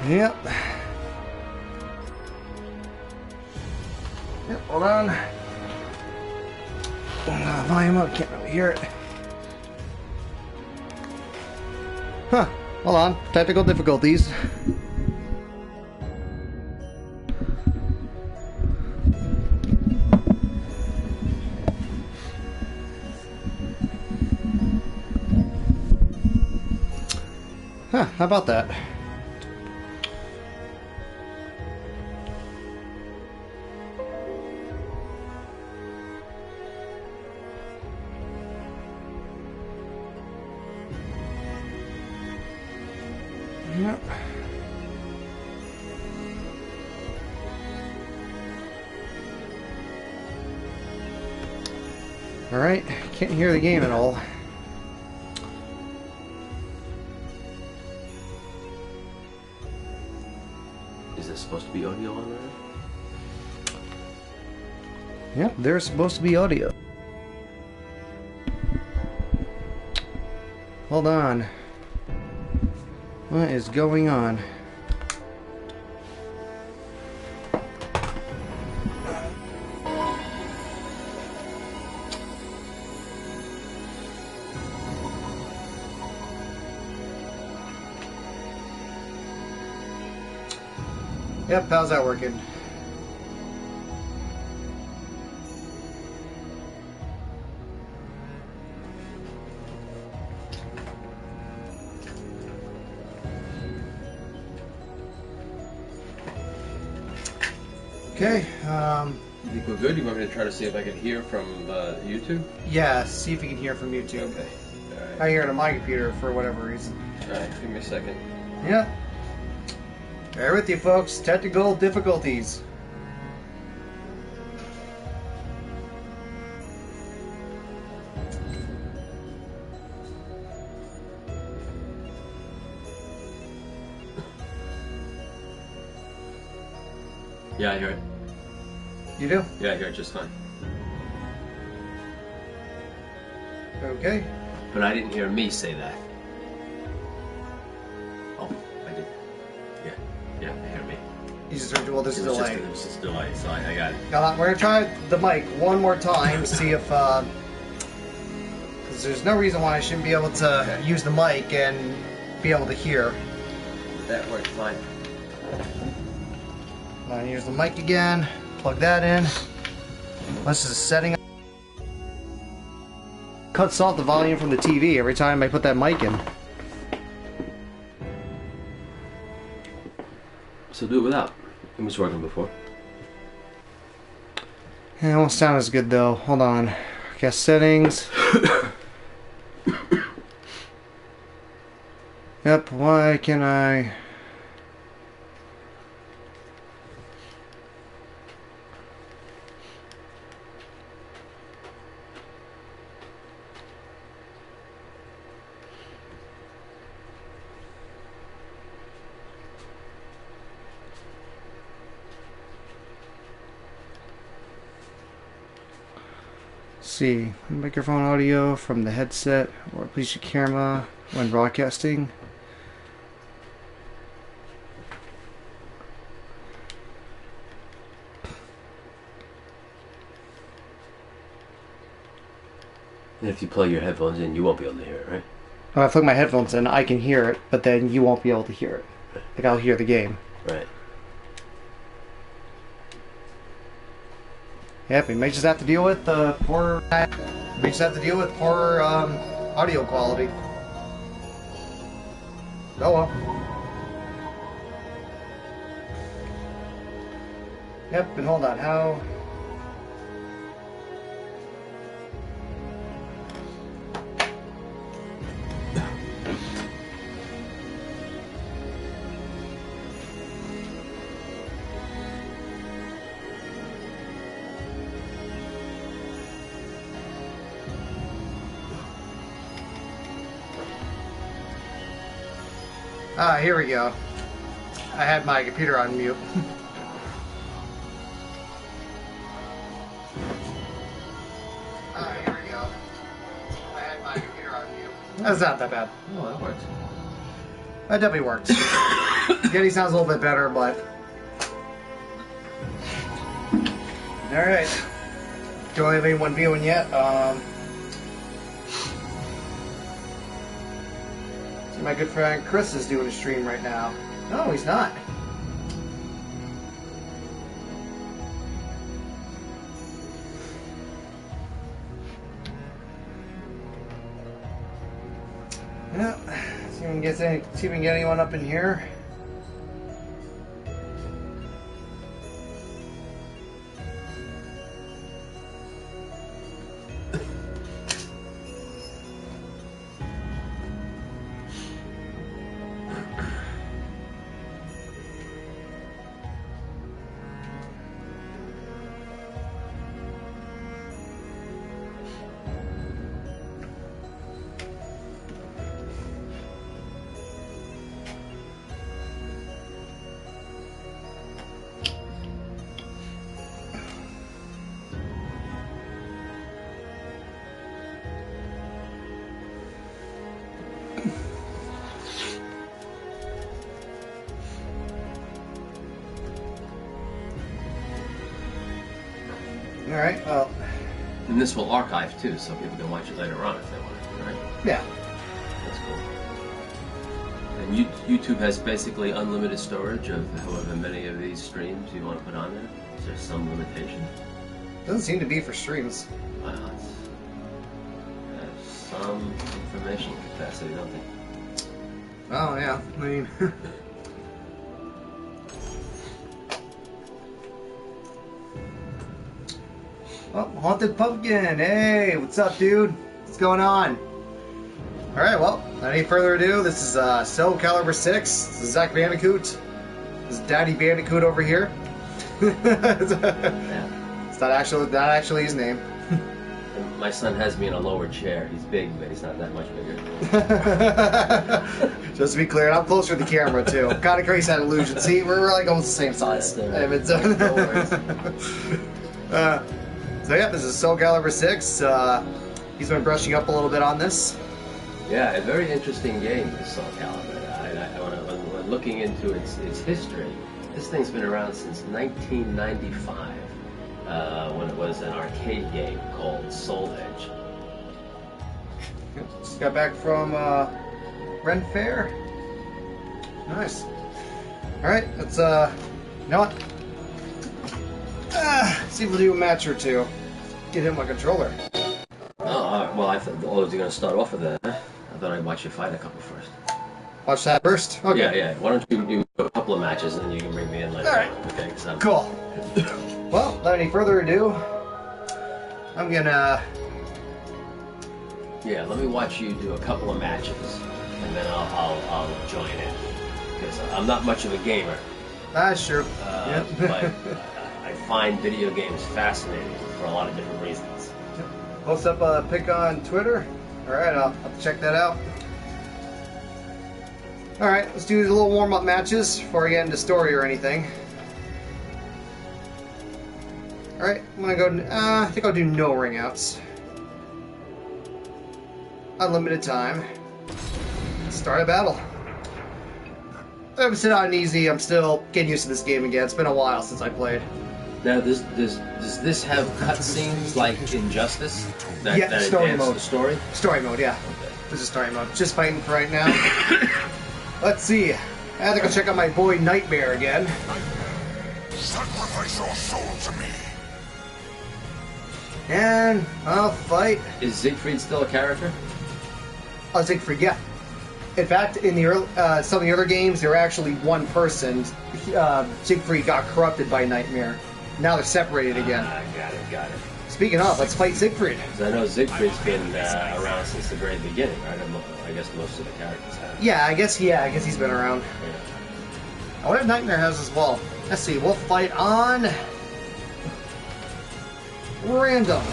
Yep. Yep, hold on. Volume up, can't really hear it. Huh, hold on. Technical difficulties. Huh, how about that? Yep. Alright, can't hear the game at all. Is there supposed to be audio on there? Yep, there's supposed to be audio. Hold on. What is going on? Yep, how's that working? Okay, You think we're good? You want me to try to see if I can hear from YouTube? yeah, see if you can hear from YouTube. Okay. Alright. I hear it on my computer for whatever reason. Alright, give me a second. Yeah. Bear with you, folks. Technical difficulties. Yeah, I hear it. You do? Yeah, I hear it just fine. Okay. But I didn't hear me say that. Oh, I did. Yeah, I hear me. You just heard, well, this is a delay. It was just a delay, so I got it. We're going to try the mic one more time, see if, because there's no reason why I shouldn't be able to use the mic and be able to hear. That worked fine. Use the mic again, plug that in. This is setting up. Cuts off the volume from the TV every time I put that mic in. So do it without. It was working before. It won't sound as good though. Hold on. Guess settings. Yep, why can I... See, microphone audio from the headset, or please your camera when broadcasting. And if you plug your headphones in, you won't be able to hear it, right? When I plug my headphones in, I can hear it, but then you won't be able to hear it. Like, I'll hear the game. Right. Yep, we may just have to deal with poor... We just have to deal with poor audio quality. Oh well. Yep, and hold on, how... Ah, here we go. I had my computer on mute. Ah, here we go. I had my computer on mute. That's not that bad. Oh, that works. That definitely works. Getty sounds a little bit better, but... Alright. Don't have anyone viewing yet. See, my good friend Chris is doing a stream right now. No, he's not. Yeah, see if we can get anyone up in here. Alright, well... And this will archive too, so people can watch it later on if they want to, right? Yeah. That's cool. And YouTube has basically unlimited storage of however many of these streams you want to put on there? Is there some limitation? Doesn't seem to be for streams. Wow, have some information capacity, don't they? Oh, yeah. I mean... Oh, Haunted Pumpkin! Hey, what's up, dude? What's going on? Alright, well, without any further ado, this is Soulcalibur 6. This is Zach Bandicoot. This is Daddy Bandicoot over here. It's not actually his name. And my son has me in a lower chair. He's big, but he's not that much bigger. Just to be clear, I'm closer to the camera, too. Kind of creates that illusion. See, we're like almost the same size. Yeah, No worries. So yeah, this is Soulcalibur 6. He's been brushing up a little bit on this. Yeah, a very interesting game, this Soulcalibur. When looking into its history, this thing's been around since 1995, when it was an arcade game called Soul Edge. Just got back from Ren Fair. Nice. All right, let's you know what? See if we'll do a match or two. Get him my controller. Oh, well, I thought I was going to start off with that. I thought I'd watch you fight a couple first. Watch that first? Okay. Yeah. Why don't you do a couple of matches and then you can bring me in later. All right. Okay, cool. Well, without any further ado, I'm gonna... Yeah, let me watch you do a couple of matches, and then I'll join in. Because I'm not much of a gamer. Sure. But I find video games fascinating for a lot of different reasons. Post up a pic on Twitter. Alright, I'll have to check that out. Alright, let's do these little warm-up matches before I get into story or anything. Alright, I'm gonna go... I think I'll do no ring outs. Unlimited time. Start a battle. I'm sitting on easy. I'm still getting used to this game again. It's been a while since I played. Now, does this have cutscenes like Injustice? That story advance mode. The story? Story mode, yeah. Okay. This is story mode. Just fighting for right now. Let's see. I have to go check out my boy Nightmare again. Sacrifice your soul to me. And I'll fight. Is Siegfried still a character? Oh, Siegfried, yeah. In fact, in the early, some of the other games, they were actually one person. Siegfried got corrupted by Nightmare. Now they're separated again. Got it. Speaking of, let's fight Siegfried. I know Siegfried's been around since the very beginning, right? I guess most of the characters have. Yeah, I guess he's been around. Yeah. I wonder if Nightmare has as well. Let's see, we'll fight on... Random.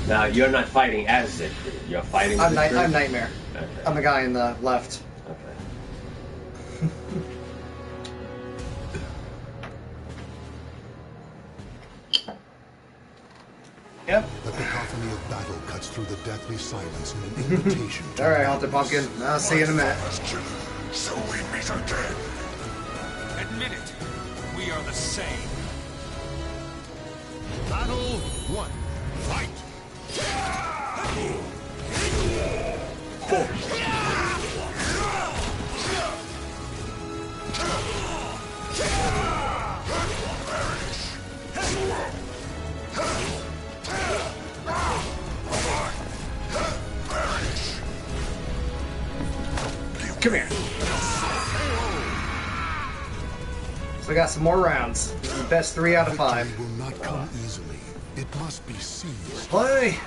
Now, you're not fighting as Siegfried. You're fighting I'm Siegfried? I'm Nightmare. Okay. I'm the guy in the left. Okay. Yep. The cacophony of battle cuts through the deathly silence in an invitation to... Alright, Haunted Pumpkin. I'll see you in a minute. So we meet again. Admit it. We are the same. Battle 1. Fight. Come here. So we got some more rounds. This is the best 3 out of 5. Victory will not come easily. It must be seized. Play.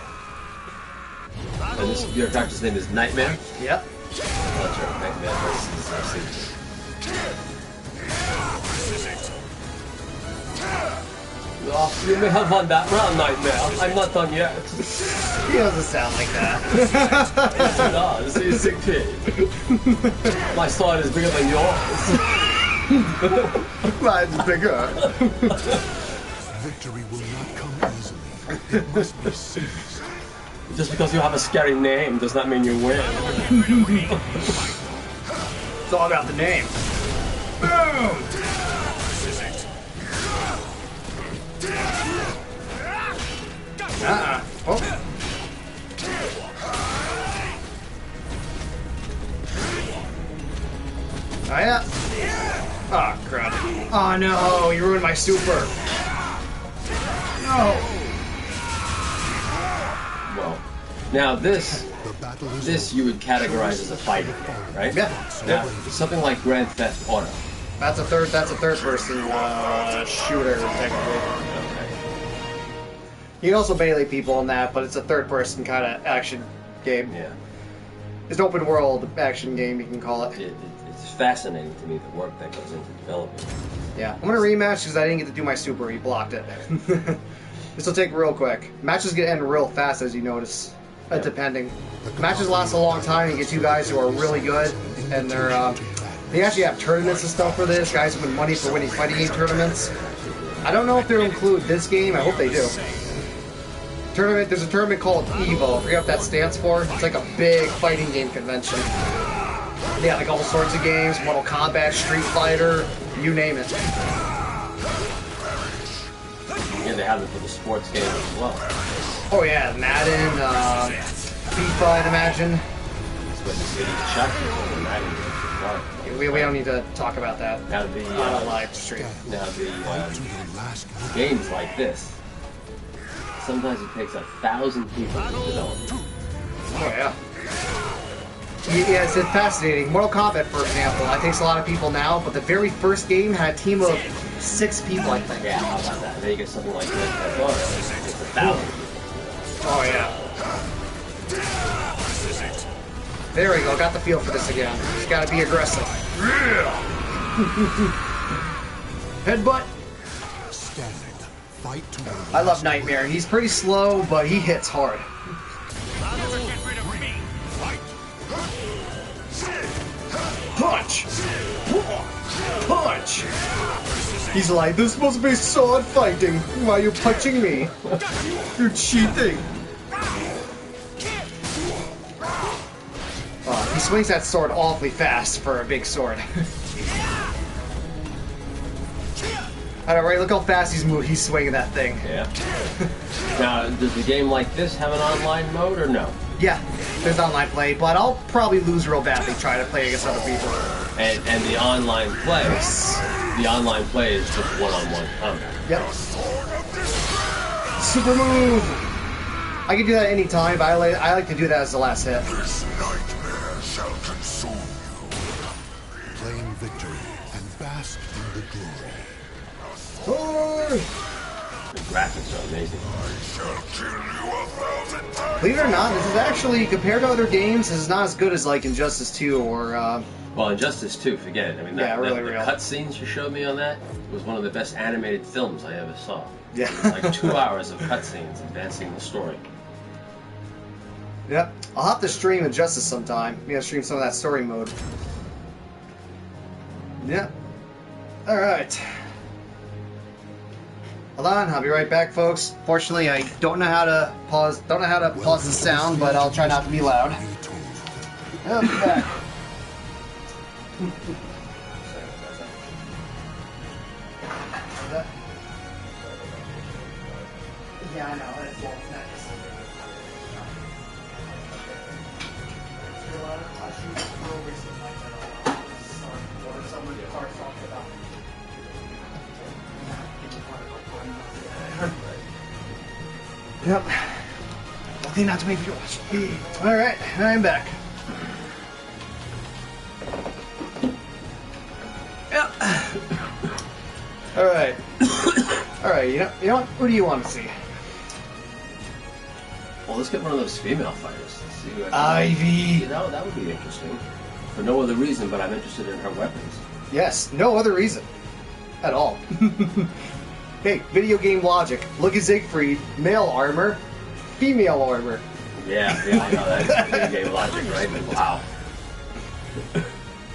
And this, your character's name is Nightmare? Yep. That's right, Nightmare versus Caesar. Oh, you may have won that round, Nightmare. I'm not done yet. He doesn't sound like that. Yes, it does. He's 6 feet. My sword is bigger than yours. Mine's bigger. Victory will not come easily. It must be seized. Just because you have a scary name does not mean you win. It's all about the name. Boom! Oh. Oh yeah. Oh crap. Oh no, you ruined my super. No. Well, now this you would categorize as a fighting game, right? Yeah. Now, something like Grand Theft Auto. That's a third person shooter technically. Okay. You can also melee people in that, but it's a third person kind of action game. Yeah. It's an open world action game, you can call it. It's fascinating to me the work that goes into developing. Yeah, I'm gonna rematch because I didn't get to do my super. He blocked it. This will take real quick. Matches get end real fast, as you notice, depending. Matches last a long time. You get 2 guys who are really good, and they actually have tournaments and stuff for this. Guys who win money for winning fighting game tournaments. I don't know if they'll include this game. I hope they do. There's a tournament called Evo. I forget what that stands for. It's like a big fighting game convention. Yeah, like all sorts of games, Mortal Kombat, Street Fighter, you name it. Yeah, they have it for the sports games as well. Oh yeah, Madden, FIFA, I'd imagine. That's what the city's checked for the Madden games as well. We don't need to talk about that Now on a live stream. Games like this, sometimes it takes 1,000 people to develop. Oh yeah. Yeah, it's fascinating. Mortal Kombat, for example, that takes a lot of people now, but the very first game had a team of 6 people, I think. Yeah, how about that? Then you get something like this. It's 1,000 people. Oh yeah. There we go, got the feel for this again. Just gotta be aggressive. Headbutt. I love Nightmare. He's pretty slow, but he hits hard. Punch! Punch! He's like, this must be sword fighting. Why are you punching me? You're cheating. He swings that sword awfully fast for a big sword. I know, right? Look how fast he's swinging that thing. Yeah. Now, does the game like this have an online mode or no? Yeah, there's online play, but I'll probably lose real badly trying to play against other people. And the online play is just one-on-one combat. Yep. Super move! I can do that any time, but I like to do that as the last hit. This nightmare shall consume you. Claim victory and bask in the glory. The graphics are amazing. I shall kill you 1,000 times. Believe it or not, this is actually, compared to other games, this is not as good as like Injustice 2 or... Well, Injustice 2, forget it. I mean, yeah, really the real. cutscenes you showed me on that was one of the best animated films I ever saw. Yeah. It was like 2 hours of cutscenes advancing the story. Yep. I'll have to stream Injustice sometime. Maybe I'll stream some of that story mode. Yep. Alright. Hold on, I'll be right back, folks. Fortunately, I don't know how to pause the sound, but I'll try not to be loud. I'll be back. Yeah, I know. That's nice. Yep. Nothing not to make you watch. Alright, I'm back. Yep. Alright. Alright, you know what? Who do you want to see? Well, let's get one of those female fighters. Let's see who Ivy! You know, that would be interesting. For no other reason, but I'm interested in her weapons. Yes, no other reason. At all. Hey, video game logic. Look at Siegfried. Male armor. Female armor. Yeah, I know. That's video game logic, right? But wow.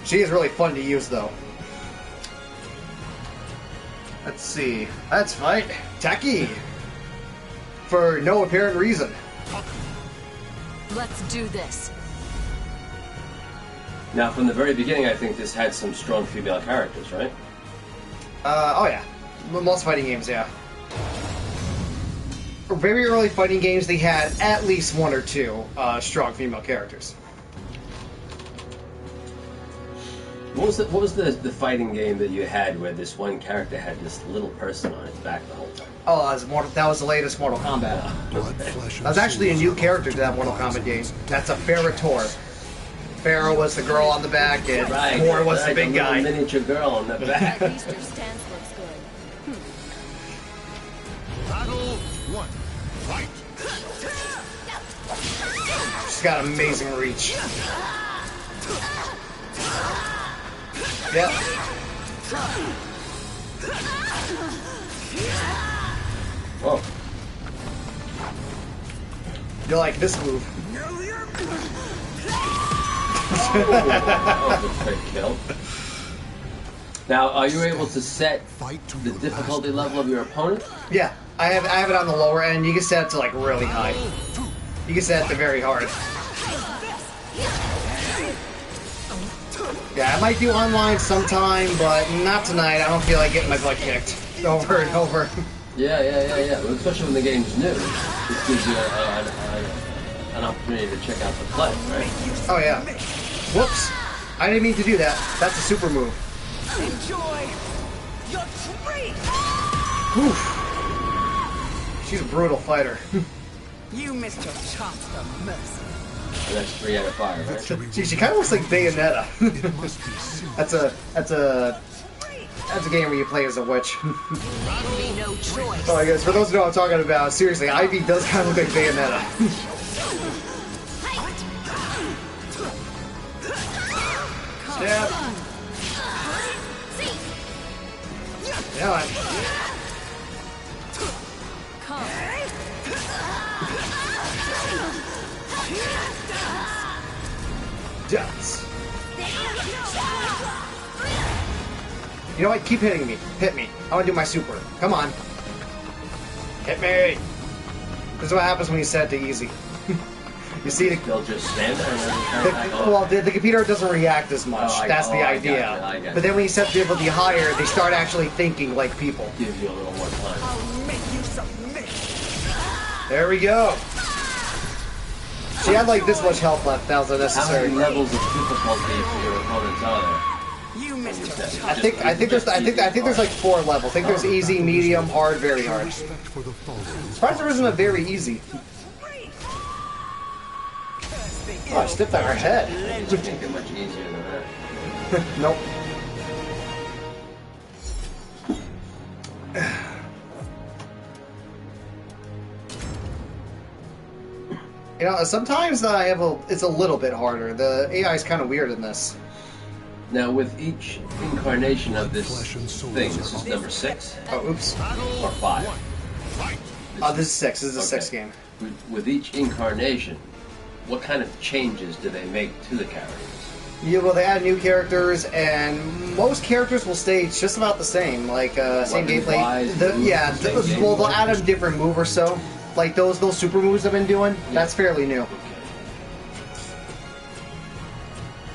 She is really fun to use, though. Let's see. Let's fight Taki. For no apparent reason. Let's do this. Now, from the very beginning, I think this had some strong female characters, right? Oh yeah. Most fighting games, yeah. Very early fighting games, they had at least one or two strong female characters. What was the fighting game that you had where this one character had this little person on its back the whole time? Oh, that was the latest Mortal Kombat. That was actually a new character to that Mortal Kombat game. That's a Ferrator. Pharaoh was the girl on the back, and Tor was the big guy. Miniature girl on the back. Easter stance looks good. Battle 1. Fight. She's got amazing reach. Yep. Oh. You like this move? That was a quick kill. Now, are you able to set the difficulty level of your opponent? Yeah, I have it on the lower end. You can set it to like really high. You can set it to very hard. Yeah, I might do online sometime, but not tonight. I don't feel like getting my butt kicked over and over. Yeah. Well, especially when the game's new, this gives you an opportunity to check out the play, right? Oh yeah. Whoops! I didn't mean to do that. That's a super move. Enjoy your treat. Oof. She's a brutal fighter. You missed your chance for mercy. And that's 3 out of 5, right? She kind of looks like Bayonetta. that's a game where you play as a witch. Leave me no choice. Oh, I guess for those who know what I'm talking about, seriously, Ivy does kind of look like Bayonetta. Stab. Yeah. Dots. You know what? Keep hitting me. Hit me. I want to do my super. Come on. Hit me. This is what happens when you set it to easy. You see, They'll just stand there and then turn back on. the computer doesn't react as much. That's the I idea. got you. But then when you set the difficulty higher, they start actually thinking like people. Gives you a little more time. I'll make you submit. There we go. She had like this much health left. That was How unnecessary. many levels of difficulty for your opponents are there? You missed your chance. I think there's like 4 levels. I think there's easy, medium, hard, very hard. Respect for the fallen. Surprised there isn't a very easy. Oh, I stepped on her head. I think they're much easier than that. Nope. You know, sometimes it's a little bit harder. The AI is kind of weird in this. Now, with each incarnation of this thing, this is number 6 Oh, oops. or 5. Oh, this is 6. This is a 6 Okay. game. With each incarnation, what kind of changes do they make to the characters? Yeah, well, they add new characters, and most characters will stay just about the same. Like same gameplay. Weapons-wise, They'll add a different move or so. Like those super moves I've been doing. That's fairly new.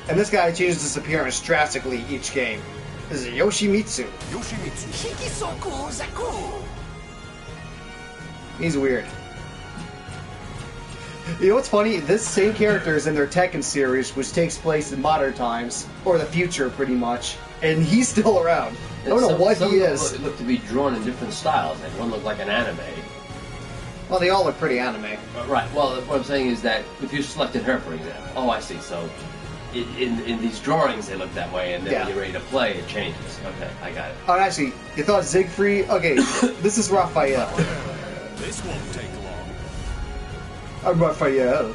And this guy changes his appearance drastically each game. This is Yoshimitsu. Yoshimitsu. Shikisoku Zaku. He's weird. You know what's funny? This same character is in their Tekken series, which takes place in modern times, or the future, pretty much. And he's still around. I don't know what he is. Some look to be drawn in different styles. Like one looked like an anime. Well, they all look pretty anime. Right. Well, what I'm saying is that if you selected her, for example. Oh, I see. So in these drawings, they look that way, and then when you're ready to play, it changes. Okay, I got it. Oh, actually, you thought Siegfried? Okay, this is Raphael. This won't take long. I'm Raphael.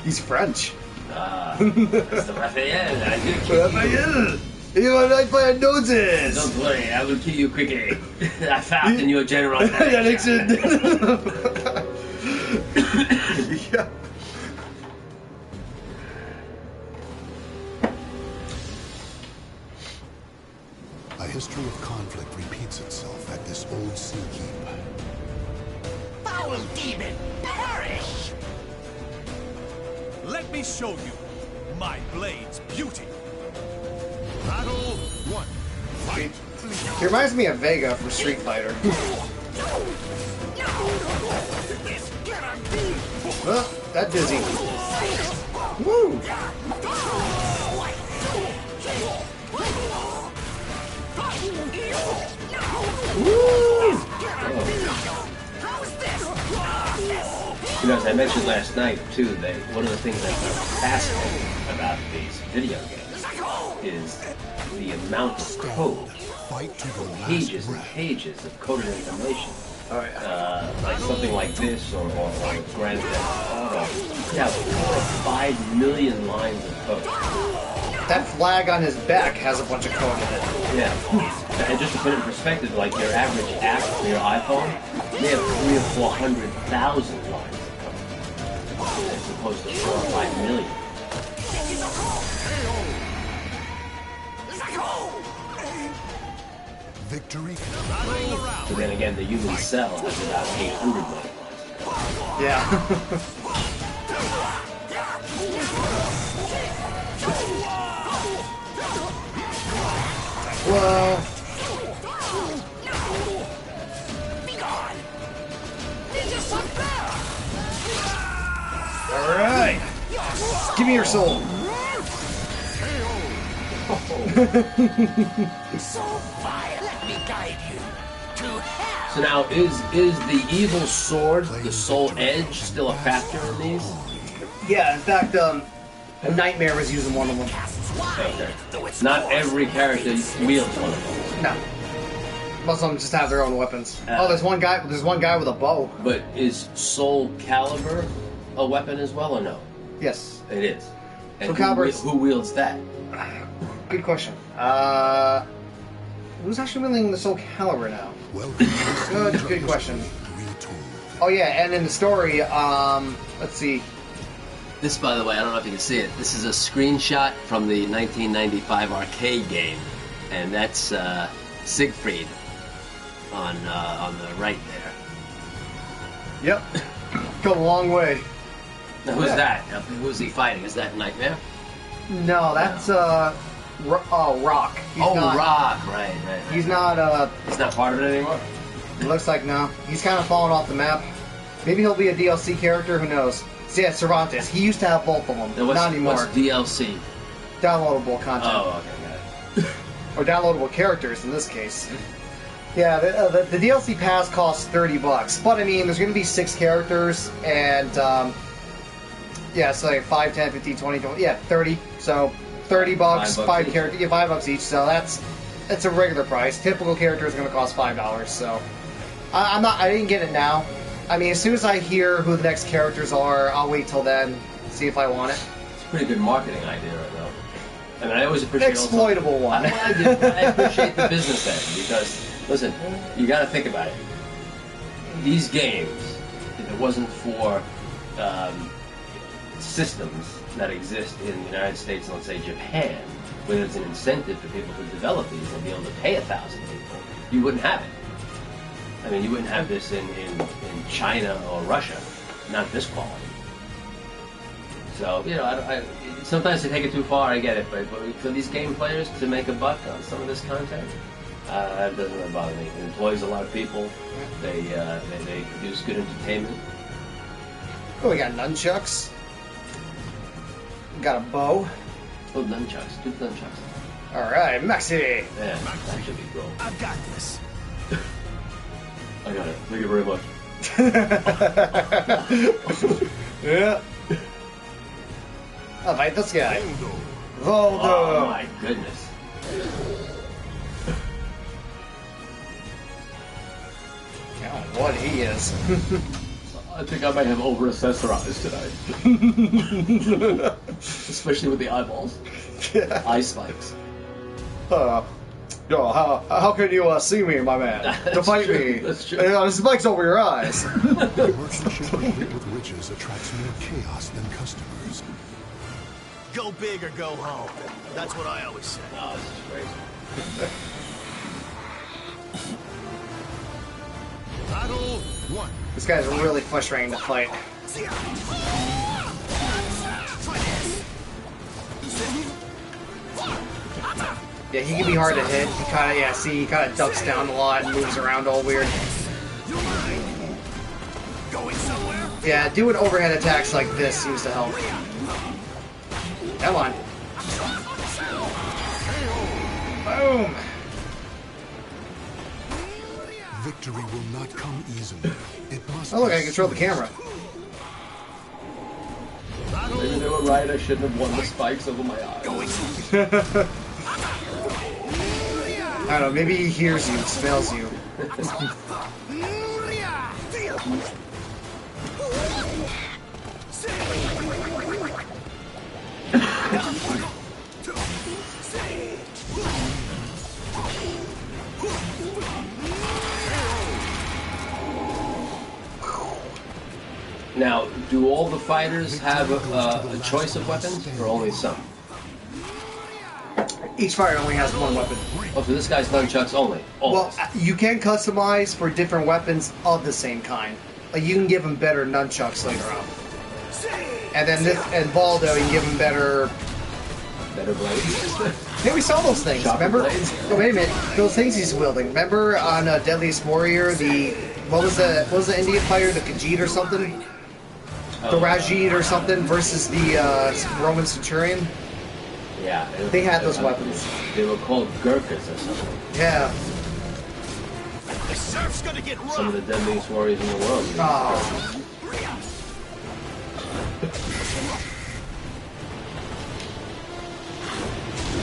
He's French. Mr. Raphael, I do kill you. Raphael! You are like my noses! Don't worry, I will kill you quickly. I found in your general Direction. Yeah. A history of conflict repeats itself at this old sea keep. Foul demon, perish! Let me show you my blade's beauty. Battle 1. Fight. He reminds me of Vega from Street Fighter. That dizzy. Woo! You know, as I mentioned last night, too, one of the things I found fascinating about these video games is the amount of code. Fight to the last Pages and breath. pages of coded information. Oh, yeah. Like something like this, or Grand Theft Auto. Yeah, 4 or 5 million lines of code. That flag on his back has a bunch of code in it. Yeah. And just to put it in perspective, like your average app for your iPhone, they have 300,000 or 400,000 lines of code, as opposed to 4 or 5 million. Victory. But then again, the human cell has about 800 million lines of code. Yeah. Well. Alright. Give me your soul. So fire, let me guide you to hell. So now, is the evil sword, the soul edge, still a factor in these? Yeah, in fact, Nightmare was using one of them. Okay. Not every character wields one of them. No. Most of them just have their own weapons. Oh, There's one guy with a bow. But is Soulcalibur a weapon as well, or no? Yes. It is. And Soulcalibur's- who wields that? Good question. Who's actually wielding the Soulcalibur now? Welcome. Good question. Retold. Oh yeah, and in the story, let's see. This, by the way, I don't know if you can see it. This is a screenshot from the 1995 arcade game, and that's Siegfried on the right there. Yep. Go a long way. Now, who's that? Who's he fighting? Is that Nightmare? No, that's Rock. He's not, Rock. Right. He's not. He's not part of it anymore. It looks like no. He's kind of fallen off the map. Maybe he'll be a DLC character. Who knows? So yeah, Cervantes. He used to have both of them. Now, Not anymore. What's DLC? Downloadable content. Oh, okay, got it. Or downloadable characters in this case. Yeah, the DLC pass costs $30, but I mean, there's going to be 6 characters, and yeah, so like 5, 10, 15, 20, 20, yeah, 30. So $30, $5 5 each. characters, yeah, $5 each. So that's a regular price. Typical character is going to cost $5. So I didn't get it now. I mean, as soon as I hear who the next characters are, I'll wait till then, see if I want it. It's a pretty good marketing idea right now. I mean, I always appreciate Exploitable one. I appreciate the business end because, listen, you got to think about it. These games, if it wasn't for systems that exist in the United States and let's say Japan, where there's an incentive for people to develop these and be able to pay 1,000 people, you wouldn't have it. I mean, you wouldn't have this in China or Russia, not this quality. So, you know, sometimes they take it too far, I get it, but for these game players to make a buck on some of this content, it doesn't really bother me. It employs a lot of people. They produce good entertainment. Oh, we got nunchucks. We got a bow. Oh, nunchucks. Do nunchucks. Alright, Maxi! Yeah, that should be cool. I've got this. I got it. Thank you very much. Yeah. I'll fight this guy. Voldo! Oh my goodness. Count what he is. I think I might have over-accessorized tonight. Especially with the eyeballs. Yeah. Eye spikes. Yo, how can you see me, my man? To fight true. me? That's true. The spikes over your eyes. Merchantship equipped with riches attracts more chaos than customers. Go big or go home. That's what I always say. Oh, this is great. Battle 1. This guy's really frustrating to fight. Yeah, he can be hard to hit. He kind of, he kind of ducks down a lot and moves around all weird. Going somewhere? Yeah, doing overhead attacks like this seems to help. Come on. Boom! Victory will not come easily. It must Oh look, be I can control the camera. Maybe they were right. I shouldn't have won the spikes over my eyes. I don't know, maybe he hears you, smells you. Now, do all the fighters have a choice of weapons, or only some? Each fighter only has one weapon. Oh, so this guy's nunchucks only. Well, you can customize for different weapons of the same kind. Like you can give him better nunchucks later on. And then Valdo, you can give him better blades. Hey, we saw those things. Chopper Remember? blades? Oh, wait a minute. Those things he's wielding. Remember on Deadliest Warrior, what was the Indian fighter, the Khajiit or something? The Rajid or something versus the Roman Centurion? Yeah. They had those weapons. They were called Gurkhas or something. Yeah. The surf's gonna get rough. Some of the deadliest warriors in the world. Oh.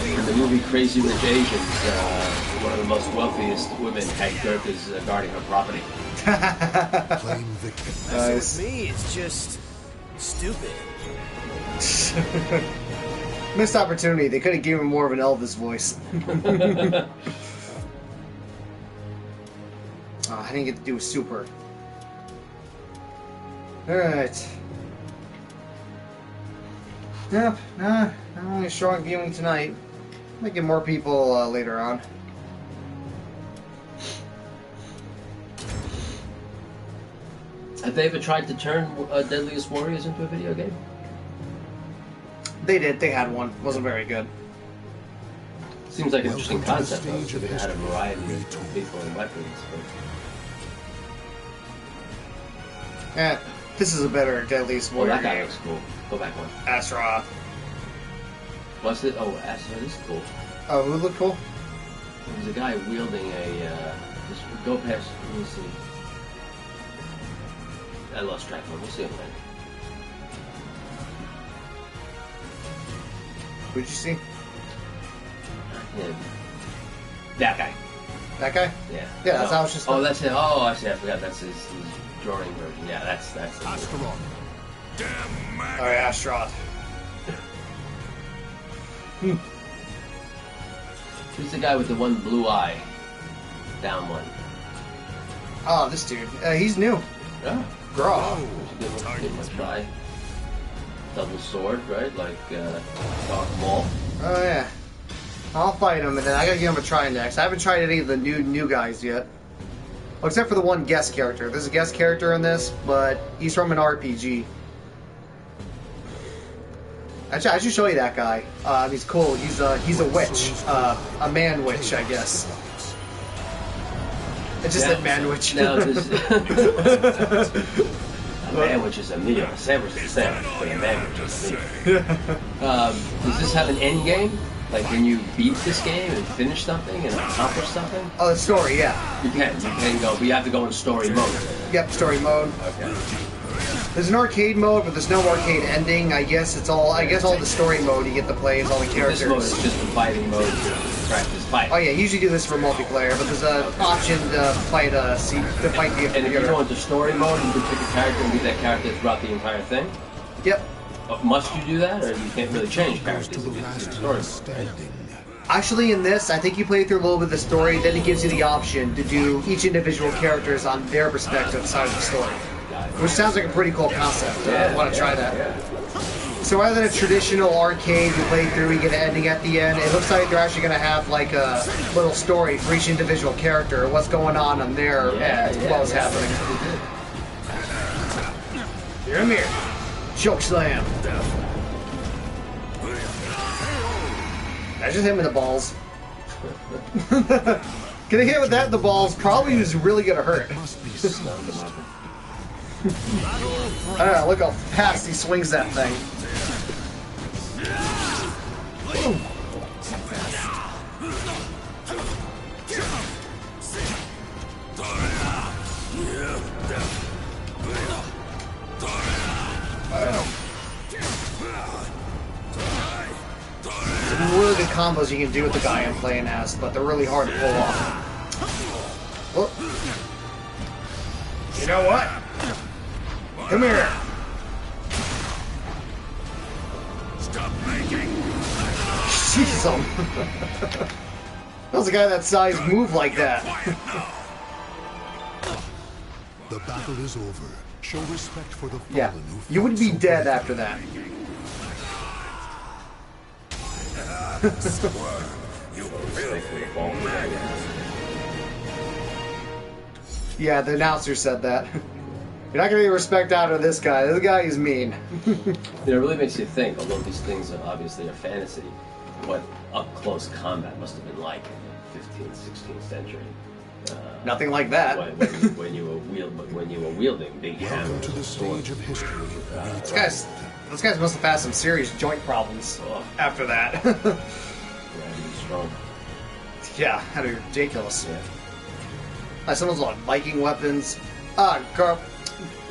In the movie Crazy Rich Asians, one of the most wealthiest women had Gurkhas guarding her property. Claim victory. Messing with me is just stupid. Missed opportunity. They could have given him more of an Elvis voice. Oh, I didn't get to do a super. Alright. Yep, not only strong viewing tonight. Might get more people later on. Have they ever tried to turn Deadliest Warriors into a video game? They did. They had one. Wasn't very good. Seems like an interesting Welcome to the concept, though, stage so of they had a history. variety of people and weapons. Yeah, this is a better Deadliest Well, Warrior that guy game. looks cool. Go back one. Astra. What's it? Oh, Astro, this is cool. Oh, who looked cool? There's a guy wielding a. Just go past. Let me see. I lost track of him. We'll see him later. Who'd you see? Yeah. That guy. That guy? Yeah. Yeah, that's how it's just. Oh, that's it. Oh, I see. I forgot. That's his drawing version. Yeah, that's. Astaroth. Damn man. Alright, Astra. Who's the guy with the one blue eye? Down one. Oh, this dude. He's new. Yeah. Graw. Give him a try. Double sword, right? Like Dark Maul. Oh, yeah. I'll fight him, and then I gotta give him a try next. I haven't tried any of the new guys yet. Well, except for the one guest character. There's a guest character in this, but he's from an RPG. Actually, I should show you that guy. He's cool. He's a witch, a man witch, I guess. It just said man witch. Now this, a man witch is a meal. A sandwich is a sandwich, but a man witch is a meal. Does this have an end game? Like when you beat this game and finish something and accomplish something? Oh, the story, yeah. You can go, but you have to go in story mode. Yep, story mode. Okay. There's an arcade mode, but there's no arcade ending. I guess all the story mode you get to play is all the characters. This mode is just the fighting mode to practice fighting. Oh yeah, you usually do this for multiplayer, but there's an option to fight the And if you go into story mode, you can pick a character and be that character throughout the entire thing? Yep. Must you do that, or you can't really change characters To the if you do last story man mode, right? standing. Actually, in this, I think you play through a little bit of the story, then it gives you the option to do each individual characters on their respective side of the story. Which sounds like a pretty cool concept. I want to try that. Yeah. So rather than a traditional arcade you play through, you get an ending at the end, it looks like they're actually going to have like a little story for each individual character, what's going on their end, what's happening. Come here. Choke slam. I just hit him in the balls. Getting hit with that in the balls probably is really going to hurt. Must be some I don't know, look how fast he swings that thing. Boom. Some really good combos you can do with the guy I'm playing as, but they're really hard to pull off. Oh. You know what? Come here. Stop making. Jeez, how's a guy that size move like that? The battle is over. Show respect for the fallen Yeah, who you would fought be so dead bravely. after that. Yeah, the announcer said that. You're not gonna get respect out of this guy. This guy is mean. It really makes you think, although these things are obviously a fantasy, what up-close combat must have been like in the 15th, 16th century. Nothing like that. When you were wielding big Welcome hammers. to the stage of history. Those guys must have had some serious joint problems after that. Strong. Yeah, that is ridiculous. Yeah. Like someone's on Viking weapons.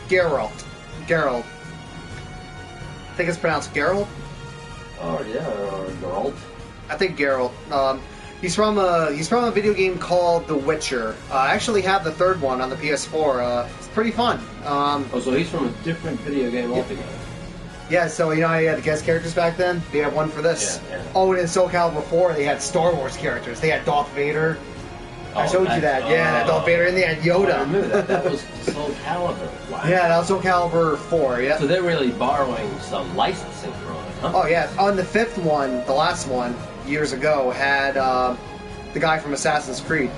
Geralt. I think it's pronounced Geralt. Oh yeah, or Geralt. I think Geralt. He's from a video game called The Witcher. I actually have the third one on the PS4. It's pretty fun. Oh, so he's from a different video game altogether. Yeah, so you know how you had the guest characters back then? They had one for this. Yeah, yeah. Oh, and in Soulcalibur 4, they had Star Wars characters. They had Darth Vader. I showed you that. Yeah, that Darth Vader, and they had Yoda. I remember that. That was Soulcalibur. Wow. Yeah, that was Soulcalibur 4, yeah. So they're really borrowing some licensing from it, huh? Oh, yeah. On the fifth one, the last one, years ago, had the guy from Assassin's Creed.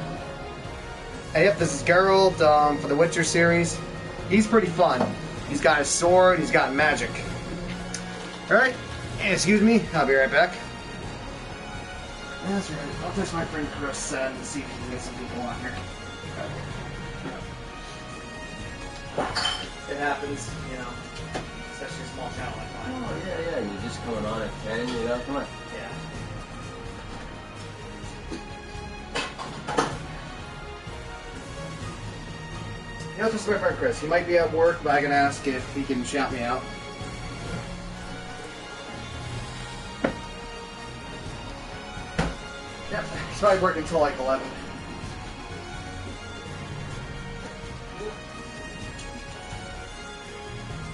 And yep, this is Geralt for the Witcher series. He's pretty fun. He's got his sword, he's got magic. Alright, excuse me, I'll be right back. That's right. I'll touch my friend Chris and see if he can get some people on here. It happens, you know, especially a small channel like mine. Oh, yeah, yeah. You're just coming on at 10, you know? Come on. Yeah. You know, this is my friend Chris. He might be at work, but I can ask if he can shout me out. Yep, he's probably working until like 11.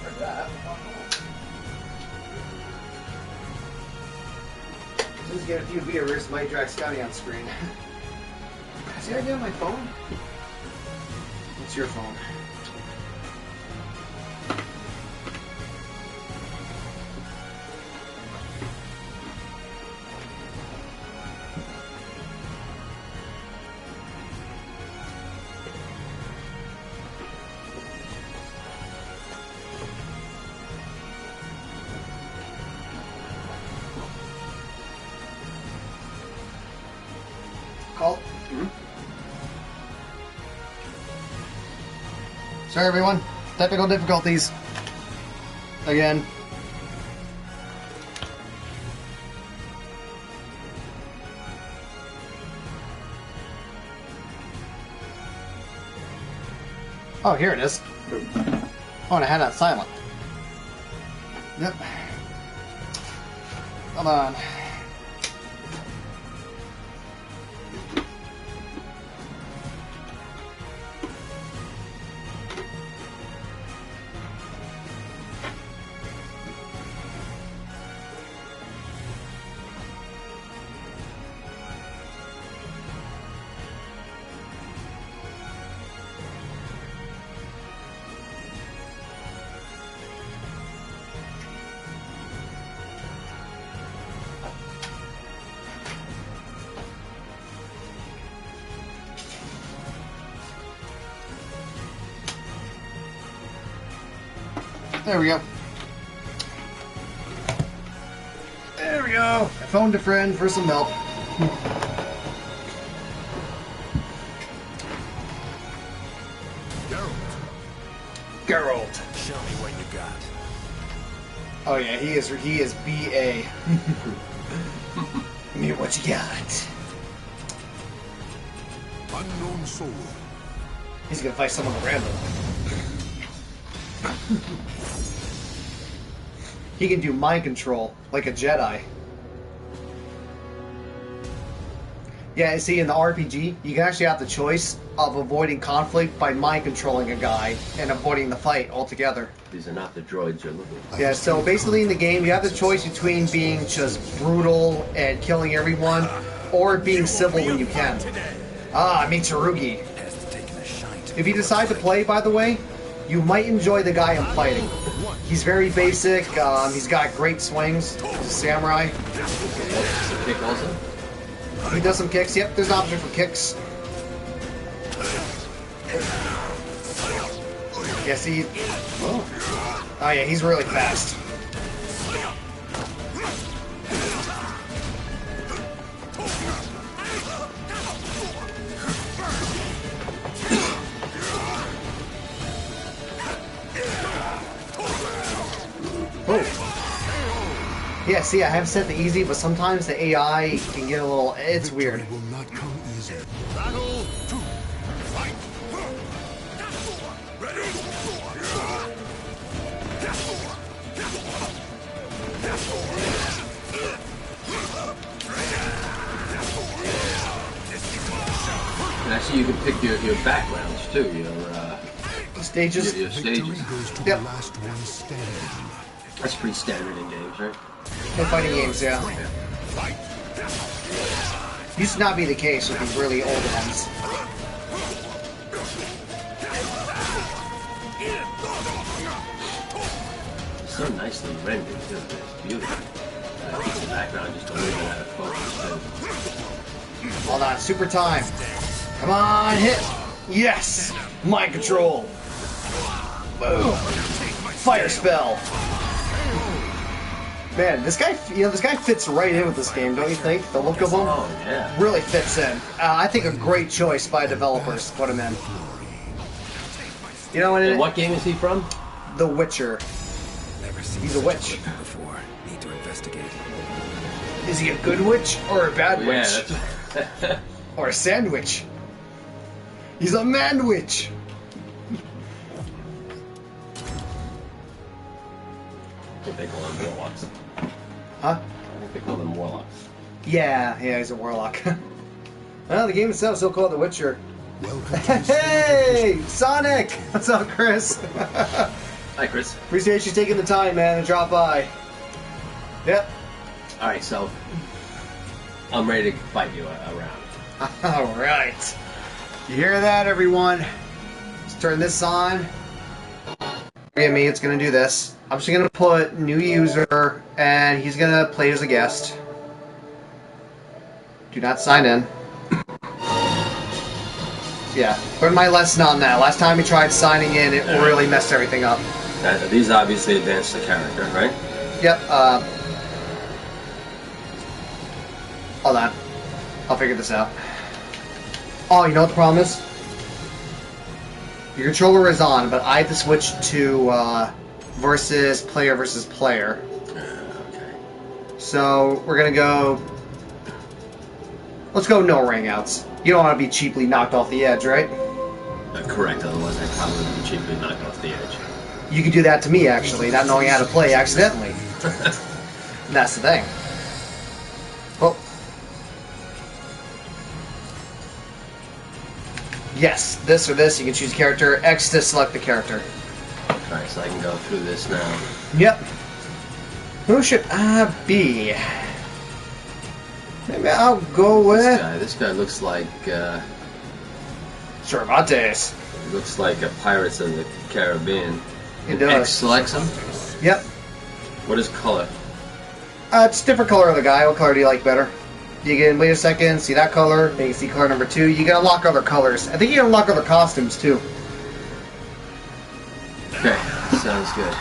Like that. Just get a few viewers, might drag Scotty on screen. See, I get on my phone? What's your phone? Call. Sorry, everyone. Technical difficulties. Again. Oh, here it is. Oh, and I had that silent. Yep. Hold on. There we go. There we go. I phoned a friend for some milk. Geralt. Show me what you got. Oh yeah, he is BA. Give me what you got. Unknown soul. He's gonna fight someone random. He can do mind control like a Jedi. Yeah, see, in the RPG, you can actually have the choice of avoiding conflict by mind controlling a guy and avoiding the fight altogether. These are not the droids you're looking for. Yeah, so basically in the game, you have the choice between being just brutal and killing everyone, or being civil when you can. Ah, Mitsurugi. If you decide to play, by the way, you might enjoy the guy I'm fighting. He's very basic, he's got great swings, he's a samurai. Kick also? He does some kicks, yep, there's an option for kicks. Yeah, see... Oh yeah, he's really fast. Oh. Yeah, see, I have set the easy, but sometimes the AI can get a little... It's weird. Victory will not come easy. Battle 2. Fight. Ready. And actually, you can pick your backgrounds too. Stages. Your Victory stages. goes to Yep. the last one standing. That's pretty standard in games, right? In fighting games, yeah. Used to not be the case with these really old ones. It's so nicely rendered too. It's beautiful. The background just a little bit out of focus too. Hold on, super time. Come on, hit. Yes. Mind control. Boom. Fire spell. Man, this guy, this guy fits right in with this game, don't you think? The look of him Oh yeah. really fits in. I think a great choice by developers to put him in. You know And what? what game is he from? The Witcher. Never seen He's a such witch. weapon before. Need to investigate. Is he a good witch or a bad Yeah, witch? that's Or a sandwich? He's a man witch. I think they call them warlocks. Huh? I think they call them warlocks. Yeah, he's a warlock. Well, the game itself is still called The Witcher. Welcome to Hey, Sonic! What's up, Chris? Hi, Chris. Appreciate you taking the time, man, to drop by. Yep. All right, so I'm ready to fight you around. All right. You hear that, everyone? Let's turn this on. Forgive me, it's going to do this. I'm just going to put new user, and he's going to play as a guest. Do not sign in. Yeah, learned my lesson on that. Last time we tried signing in, it really messed everything up. These obviously advance the character, right? Yep, hold on. I'll figure this out. Oh, you know what the problem is? Your controller is on, but I have to switch to versus player. Okay. So we're gonna go. Let's go no rangouts. You don't want to be cheaply knocked off the edge, right? Correct. Otherwise, I'd probably be cheaply knocked off the edge. You could do that to me, actually, not knowing how to play accidentally. And that's the thing. Oh. Yes, this or this. You can choose character. X to select the character. Alright, so I can go through this now. Yep. Who should I be? Maybe I'll go with This guy looks like Cervantes. looks like a Pirates of the Caribbean. It does. X selects him. Yep. What is color? It's a different color of the guy. What color do you like better? You can wait a second, see that color, then you see color number 2. You can unlock other colors. I think you can unlock other costumes too. Okay, sounds good.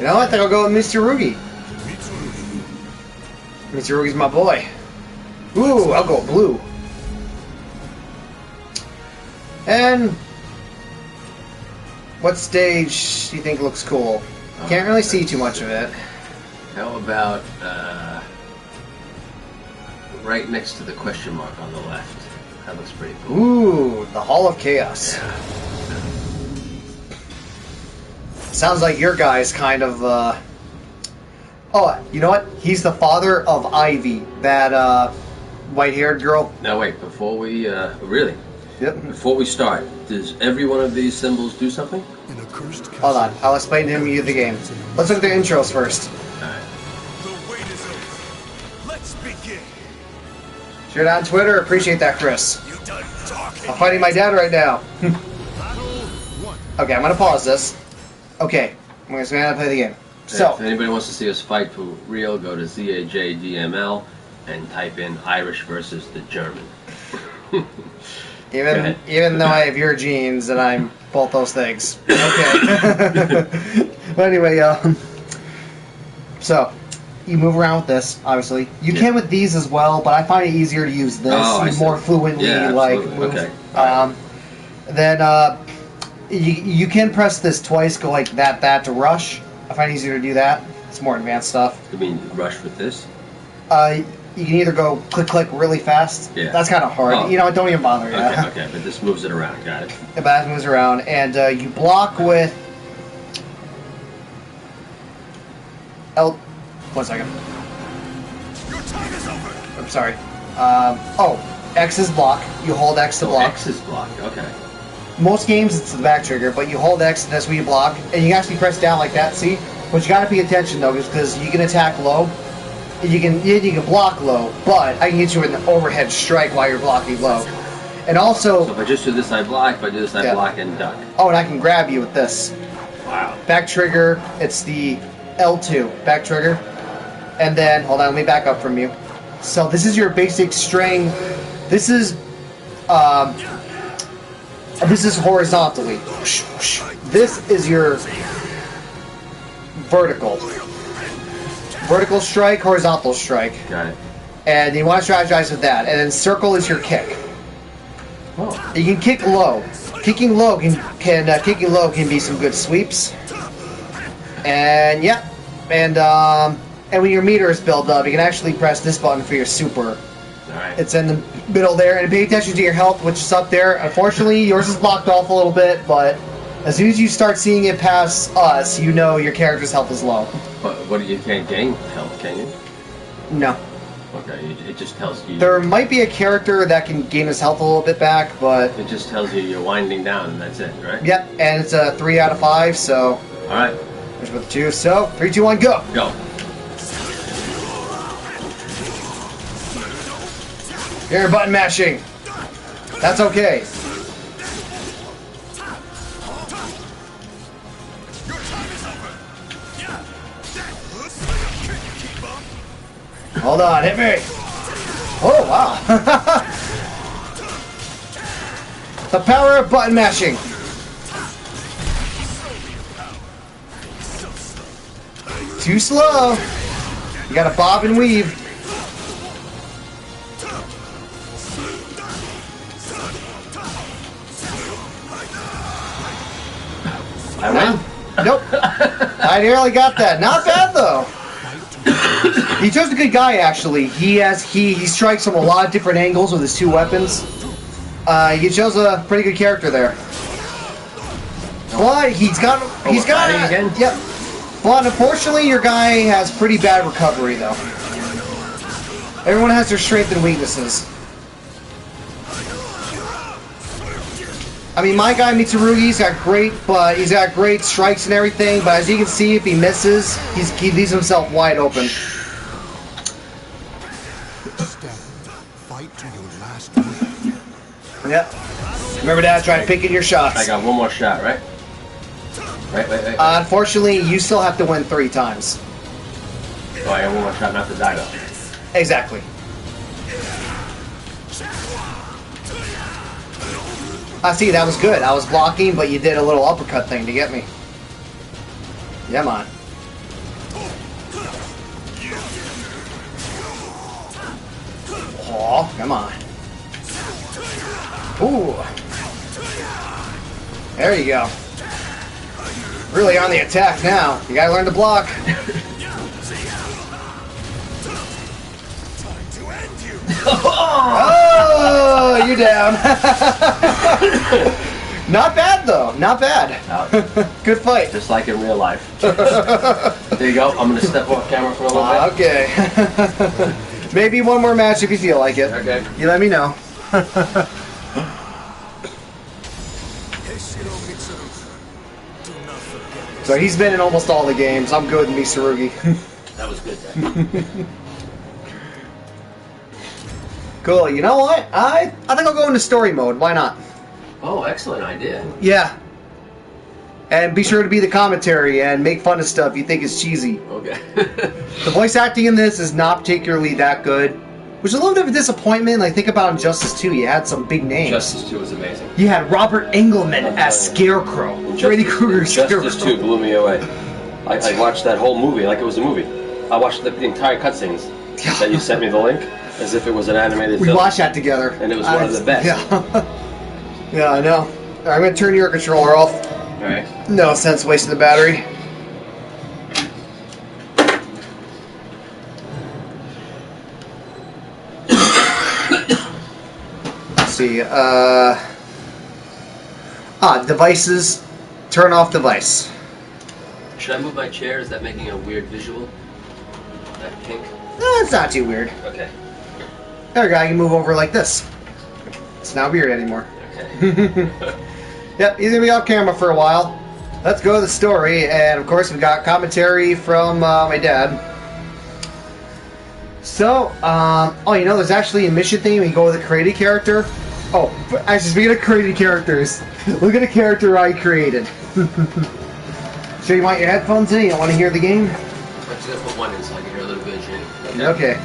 You know, I think I'll go with Mr. Rugi. Mr. Rugi's my boy. Ooh, I'll go blue. And what stage do you think looks cool? Can't really see too much of it. How about right next to the question mark on the left? That looks pretty cool. Ooh, the Hall of Chaos. Yeah. Sounds like your guy's kind of, Oh, you know what? He's the father of Ivy, that, white-haired girl. Now wait, before we really? Yep. Before we start, does every one of these symbols do something? In a cursed Hold on, I'll explain to him you the game. Let's look at their intros first. Alright. The wait is over. Let's begin. Share it on Twitter. Appreciate that, Chris. You done talking? I'm fighting my dad right now. Battle 1. Okay, I'm gonna pause this. Okay, I'm just gonna play the game. So, if anybody wants to see us fight for real, go to ZAJDML and type in Irish versus the German. even though I have your genes and I'm both those things. Okay. But anyway, so you move around with this, obviously. You can with these as well, but I find it easier to use this. Oh, I You see. more fluently Yeah, like absolutely. move. Okay. Then you can press this twice, go like that to rush. I find it easier to do that. It's more advanced stuff. You mean rush with this? You can either go click really fast. Yeah. That's kind of hard. Oh. You know, don't even bother. Okay, Yeah. okay, but this moves it around. Got it. The bat moves around, and you block with L. 1 second. Your time is over. I'm sorry. X is block. You hold X to block. X is block. Okay. Most games it's the back trigger, but you hold X and that's where you block, and you can actually press down like that. See, but you gotta pay attention though, because you can attack low. You can block low, but I can get you with an overhead strike while you're blocking low. And also, So if I just do this, I block. If I do this, I Yeah. block and duck. oh, and I can grab you with this. Wow. Back trigger, it's the L2, back trigger. And then, hold on, let me back up from you. So this is your basic string. This is horizontally. This is your vertical. Vertical strike, horizontal strike. Got it. And you want to strategize with that. And then circle is your kick. Oh. You can kick low. Kicking low can be some good sweeps. And yeah, and when your meter is built up, you can actually press this button for your super. All right. It's in the middle there, and pay attention to your health, which is up there. Unfortunately, yours is blocked off a little bit, but as soon as you start seeing it past us, you know your character's health is low. But what you can't gain health, can you? No. Okay. It just tells you. There might be a character that can gain his health a little bit back, but It just tells you you're winding down, and that's it, right? yep, and it's a 3 out of 5, so All right. there's with the 2. So 3, 2, 1, go! Go. You're button mashing. That's okay. Your time is over. Yeah. Keep up. Hold on, hit me. Oh, wow. The power of button mashing. Too slow. You gotta bob and weave. I win. Nope. I nearly got that. Not bad though. He chose a good guy actually. He strikes from a lot of different angles with his two weapons. He chose a pretty good character there. But he's got again. Yep. But unfortunately, your guy has pretty bad recovery though. Everyone has their strengths and weaknesses. I mean, my guy Mitsurugi's got great strikes and everything, but as you can see, if he misses, he leaves himself wide open. Fight to your last breath. Yep. Remember that, try picking your shots. I got one more shot, right? Right. Unfortunately, you still have to win 3 times. Oh, I got one more shot not to die though. Exactly. I see, that was good. I was blocking, but you did a little uppercut thing to get me. Yeah, man. Oh, come on. Ooh. There you go. Really on the attack now. You gotta learn to block. Oh, you're down. Not bad though. Not bad. Good fight. Just like in real life. There you go. I'm gonna step off camera for a little bit. Okay. Maybe one more match if you feel like it. Okay. You let me know. So he's been in almost all the games. I'm good, Mitsurugi. That was good. Then. Cool. You know what? I think I'll go into story mode. Why not? Oh, excellent idea. Yeah. And be sure to be the commentary and make fun of stuff you think is cheesy. Okay. The voice acting in this is not particularly that good, which is a little bit of a disappointment. Like, think about Injustice 2. You had some big names. Justice 2 was amazing. You had Robert Englund as Scarecrow. Freddy Krueger's Scarecrow. Justice 2 blew me away. I watched that whole movie like it was a movie. I watched the entire cutscenes that you sent me the link as if it was an animated film. We watched that together. And it was one of the best. Yeah. Yeah, I know. Alright, I'm going to turn your controller off. Alright. No sense wasting the battery. Let's see. Devices. Turn off device. Should I move my chair? Is that making a weird visual? That kink? No, it's not too weird. Okay. There we go, I can move over like this. It's not weird anymore. Okay. Yep, he's gonna be off camera for a while. Let's go to the story, and of course we got commentary from my dad. So, you know, there's actually a mission thing when you go with a created character. Oh, actually, speaking of created characters, look at a character I created. So you want your headphones in? You don't want to hear the game? I'm just gonna put one in so I can hear a little bit of Jimmy. Okay.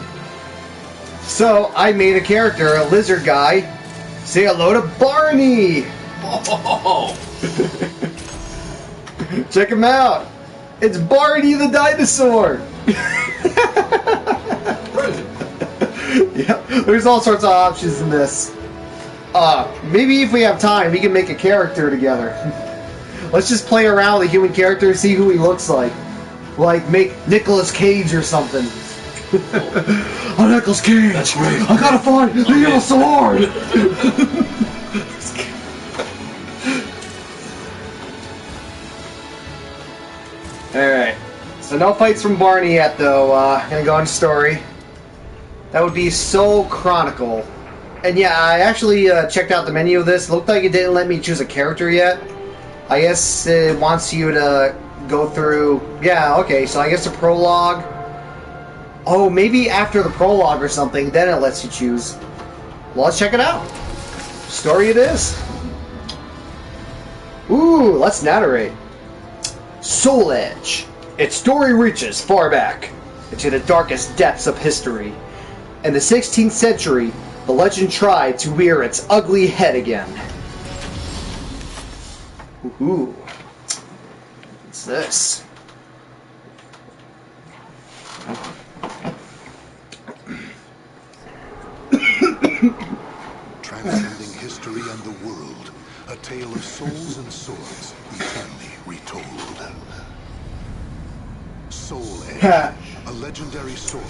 So, I made a character, a lizard guy. Say hello to Barney! Oh. Check him out! It's Barney the dinosaur! Yep, there's all sorts of options in this. Maybe if we have time, we can make a character together. Let's just play around with a human character, see who he looks like. Like, make Nicolas Cage or something. Oh, Nicolas Cage! That's right. I gotta find the yellow sword! Alright. So no fights from Barney yet, though. Gonna go into story. That would be Soul Chronicle. And yeah, I actually checked out the menu of this. It looked like it didn't let me choose a character yet. I guess it wants you to go through... Yeah, okay, so I guess a prologue. Oh, maybe after the prologue or something, then it lets you choose. Well, let's check it out. Story it is. Ooh, let's narrate. Soul Edge. Its story reaches far back into the darkest depths of history. In the 16th century, the legend tried to rear its ugly head again. Ooh. What's this? Transcending history and the world, A tale of souls and swords eternally retold. Soul Edge, a legendary sword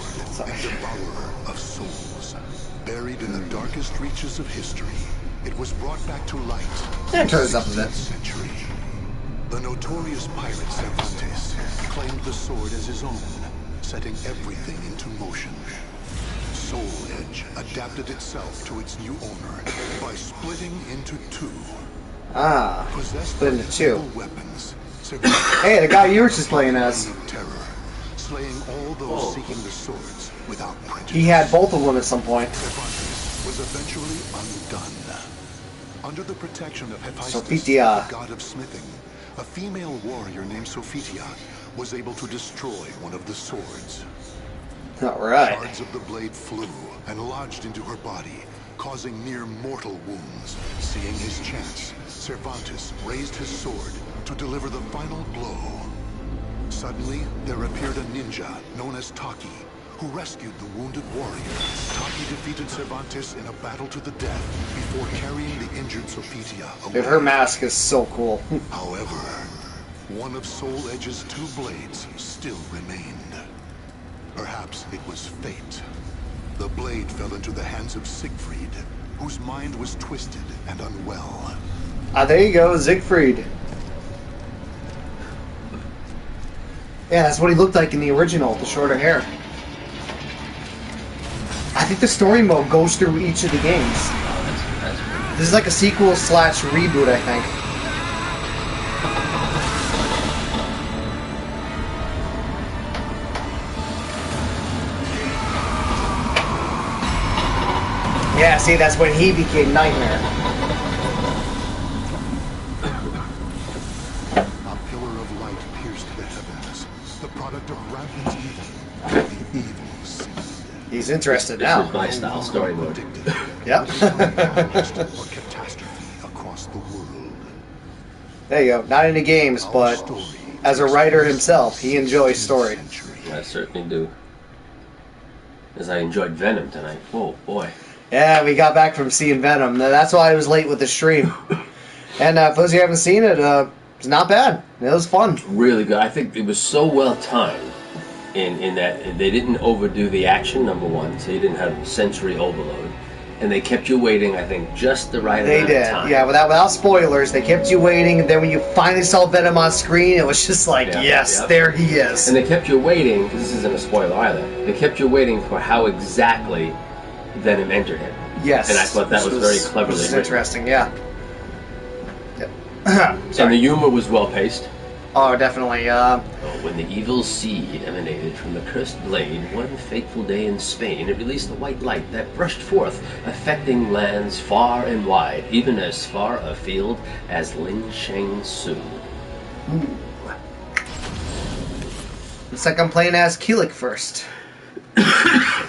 and devourer of souls. Buried in the darkest reaches of history, it was brought back to light Yeah, in turn the this up a bit. 16th century. The notorious pirate Cervantes claimed the sword as his own, setting everything into motion. Soul Edge adapted itself to its new owner by splitting into two. Ah, Possessed split by into two. evil weapons, Cervantes Hey, the guy you were just playing as. of terror, slaying all those seeking the swords without prejudice. He had both of them at some point. Cervantes was eventually undone. Under the protection of Hephaestus, Sophitia. the god of smithing, a female warrior named Sophitia was able to destroy one of the swords. Alright. Shards of the blade flew and lodged into her body, causing near mortal wounds. Seeing his chance, Cervantes raised his sword to deliver the final blow. Suddenly, there appeared a ninja known as Taki, who rescued the wounded warrior. Taki defeated Cervantes in a battle to the death before carrying the injured Sophitia away. Dude, her mask is so cool. However, one of Soul Edge's two blades still remained. Perhaps it was fate. The blade fell into the hands of Siegfried, whose mind was twisted and unwell. Ah, there you go, Siegfried. Yeah, that's what he looked like in the original, the shorter hair. I think the story mode goes through each of the games. That's This is like a sequel slash reboot, I think. Yeah, see, that's when he became Nightmare. A pillar of light pierced the heavens, the product of rampant evil, the evil seed. He's interested this now. is my style story mode. Yep. or catastrophe across the world. There you go. Not into games, but as a writer himself, he enjoys story. I certainly do. As I enjoyed Venom tonight. Whoa, boy. Yeah, we got back from seeing Venom. That's why I was late with the stream. And for those of you who haven't seen it, it's not bad. It was fun. Really good. I think it was so well timed in that they didn't overdo the action, number one, so you didn't have sensory overload. And they kept you waiting, I think, just the right They amount did. of time. Yeah, without spoilers. They kept you waiting, and then when you finally saw Venom on screen, it was just like, Yeah, yes, yeah. there he is. And they kept you waiting, because this isn't a spoiler either, they kept you waiting for how exactly Venom entered him. Yes. And I thought that was very cleverly which is written. interesting, yeah. Yep. And the humor was well paced. Oh, definitely. When the evil seed emanated from the cursed blade, one fateful day in Spain, it released a white light that brushed forth, affecting lands far and wide, even as far afield as Lin Shang Su. Looks like I'm playing as Keelik first.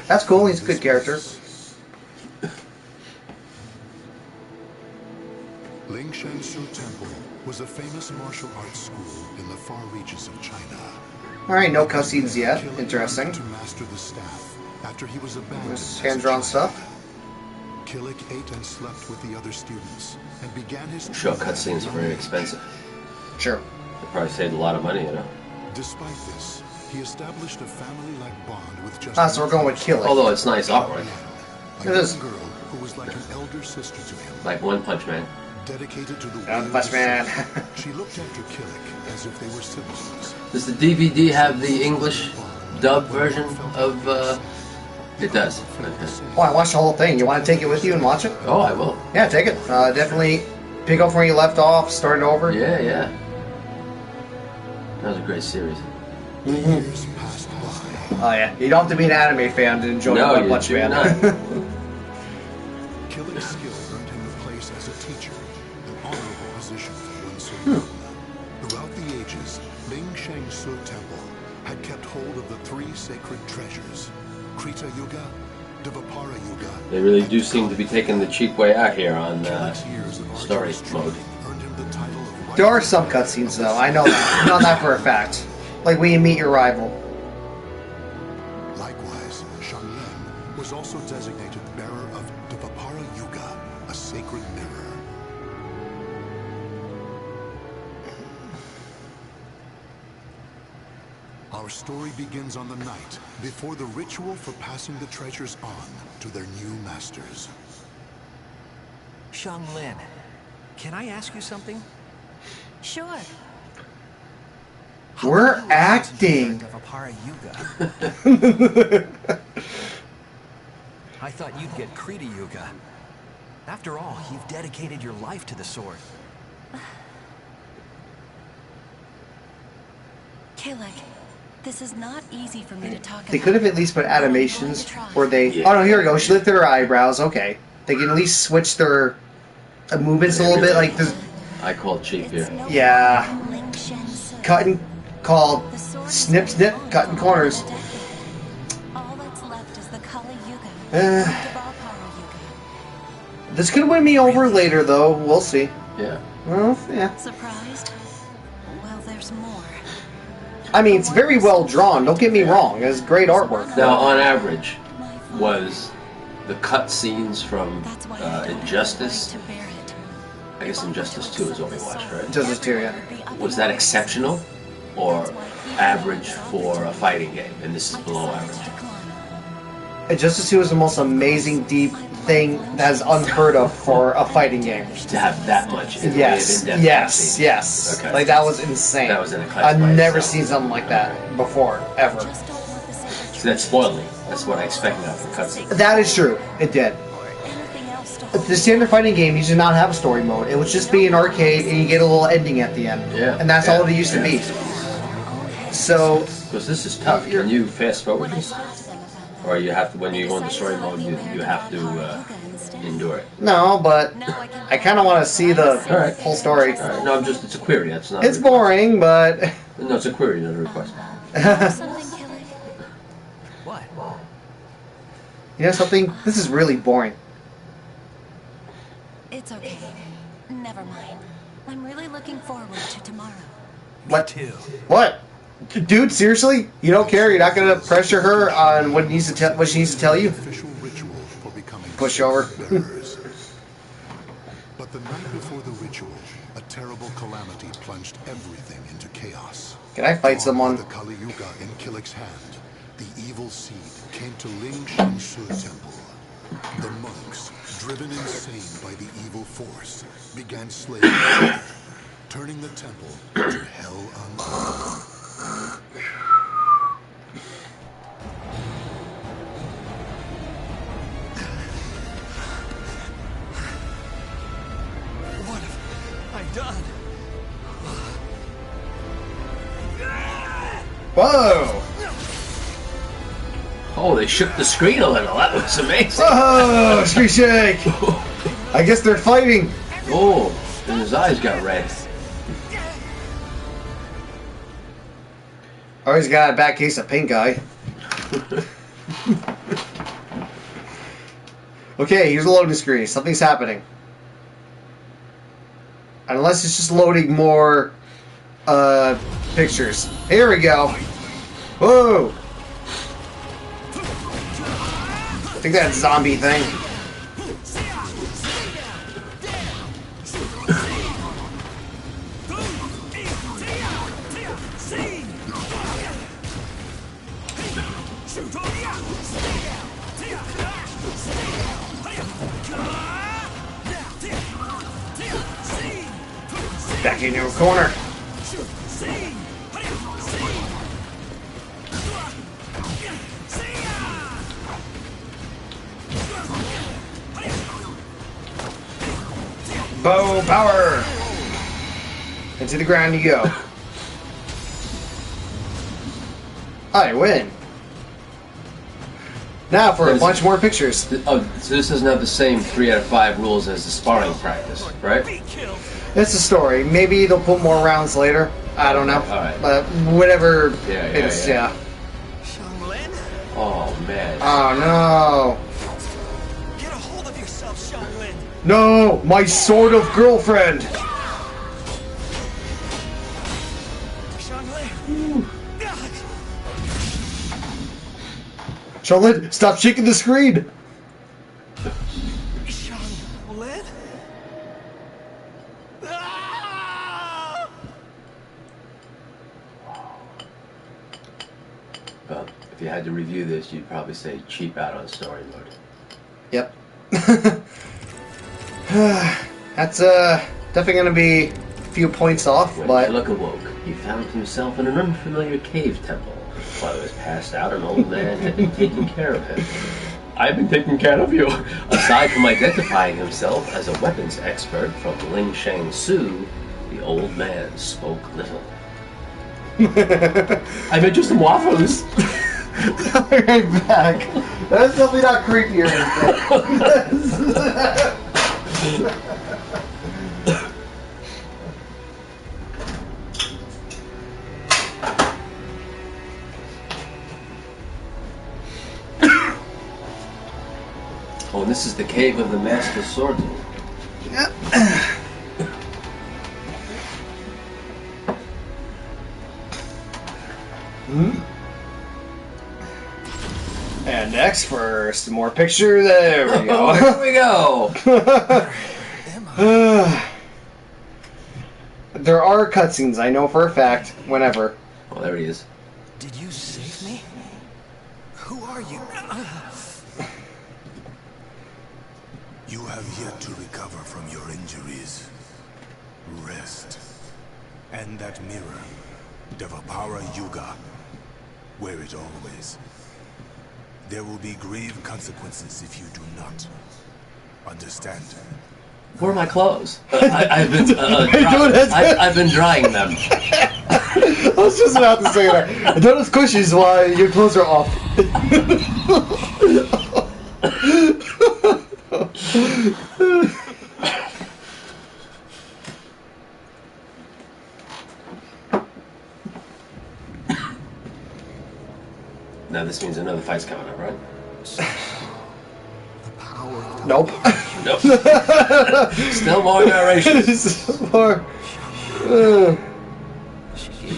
That's cool. He's a good character. Ling Shangsu Temple was a famous martial arts school in the far reaches of China. Alright, no cutscenes yet. Killing Interesting. learned to master the staff after he was abandoned. There's as a hand-drawn child. stuff. Killick ate and slept with the other students and began his I'm sure training cutscenes are at a very young expensive. Sure. They probably saved a lot of money, you know. age. Despite this, he established a family-like bond with just So we're going with Keelik. Although it's nice artwork, a It young is. girl who was like an elder sister to him. like One Punch Man. Dedicated to the One way of Punch the Man. sword, she looked after Killick as if they were siblings. Does the DVD have the English dub version of, It does. Okay. Oh, I watched the whole thing. You want to take it with you and watch it? Oh, I will. Yeah, take it. Definitely pick up where you left off, start it over. Yeah, yeah. That was a great series. Years passed by. Oh, yeah. You don't have to be an anime fan to enjoy No, One you Punch do Man. not. Killick's skill earned him a place as a teacher, an honorable position for one so young. Throughout the ages, Ling Shangsu Temple had kept hold of the three sacred treasures: Krita Yuga, Dvapara Yuga. They really do seem to be taking the cheap way out here on Killick's years of story arduous mode. training earned him the title of There are some cutscenes, though. I know that. I know that for a fact. Like when you meet your rival. Likewise, Shanglen was also designated bearer of Dvapara Yuga, a sacred mirror. Our story begins on the night before the ritual for passing the treasures on to their new masters. Xianglin, can I ask you something? Sure. How We're come you acting. of Apara Yuga? I thought you'd get Krita Yuga. After all, you've dedicated your life to the sword. Killick, this is not easy for me to talk about. They could have at least put animations where they. Yeah. Oh no, here we go. She lifted her eyebrows. Okay, they can at least switch their movements a little bit. Like this. I call it cheap here. Yeah. Cut and called snip, snip, cutting corners. All that's left is the Kali Yuga. Uh. The Apara Yuga. This could win me over later, though. We'll see. Yeah. Well, yeah. Surprised? Well, there's more. I mean, it's very well drawn. Don't get me wrong. It's great artwork. Now, on average, was the cut scenes from That's why I don't Injustice, have the right to bear it. I guess Injustice 2 is what we watched, right? Justice 2, yeah. Was that exceptional or average for a fighting game? And this is below average. Justice 2 is the most amazing, deep thing that is unheard of for a fighting game. To have that much in the way of Yes, in-depth yes, cutscenes. yes. Okay. Like, that was insane. That was in a class I've by never itself. seen something like that before, ever. Just don't want the secret So that spoiled me. That's what I expected out of the cutscene. That is true. It did. or anything else to The standard fighting game used to not have a story mode. It would just be an arcade, and you get a little ending at the end. Yeah. And that's all it used to be. So, Because this is tough. Can you fast forward When I this? spoke to them about them, Or you have to, when you go into they story decided mode, I'd be you there have to to Apara Yuga instead. endure it. no, but Now I can I kind of want to see the Alright. whole story. All right, no, it's a query. That's not. It's a request. boring, but No, it's a query, not a request. something, Killick. What? you know something? This is really boring. It's okay. Never mind. I'm really looking forward to tomorrow. What? Too. What? Dude, seriously? You don't care? You're not gonna pressure her on what needs to tell what she needs to tell you? Official ritual for becoming Push over. bearers. But the night before the ritual, a terrible calamity plunged everything into chaos. Can I fight someone? The Kali Yuga in Killick's hand, the evil seed came to Ling Shansu Temple. The monks, driven insane by the evil force, began slaying each other, turning the temple to hell on earth. What have I done? Whoa! Oh, they shook the screen a little. That was amazing. Oh, screen shake! I guess they're fighting. Oh, and his eyes got red. Always got a bad case of pink eye. Okay, here's the loading screen. Something's happening. Unless it's just loading more pictures. Here we go. Whoa! I think that zombie thing. Back in your corner. Bow power. Into the ground you go. I win. Now for a bunch more pictures. Oh, so this doesn't have the same 3 out of 5 rules as the sparring practice, right? It's a story. Maybe they'll put more rounds later. I don't know. Alright. But whatever Yeah, it is, yeah. yeah. Xianglin? Oh man. Oh Get a hold of yourself, Xianglin! no! No! My sort of girlfriend! Xianglin! Charlotte, stop shaking the screen! Xianglin? Ah! you had to review this, you'd probably say cheap out on story mode. Yep. That's definitely gonna be a few points off, When but Killick awoke, he found himself in an unfamiliar cave temple. While he was passed out, an old man had been taking care of him. I've been taking care of you. Aside from identifying himself as a weapons expert from Ling Shang Su, the old man spoke little. I made you some waffles. I'll be right back. That's definitely not creepy or anything. Oh, and this is the cave of the Master Swordsman. Yep. And next, for some more picture. There we go. Oh, here we go. There are cutscenes, I know for a fact. Whenever. Oh, there he is. Did you save me? Who are you? You have yet to recover from your injuries. Rest. And that mirror, Devapara Yuga, wear it always. There will be grave consequences if you do not. Understand? Where are my clothes? I've been drying them. I was just about to say that. I don't have squishies while your clothes are off. Now this means another fight's coming up, right? Nope. Nope. Still more narration.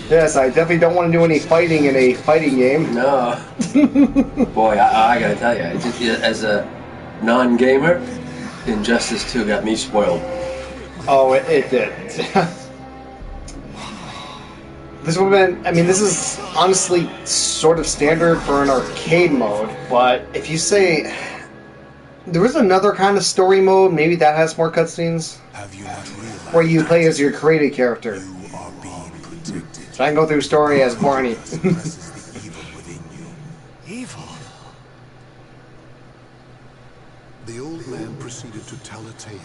Yes, I definitely don't want to do any fighting in a fighting game. No. Boy, I gotta tell you, as a non-gamer, Injustice 2 got me spoiled. Oh, it did. This would have been, I mean, this is honestly sort of standard for an arcade mode, but if you say there is another kind of story mode, maybe that has more cutscenes, Have you not realized where you play as your created character. you are being protected? So I can go through story as Barney. Suppresses the evil within you. Evil? The old man proceeded to tell a tale.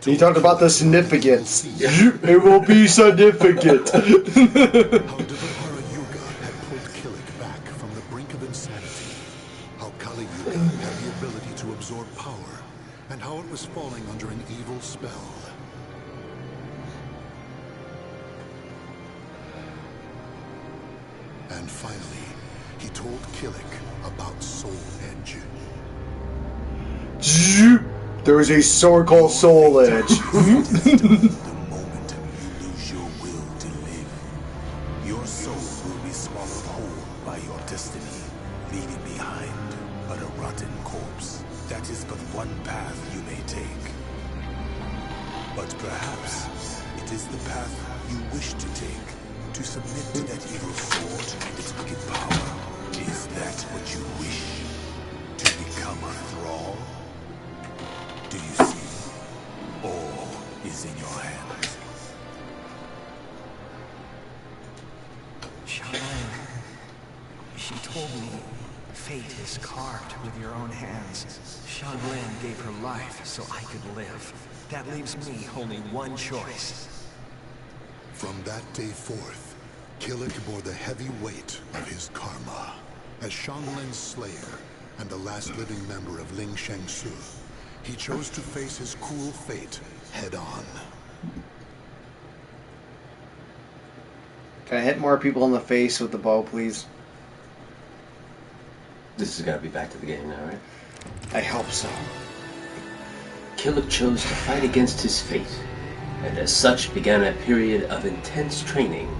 He talked about the significance. It will be significant. How Devapara Yuga had pulled Killick back from the brink of insanity. How Kali Yuga had the ability to absorb power, and how it was falling under an evil spell. And finally, he told Killick about Soul Edge. There is a sword called Soul Edge. The moment you lose your will to live, your soul will be swallowed whole by your destiny, leaving behind but a rotten corpse. That is but one path you may take. But perhaps it is the path you wish to take, to submit to that evil sword and its wicked power. Is that what you wish? To become a thrall? Do you see? All is in your hands. Charlene, she told me fate is carved with your own hands. Charlene gave her life so I could live. That leaves me only one choice. From that day forth, Killick bore the heavy weight of his karma. As Shanglin's slayer and the last living member of Ling Shang Su, he chose to face his cruel fate head on. Can I hit more people in the face with the bow, please? This is gonna be back to the game now, right? I hope so. Killick chose to fight against his fate, and as such began a period of intense training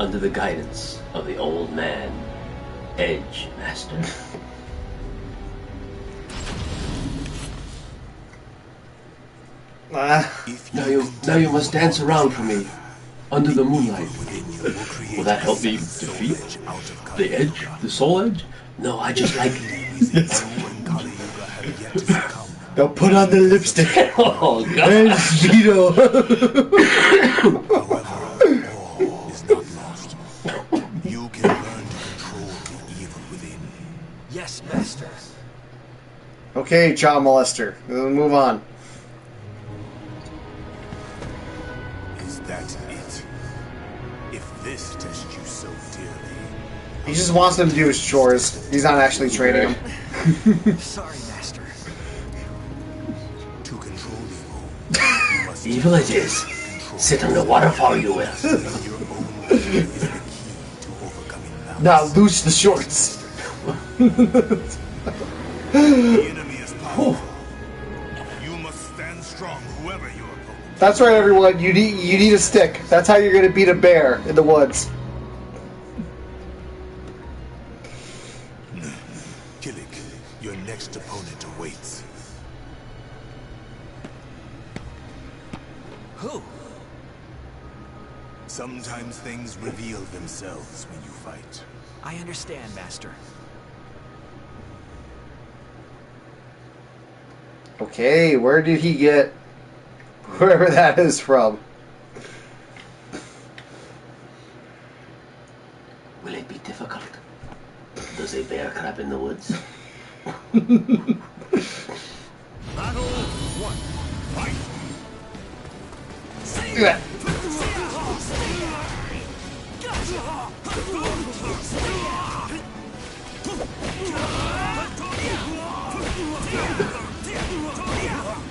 under the guidance of the old man, Edge Master. Now you must dance around for me. under the moonlight. Will that help me defeat the edge? The soul edge? No, I just like... Don't put on the lipstick. Oh, God. And Vito. Is not lost. You can learn to control the evil within. Yes, Master. Okay, child molester. We'll move on. Is that it? If this tests you so dearly, He just wants him to do his chores. He's not actually training him. Sorry, Master. to control evil, you must Evil it is. Sit on the waterfall, you will. your own will is the key to overcoming malice. Now loose the shorts. The enemy is powerful. You must stand strong, whoever your opponent. That's right, everyone. You need a stick. That's how you're gonna beat a bear in the woods. Killick, your next opponent awaits. Who? Sometimes things reveal themselves when you fight. I understand, Master. Okay, where did he get whoever that is from? Will it be difficult? Does a bear crap in the woods? Battle 1. Fight! Yeah.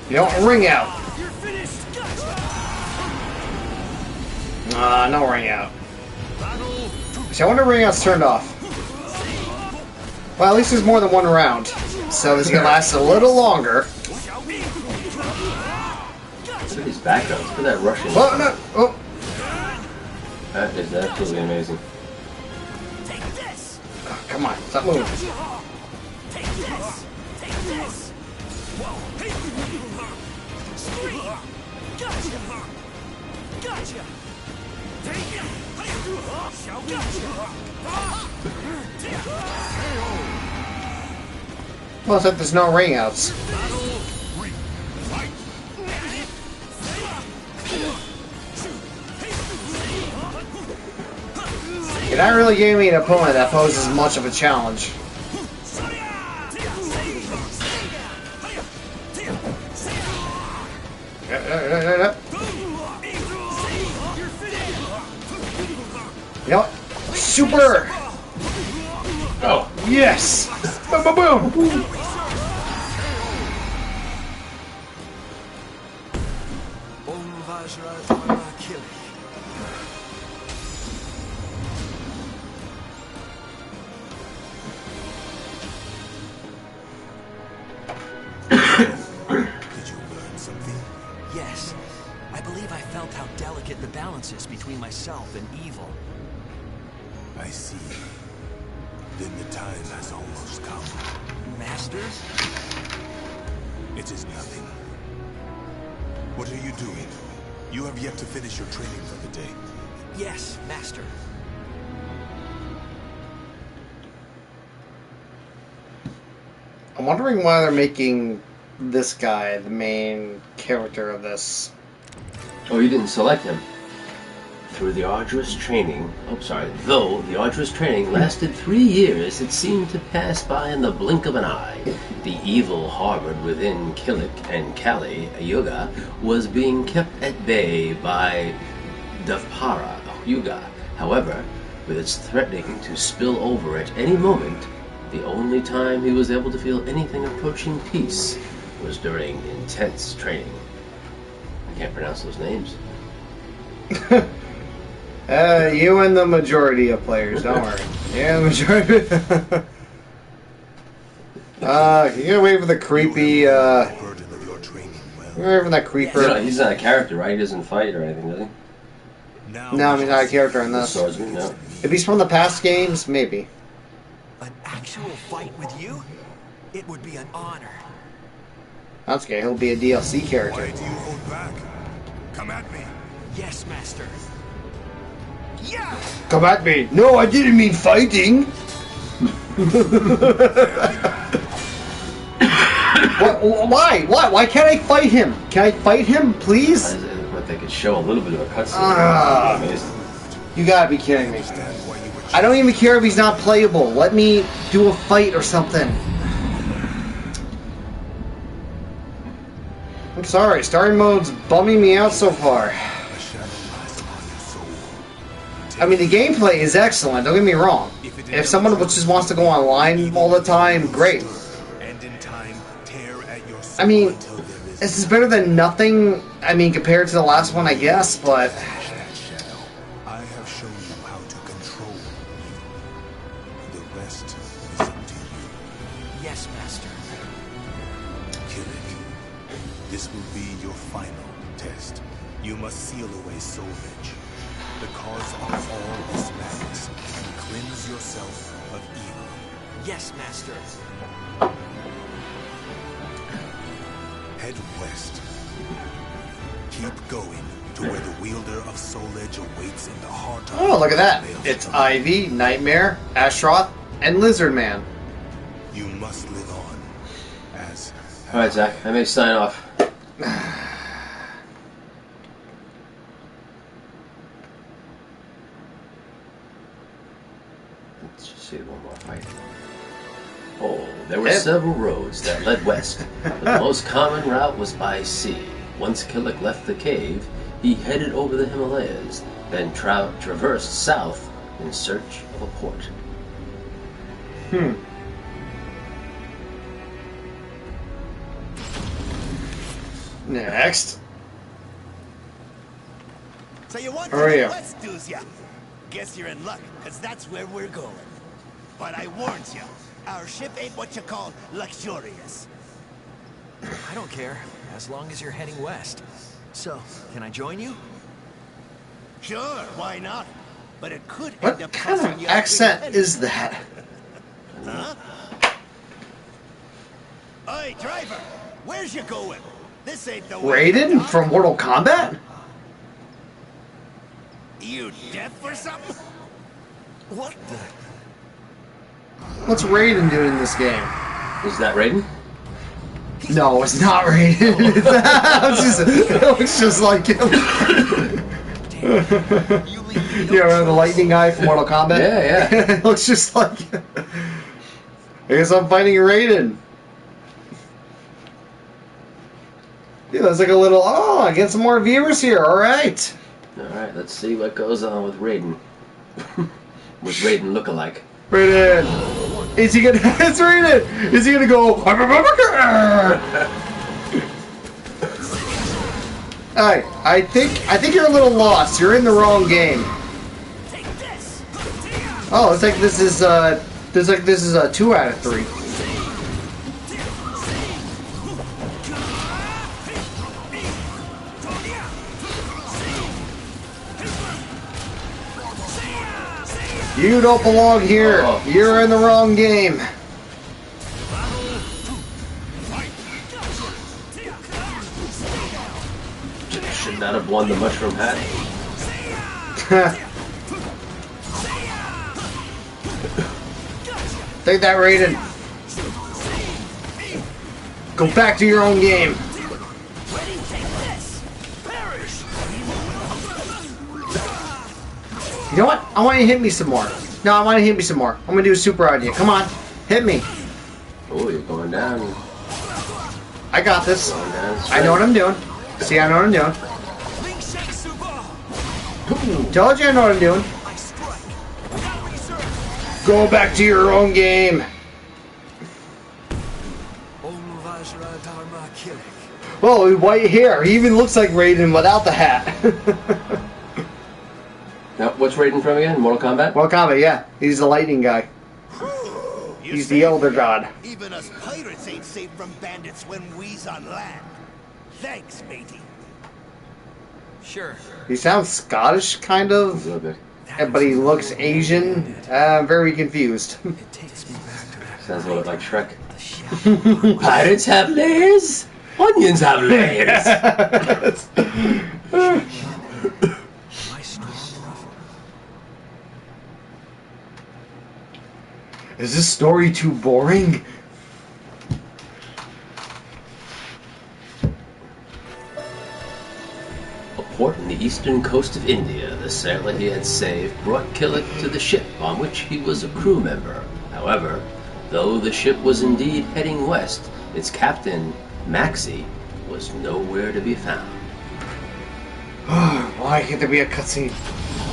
You don't ring out. No ring out. See, I wonder if ring out's turned off. Well, at least there's more than one round, so this is gonna last a little longer. Look at these backgrounds. Look at that Russian. Oh no! Oh, That is absolutely amazing. oh, come on! Stop moving. Well, except there's no ring outs. You're not really giving me an opponent that poses much of a challenge. You know what? Super! Oh, Yes! Boom, boom, boom! Om Vajra Dharma Killing. Did you learn something? Yes. I believe I felt how delicate the balance is between myself and evil. I see. Then the time has almost come. Masters? It is nothing. What are you doing? You have yet to finish your training for the day. Yes, Master. I'm wondering why they're making this guy the main character of this. oh, you didn't select him. Through the arduous training, though the arduous training lasted 3 years, it seemed to pass by in the blink of an eye. The evil harbored within Killick and Kali Yuga was being kept at bay by Devpara Yuga. However, with its threatening to spill over at any moment, the only time he was able to feel anything approaching peace was during intense training. I can't pronounce those names. You and the majority of players, don't worry. Yeah, the majority. You get away with the creepy, Burden of your training well. get away from that creeper. He's not a character, right? He doesn't fight or anything, does he? Now No, I mean, not a character in this. Swordsman, no. If he's from the past games, maybe. An actual fight with you? It would be an honor. That's okay, he'll be a DLC character. Why do you hold back? Come at me. Yes, Master. Yeah. Come at me. No, I didn't mean fighting. Why? Why can't I fight him? Can I fight him, please? But they could show a little bit of a cutscene. You gotta be kidding me. I don't even care if he's not playable. Let me do a fight or something. I'm sorry, story mode's bumming me out so far. I mean, the gameplay is excellent, don't get me wrong. If someone just wants to go online all the time, great. I mean, this is better than nothing, I mean, compared to the last one, I guess, but... I have shown you how to control the rest is up to you. Yes, Master. Killick, this will be your final test. You must seal away Soul Edge, the cause of all this madness, and cleanse yourself of evil. Yes, Master. Head west. Keep going to where the wielder of Soul Edge awaits in the heart of... Oh, look at that. It's Ivy, Nightmare, Ashroth, and Lizard Man. You must live on as... Alright, Zach, I may sign off. Let's just see one more fight. Oh, there were several roads that led west, but the most common route was by sea. Once Killick left the cave, he headed over the Himalayas, then traversed south in search of a port. Next. So you want How are to you? go west, do's ya? Guess you're in luck, because that's where we're going. But I warned you, our ship ain't what you call luxurious. I don't care, as long as you're heading west. So, can I join you? Sure, why not? But it could end What up kind costing of you accent is that? Huh? Oi, driver! Where's you going? This ain't the way. Raiden from Mortal Kombat? You deaf or something? What the? What's Raiden doing in this game? Is that Raiden? No, it's not Raiden. It looks just like him. You remember the lightning guy from Mortal Kombat? Yeah. It looks just like him. I guess I'm fighting Raiden. Yeah, there's like a little, oh, I get some more viewers here, alright. Alright, let's see what goes on with Raiden. With Raiden look-alike. Raiden! Is he gonna, it's Raiden! Is he gonna go, Alright, I think you're a little lost. You're in the wrong game. Oh, it's like this is a 2 out of 3. You don't belong here. Oh. You're in the wrong game. Should not have won the mushroom hat. Take that, Raiden. Go back to your own game. You know what? I want you to hit me some more. No, I want you to hit me some more. I'm gonna do a super on you. Come on, hit me. Oh, you're going down. I got this. Going down I know what I'm doing. See, I know what I'm doing. Told you I know what I'm doing. Go back to your own game. Oh, white hair. He even looks like Raiden without the hat. Now, what's Raiden from again? Mortal Kombat? Mortal Kombat, yeah. He's the lightning guy. He's the elder god. Even us pirates ain't safe from bandits when we's on land. Thanks, matey. Sure. He sounds Scottish, kind A of, little bit. but he looks Asian. I'm very confused. It takes me back to that. Sounds a little bit like Shrek. Pirates have layers. Onions have layers. Am I strong enough? Is this story too boring? A port in the eastern coast of India, the sailor he had saved brought Killick to the ship on which he was a crew member. However, though the ship was indeed heading west, its captain, Maxie, was nowhere to be found. Why can't there be a cutscene?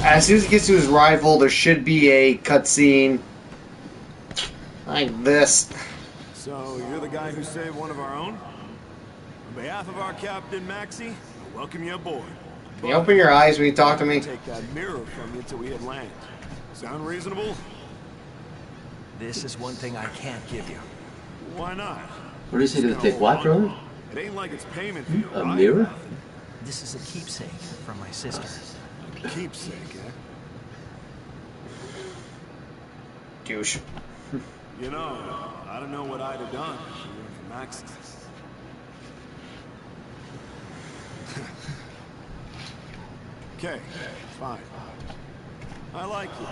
As soon as he gets to his rival, there should be a cutscene like this. So, you're the guy who saved one of our own? On behalf of our captain, Maxie, I welcome you aboard. Can you open your eyes when you talk to me? Take that mirror from you till we hit land. Sound reasonable? This is one thing I can't give you. Why not? What do you say to take what, brother? It ain't like it's payment for you, A right? mirror? This is a keepsake from my sister. Keepsake, eh? Douche. You know, I don't know what I'd have done if you weren't for Maxie. Okay, fine. I like you.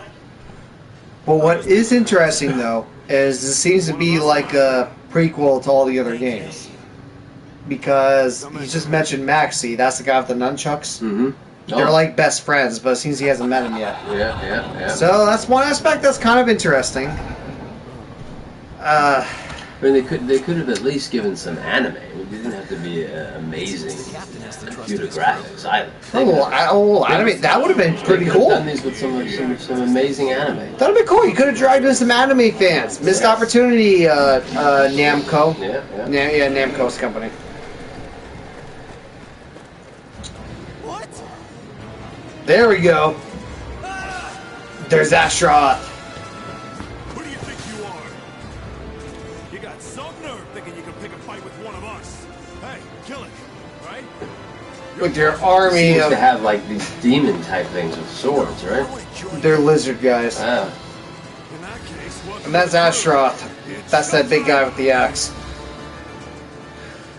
But what is interesting, though, is this seems to be like a prequel to all the other games. Because he just mentioned Maxie, that's the guy with the nunchucks. Mm-hmm. They're like best friends, but it seems he hasn't met him yet. Yeah. So that's one aspect that's kind of interesting. I mean, they could have at least given some anime. It didn't have to be amazing computer graphics either. Anime, that would have been pretty They could cool. have done these with some amazing anime. That'd have been cool. You could have dragged in some anime fans. Missed opportunity, Namco. Yeah. Namco's company. What? There we go. There's Astaroth. Who do you think you are? You got some nerve thinking you can pick a fight with one of us. Hey, kill it, right? With your army Seems to of... have like these demon type things with swords, right? They're lizard guys. Ah. In that case, what? And that's Astaroth. That's that big guy with the axe.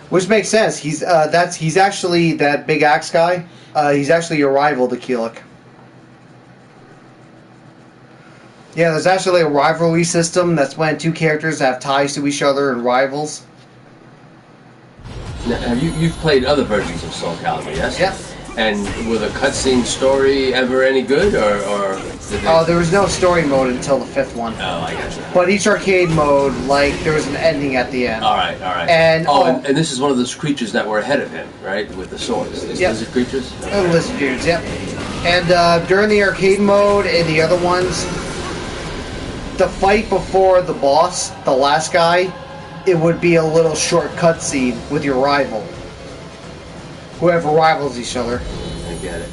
Which makes sense. He's actually that big axe guy. He's actually your rival to Keelik. Yeah, there's actually a rivalry system. That's when two characters have ties to each other and rivals. Now, you've played other versions of Soulcalibur, yes? Yep. And were the cutscene story ever any good, or did they... There was no story mode until the 5th one. Oh, I got you. But each arcade mode, like, there was an ending at the end. All right. And and this is one of those creatures that were ahead of him, right? With the swords. These lizard creatures? Lizard dudes, yep. And during the arcade mode and the other ones, the fight before the boss, the last guy, it would be a little short cutscene with your rival. Whoever rivals each other. I get it.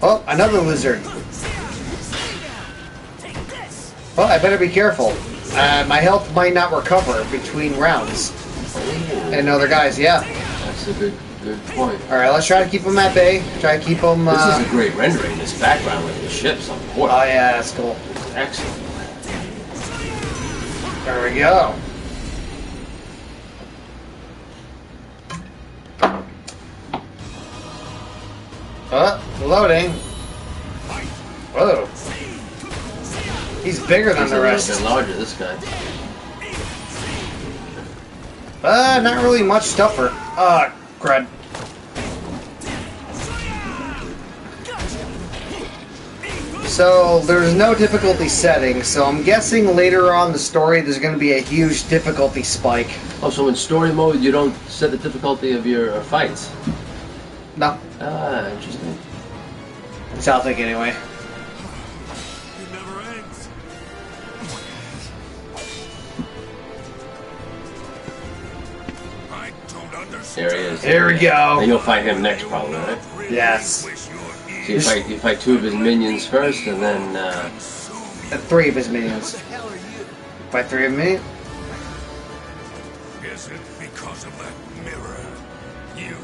Oh, another lizard. Oh, I better be careful. My health might not recover between rounds. And other guys, yeah. That's a good point. Alright, let's try to keep them at bay. Try to keep them... This is a great rendering, this background with the ships on board. Oh yeah, that's cool. Excellent. There we go. Loading. Whoa. He's bigger than He's the a rest. little bit larger, this guy. Not really much stuffer. Crud. So, there's no difficulty setting, so I'm guessing later on in the story there's going to be a huge difficulty spike. Oh, so in story mode you don't set the difficulty of your fights? No. Ah, interesting. That's how I think anyway. It never ends. I don't understand. There he is. Here we go. And you'll fight him next, probably, right? Yes. So you fight 2 of his minions first, and then... 3 of his minions. By 3 of me? Is it because of that mirror? You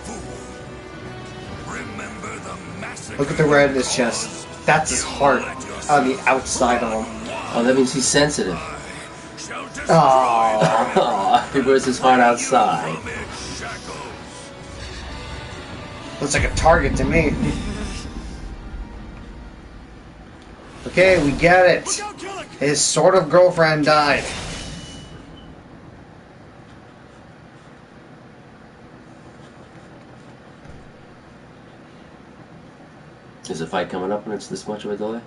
fool. Remember the massacre. Look at the red in his chest. That's his heart on the outside of him. Oh, that means he's sensitive. Oh, He wears his heart outside. looks like a target to me. Okay, we get it. Look out, Killick! His sort of girlfriend died. Is a fight coming up when it's this much of a delay?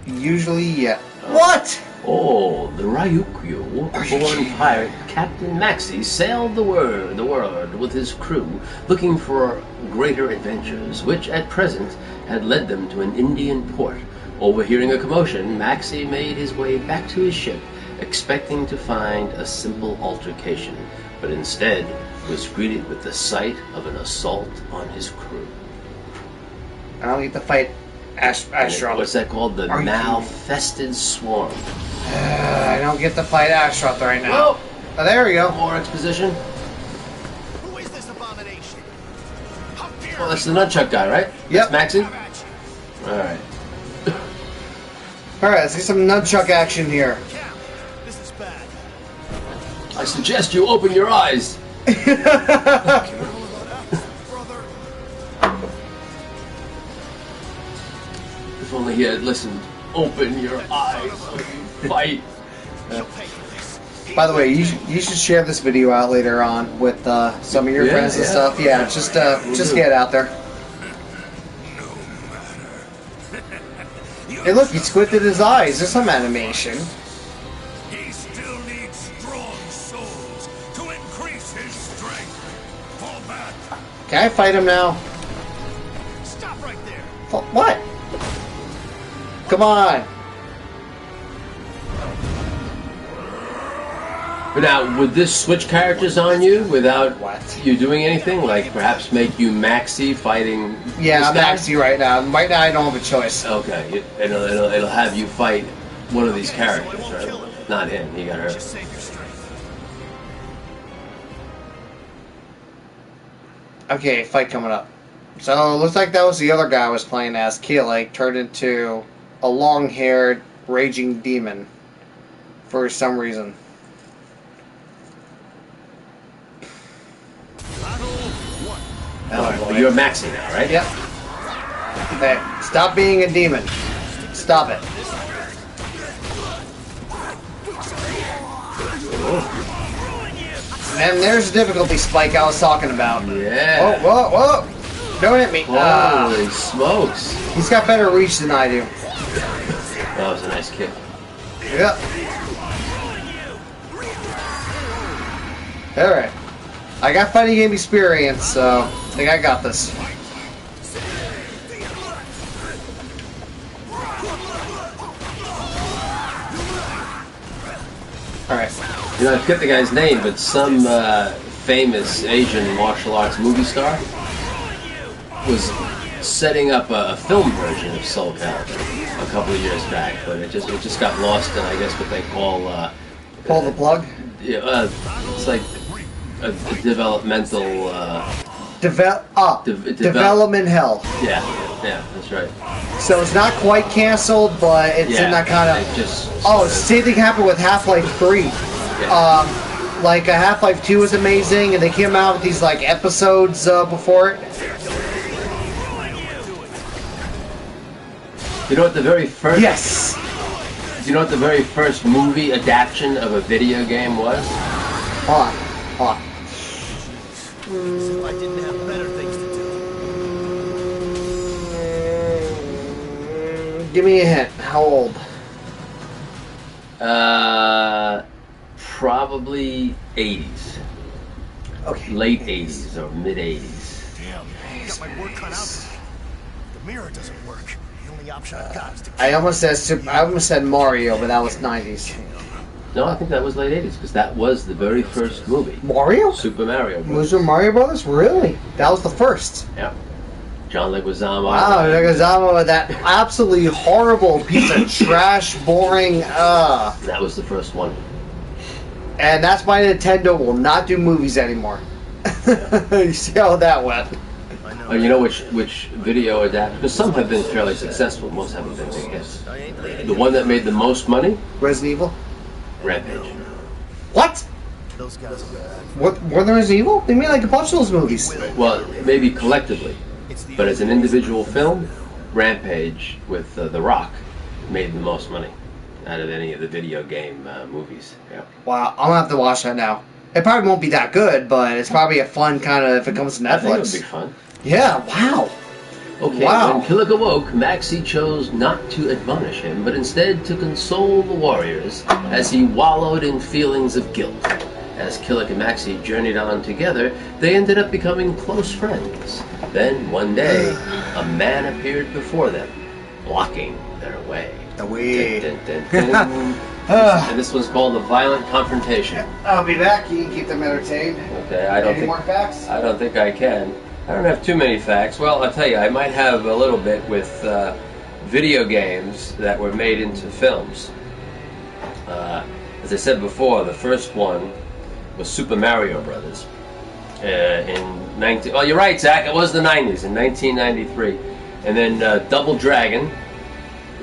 Usually, yeah. What? Oh, the Ryukyu-born pirate Captain Maxi sailed the world with his crew, looking for greater adventures, which at present had led them to an Indian port. Overhearing a commotion, Maxi made his way back to his ship, expecting to find a simple altercation, but instead was greeted with the sight of an assault on his crew. I don't get to fight Ashroth. What's that called? The Malfested Swarm. I don't get to fight Ashroth right now. Oh, there we go. More exposition. Who is this abomination? How dare Well, that's the nunchuck guy, right? Yep. That's Maxi? Alright. Alright, let's get some nunchuck action here. Cap, this is bad. I suggest you open your eyes. If only he had listened. Open your eyes so you fight. By the way, you should share this video out later on with some of your friends and stuff. Yeah, just get it out there. Hey, look, he squinted his eyes. There's some animation. He still needs strong souls to increase his strength. Fall back. Can I fight him now? Stop right there. What? Come on. But now, would this switch characters on you without What? you doing anything? Like perhaps make you Maxi fighting? Yeah, this I'm guy? Maxi right now. Right now, I don't have a choice. Okay, it'll have you fight one of these characters, right? Not him. He got hurt. Just save your strength. Okay, fight coming up. So, it looks like that was the other guy I was playing as. Keelik turned into a long-haired, raging demon. For some reason. Oh, you're Maxi now, right? Yep. Hey, stop being a demon. Stop it. And there's the difficulty spike I was talking about. Yeah. Whoa, whoa, whoa! Don't hit me. Holy smokes! He's got better reach than I do. That was a nice kick. Yep. Alright. I got fighting game experience, so I think I got this. Alright. You know, I forget the guy's name, but some famous Asian martial arts movie star was setting up a film version of Soulcalibur a couple of years back, but it just got lost in, I guess, what they call Pull the plug? Yeah, it's like a developmental development hell. Yeah, that's right. So it's not quite canceled, but it's in that kind of. Same thing happened with Half-Life 3. Yeah. Like Half-Life 2 was amazing, and they came out with these like episodes before it. You know what the very first? Yes. Do you know what the very first movie adaptation of a video game was? Hold on. I didn't have better things to do. Give me a hint. How old? Probably 80s. Okay. Late 80s or mid 80s. Damn, I got my work cut out for me. The mirror doesn't work. The only option I've got is to I almost said Mario, but that was 90s. No, I think that was late 80s because that was the very first movie. Mario? Super Mario Bros. Was there Mario Brothers? Really? That was the first. Yeah. John Leguizamo. Wow, Leguizamo, that absolutely horrible piece of trash, boring. That was the first one. And that's why Nintendo will not do movies anymore. You see how that went. Oh, you know which video adapted? Because some have been fairly successful. Most haven't been big hits. The one that made the most money? Resident Evil? Rampage. What? those guys are bad. What? Were there Resident Evil? They made like a bunch of those movies. Well, maybe collectively. But as an individual film, Rampage with The Rock made the most money. out of any of the video game movies. Yeah. Wow, I'm gonna have to watch that now. It probably won't be that good, but it's probably a fun kind of if it comes to Netflix. I think it'll be fun. Yeah. Wow. Okay, wow. When Killick awoke, Maxie chose not to admonish him, but instead to console the warriors as he wallowed in feelings of guilt. As Killick and Maxie journeyed on together, they ended up becoming close friends. Then, one day, a man appeared before them, blocking their way. The way. Dun, dun, dun, dun. And this one's called The Violent Confrontation. I'll be back. You can keep them entertained. Okay, I don't Any more facts? I don't think I can. I don't have too many facts. Well, I'll tell you, I might have a little bit with video games that were made into films. As I said before, the first one was Super Mario Brothers. Oh, you're right, Zach. It was the 90s, in 1993. And then Double Dragon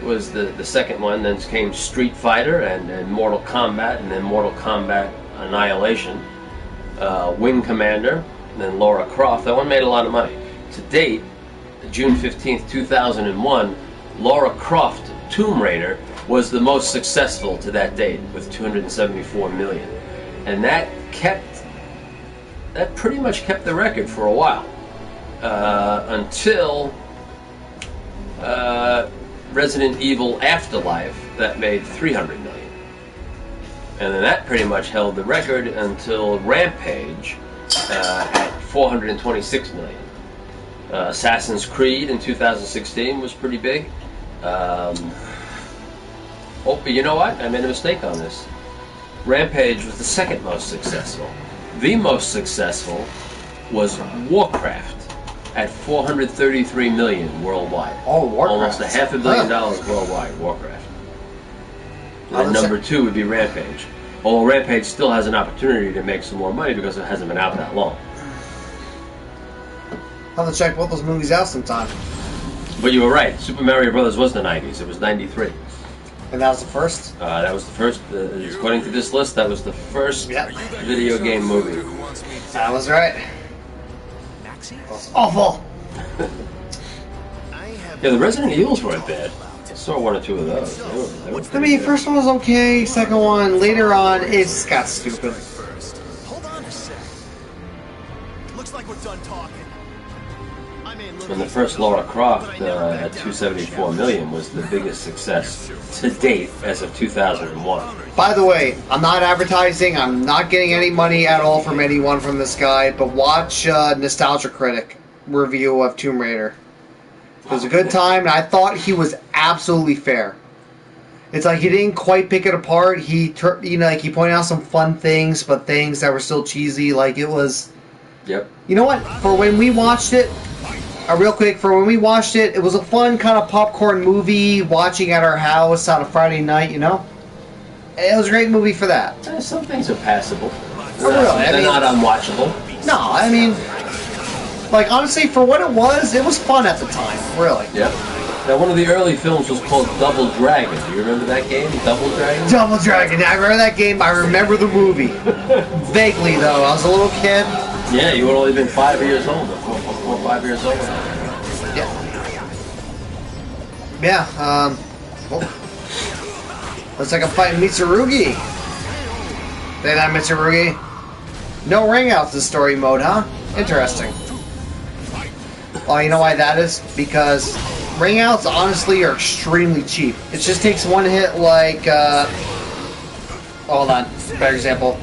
was the second one. Then came Street Fighter and Mortal Kombat, and then Mortal Kombat Annihilation. Wing Commander, and then Lara Croft. That one made a lot of money. To date, June 15th, 2001, Lara Croft Tomb Raider was the most successful to that date with 274 million. And that pretty much kept the record for a while. Until Resident Evil Afterlife, that made 300 million. And then that pretty much held the record until Rampage at 426 million. Assassin's Creed in 2016 was pretty big. But you know what? I made a mistake on this. Rampage was the second most successful. The most successful was Warcraft at 433 million worldwide. Oh, Warcraft. Almost $500 million worldwide, Warcraft. And number 2 would be Rampage. Although Rampage still has an opportunity to make some more money because it hasn't been out that long. I'll have to check both those movies out sometime. But you were right. Super Mario Brothers was the 90s. It was 93. And that was the first? That was the first, according to this list, that was the first video game movie. That was right. Maxie? Awful! Yeah, the Resident Evils weren't bad. I saw 1 or 2 of those. They were I mean, first one was okay, second one, later on, it just got stupid. Hold on a sec. Looks like we're done talking. And the first Lara Croft at 274 million was the biggest success to date as of 2001. By the way, I'm not advertising, I'm not getting any money at all from anyone from this guy, but watch Nostalgia Critic review of Tomb Raider. It was a good time, and I thought he was absolutely fair. It's like he didn't quite pick it apart. He pointed out some fun things, but things that were still cheesy. Like it was. Yep. You know what? For when we watched it, real quick, it was a fun kind of popcorn movie. Watching at our house on a Friday night, you know. It was a great movie for that. Some things are passable. They're not unwatchable. No, I mean, like honestly, for what it was fun at the time. Really. Yep. Now, one of the early films was called Double Dragon. Do you remember that game, Double Dragon? Double Dragon. I remember that game. I remember the movie. Vaguely, though. I was a little kid. Yeah, you would have only been 5 years old. 4 or 5 years old. Yeah. Yeah. Looks like I'm fighting Mitsurugi. Say that, Mitsurugi. No ring outs in story mode, huh? Interesting. Oh, you know why that is? Because ring outs, honestly, are extremely cheap. It just takes one hit like, hold on. Better example.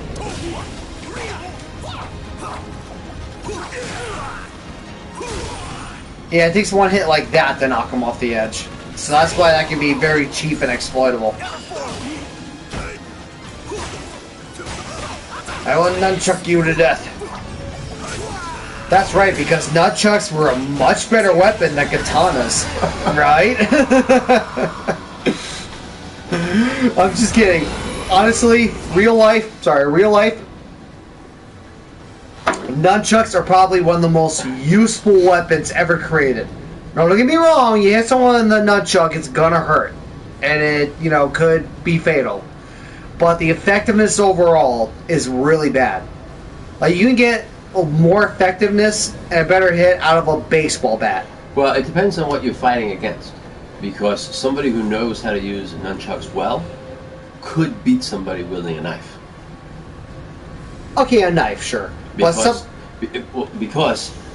Yeah, it takes one hit like that to knock him off the edge. So that's why that can be very cheap and exploitable. I will nunchuck you to death. That's right, because nunchucks were a much better weapon than katanas, right? I'm just kidding. Honestly, real life, nunchucks are probably one of the most useful weapons ever created. Now, don't get me wrong, you hit someone in the nunchuck, it's gonna hurt. And it, could be fatal. But the effectiveness overall is really bad. Like, you can get more effectiveness and a better hit out of a baseball bat. Well, it depends on what you're fighting against. Because somebody who knows how to use nunchucks well could beat somebody wielding a knife. Okay, a knife, sure. Because,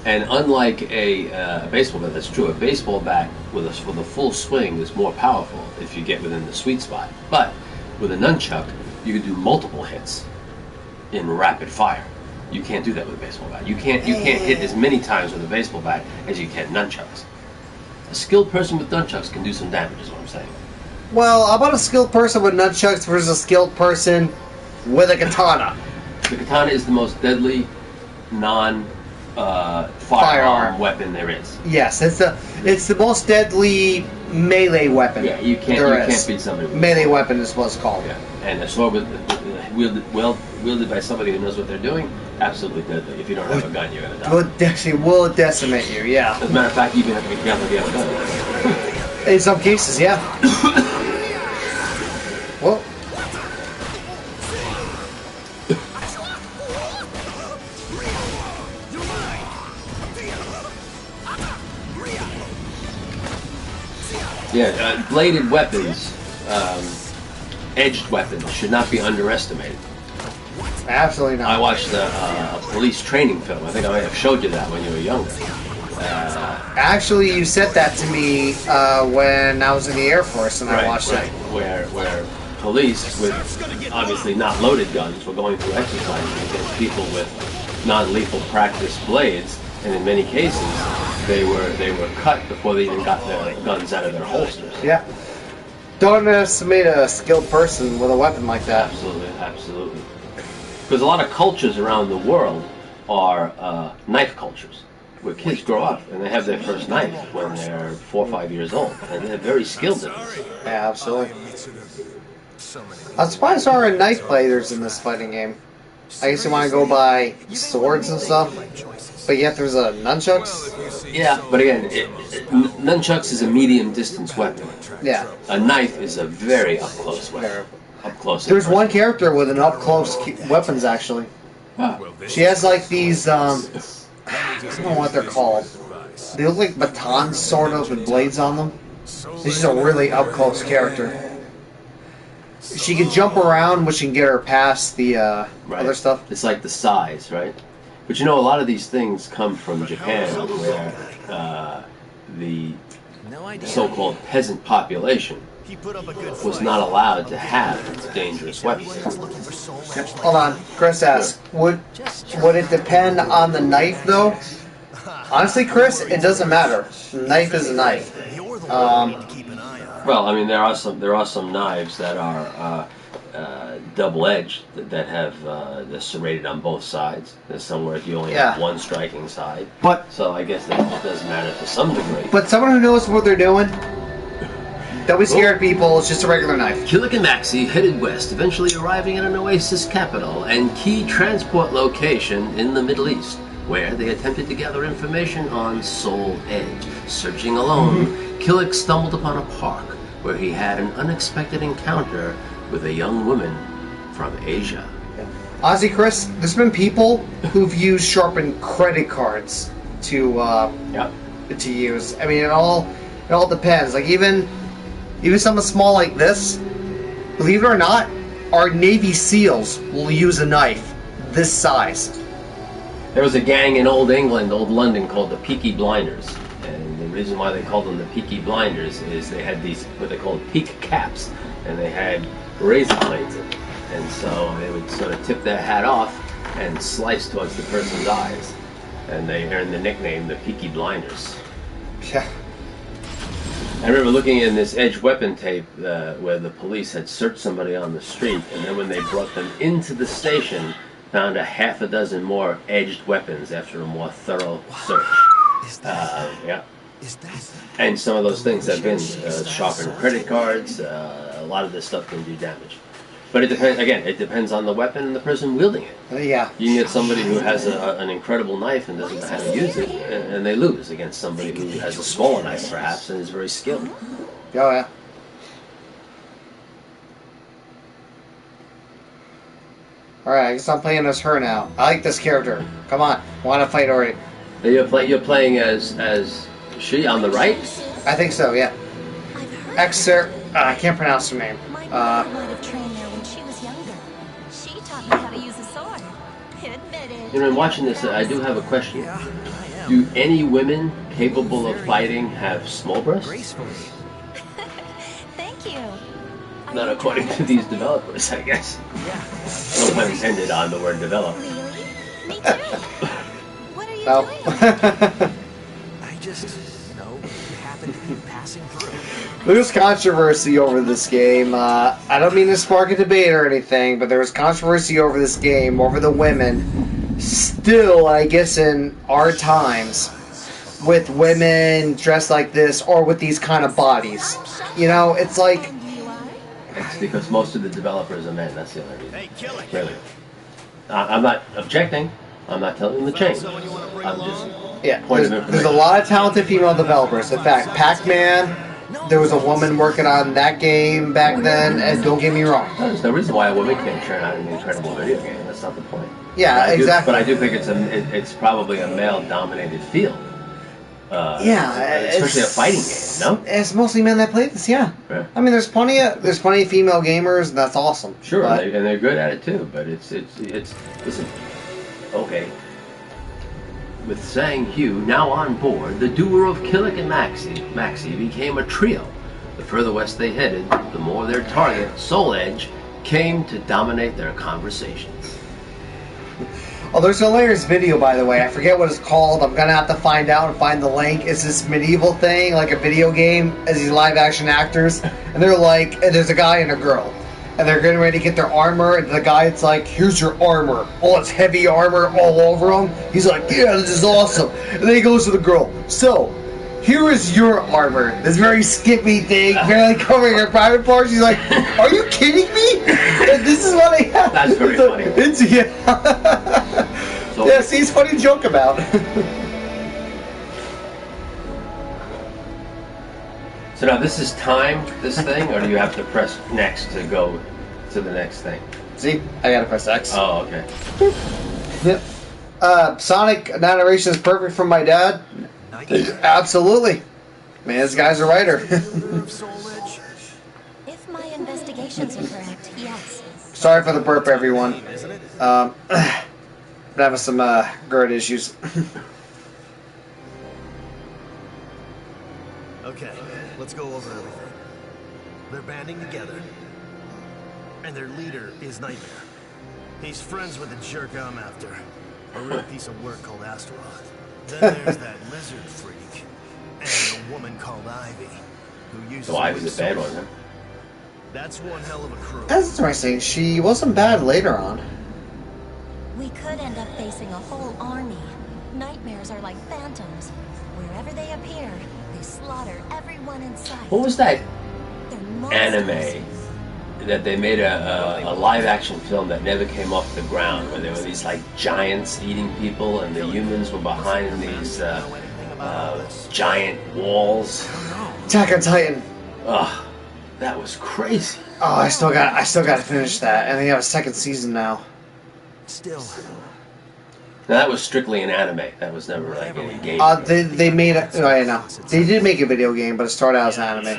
and unlike a baseball bat, that's true. A baseball bat with a full swing is more powerful if you get within the sweet spot. But with a nunchuck, you can do multiple hits in rapid fire. You can't do that with a baseball bat. You can't hit as many times with a baseball bat as you can nunchucks. A skilled person with nunchucks can do some damage, is what I'm saying. Well, how about a skilled person with nunchucks versus a skilled person with a katana? The katana is the most deadly non-firearm weapon there is. Yes, it's the most deadly melee weapon. Yeah, you can't beat somebody with melee weapon is what it's called. Yeah, and a sword wielded by somebody who knows what they're doing, absolutely deadly. If you don't have a gun, you're gonna die. Will decimate you. Yeah. As a matter of fact, you even have to be careful if you have a gun. In some cases, yeah. Well. Yeah, bladed weapons, edged weapons should not be underestimated. Absolutely not. I watched a police training film. I think I might have showed you that when you were younger. Actually, you said that to me when I was in the Air Force, and I watched it. Where police with obviously not loaded guns were going through exercises against people with non-lethal practice blades, and in many cases they were cut before they even got their guns out of their holsters. Yeah. Don't underestimate a skilled person with a weapon like that. Absolutely, absolutely. Because a lot of cultures around the world are knife cultures, where kids grow up and they have their first knife when they're 4 or 5 years old, and they're very skilled at this. Yeah, absolutely. I'm surprised there aren't knife fighters in this fighting game. I guess you want to go by swords and stuff, but yet there's a nunchucks. Yeah, but again, nunchucks is a medium distance weapon. Yeah. A knife is a very up close weapon. Up close. There's one character with an up close weapons actually. She has like these I don't know what they're called. They look like batons, sort of, with blades on them. She's a really up close character. She can jump around, which can get her past the other stuff. It's like the size, right? But you know, a lot of these things come from Japan, where the so-called peasant population was not allowed to have dangerous weapons. Hold on, Chris asks, would it depend on the knife though? Honestly, Chris, it doesn't matter. Knife is a knife. Well, I mean, there are some knives that are double-edged that have they're serrated on both sides. There's some where you only have one striking side. So I guess that it does matter to some degree. But someone who knows what they're doing, don't be scared of people. It's just a regular knife. Killick and Maxie headed west, eventually arriving at an oasis capital and key transport location in the Middle East, where they attempted to gather information on Soul Edge. Searching alone, Killick stumbled upon a park where he had an unexpected encounter with a young woman from Asia. Honestly, Chris, there's been people who've used sharpened credit cards to use. I mean, it all depends. Like even something small like this, believe it or not, our Navy SEALs will use a knife this size. There was a gang in Old England, Old London, called the Peaky Blinders. And the reason why they called them the Peaky Blinders is they had these, what they called peak caps, and they had razor blades in it. And so they would sort of tip their hat off and slice towards the person's eyes. And they earned the nickname the Peaky Blinders. Yeah. I remember looking in this Edge weapon tape where the police had searched somebody on the street, and then when they brought them into the station, found a half a dozen more edged weapons after a more thorough search. And some of those things have been sharpened credit cards. A lot of this stuff can do damage. But it depends. Again, it depends on the weapon and the person wielding it. Yeah. You can get somebody who has an incredible knife and doesn't know how to use it, and they lose against somebody who has a smaller knife, perhaps, and is very skilled. Oh yeah. Alright, I guess I'm playing as her now. I like this character. Come on, want to fight already? You're playing as she on the right? I think so, yeah. Exer, I can't pronounce her name. My mother might have trained there sword. Admitted. You know, in watching this, I do have a question. Yeah, I am. Do any women capable of fighting have small breasts? Gracefully. Thank you. Are Not you according trying to these developers, I guess. Yeah. No pun intended on the word develop. Really? Me too. What are you No. doing over there? I just, happened to be passing through. There's controversy over this game. I don't mean to spark a debate or anything, but there's controversy over this game, over the women. Still, I guess in our times, with women dressed like this or with these kind of bodies. You know, it's like... And you are? It's because most of the developers are men. That's the only reason. Hey, kill it. Really. I'm not objecting. I'm not telling them to change. I'm just... Yeah, Point of there's a information. lot of talented female developers. In fact, Pac-Man, there was a woman working on that game back then, and don't get me wrong. There's no reason why a woman can't turn out an incredible video game. That's not the point. Yeah, But I do- exactly. But I do think it's probably a male-dominated field. Yeah, especially a fighting game. No. It's mostly men that play this. Yeah, Yeah. I mean, there's plenty of female gamers, and that's awesome. Sure, But- and they're good at it too. But it's listen. Okay. With Sang Hugh now on board, the duo of Killick and Maxie became a trio. The further west they headed, the more their target, Soul Edge, came to dominate their conversations. Oh, there's a hilarious video, by the way. I forget what it's called. I'm gonna have to find out and find the link. It's this medieval thing, like a video game, as these live-action actors, and they're like, and there's a guy and a girl, and they're getting ready to get their armor, and the guy's like, "Here's your armor." Oh, it's heavy armor all over him. He's like, "Yeah, this is awesome." And then he goes to the girl. So, here is your armor. This very skimpy thing, barely covering her private parts. She's like, "Are you kidding me? And this is what I have." That's very funny. It's yeah. So, Yeah, see, it's funny to joke about. So now this is timed, this thing, or do you have to press next to go to the next thing? See, I gotta press X. Oh, okay. Yep. Sonic narration is perfect from my dad. Absolutely. Man, this guy's a writer. If my investigations are correct, yes. Sorry for the burp, everyone. I'm having some GERD issues. Okay, let's go over everything. They're banding together. And their leader is Nightmare. He's friends with the jerk I'm after. A real piece of work called Astaroth. Then there's that lizard freak. And a woman called Ivy. Who uses So Ivy's a bad one, huh? That's one hell of a crew. That's interesting. She wasn't bad later on. We could end up facing a whole army. Nightmares are like phantoms. Wherever they appear, they slaughter everyone in sight. What was that They're monsters. anime that they made a live action film that never came off the ground, where there were these like giants eating people and the humans were behind these giant walls? Attack on Titan. Ugh, that was crazy. Oh, I still got to finish that, and they have a second season now. Still, Now that was strictly an anime. That was never like any game. They made a. Oh, yeah, no. They did make a video game, but it started out as anime.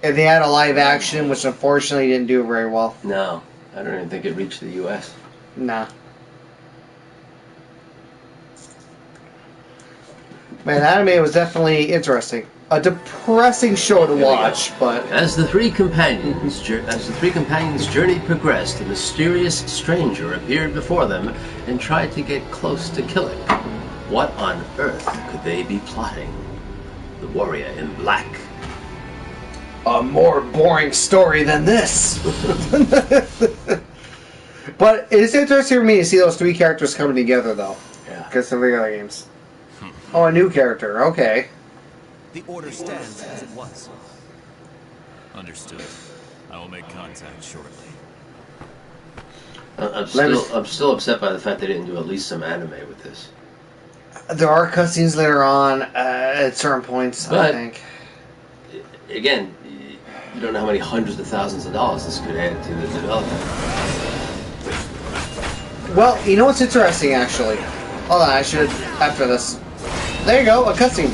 And they had a live action, which unfortunately didn't do very well. No, I don't even think it reached the U.S. Nah. Man, anime was definitely interesting. A depressing show to Here we watch, go. but As the three companions' journey progressed, a mysterious stranger appeared before them and tried to get close to Killick. What on earth could they be plotting? The warrior in black. a more boring story than this. But it's interesting for me to see those three characters coming together, though. Yeah. Because of the other games. Oh, a new character. Okay. The order stands as it was. Understood. I will make contact shortly. I'm still upset by the fact they didn't do at least some anime with this. There are cutscenes later on at certain points, I But- think. Again, you don't know how many hundreds of thousands of dollars this could add to the development. Well, you know what's interesting, actually? Hold on, I should... After this. There you go, a cutscene.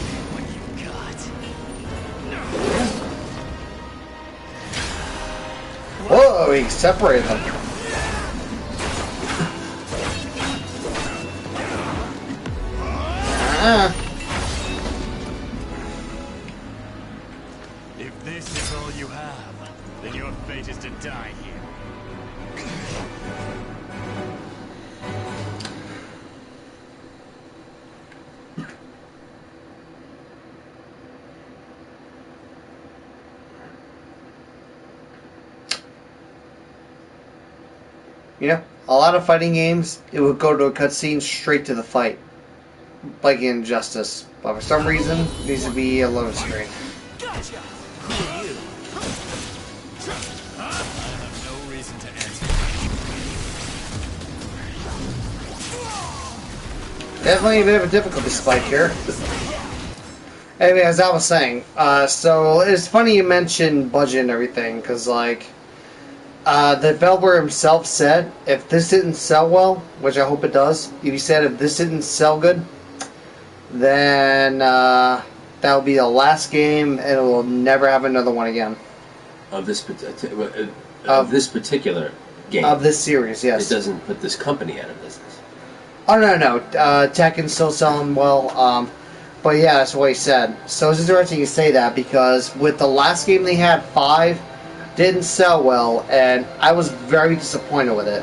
Whoa, he separated them. If this is all you have, then your fate is to die here. You know, a lot of fighting games, it would go to a cutscene straight to the fight. Like in Injustice. But for some reason, it needs to be a loading screen. Gotcha! Who are you? I have no reason to answer. Definitely a bit of a difficulty spike here. Anyway, as I was saying, so it's funny you mentioned budget and everything, because, like, the developer himself said if this didn't sell well, which I hope it does, he said if this didn't sell good, then that'll be the last game and it will never have another one again. Of this particular game. Of this series, yes. It doesn't put this company out of business. Oh, no. Tekken's still selling well, but yeah, that's what he said. So it's interesting you say that because with the last game they had, 5, didn't sell well, and I was very disappointed with it.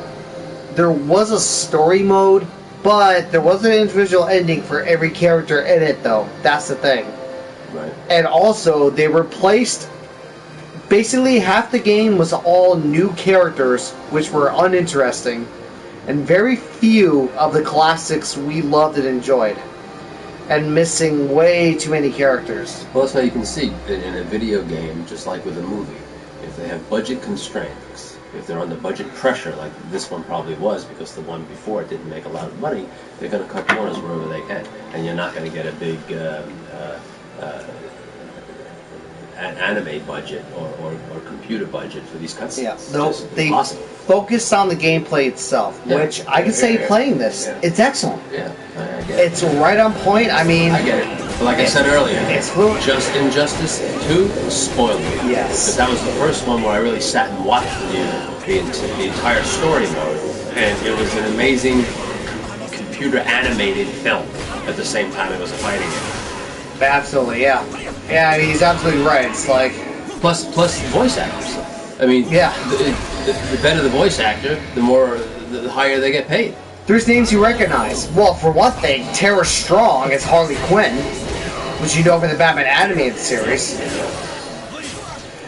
There was a story mode, but there wasn't an individual ending for every character in it, though. That's the thing. Right. And also, they replaced... Basically, half the game was all new characters, which were uninteresting, and very few of the classics we loved and enjoyed. And missing way too many characters. Well, that's how you can see in a video game, just like with a movie. If they have budget constraints, if they're under budget pressure, like this one probably was, because the one before it didn't make a lot of money, they're going to cut corners wherever they can, and you're not going to get a big anime budget or computer budget for these cutscenes. Yeah, no, they impossible. focus on the gameplay itself, which I can say playing this, it's excellent. Yeah, I get it. It's right on point. I mean, I get it. But like I said earlier, it's fluent. just Injustice 2 spoiled me. Yes. But that was the first one where I really sat and watched the entire story mode, and it was an amazing computer animated film at the same time it was a fighting game. Absolutely, yeah. Yeah, he's absolutely right. It's like... Plus voice actors. I mean, yeah. The better the voice actor, the higher they get paid. There's names you recognize. Well, for one thing, Tara Strong as Harley Quinn, which you know from the Batman animated series.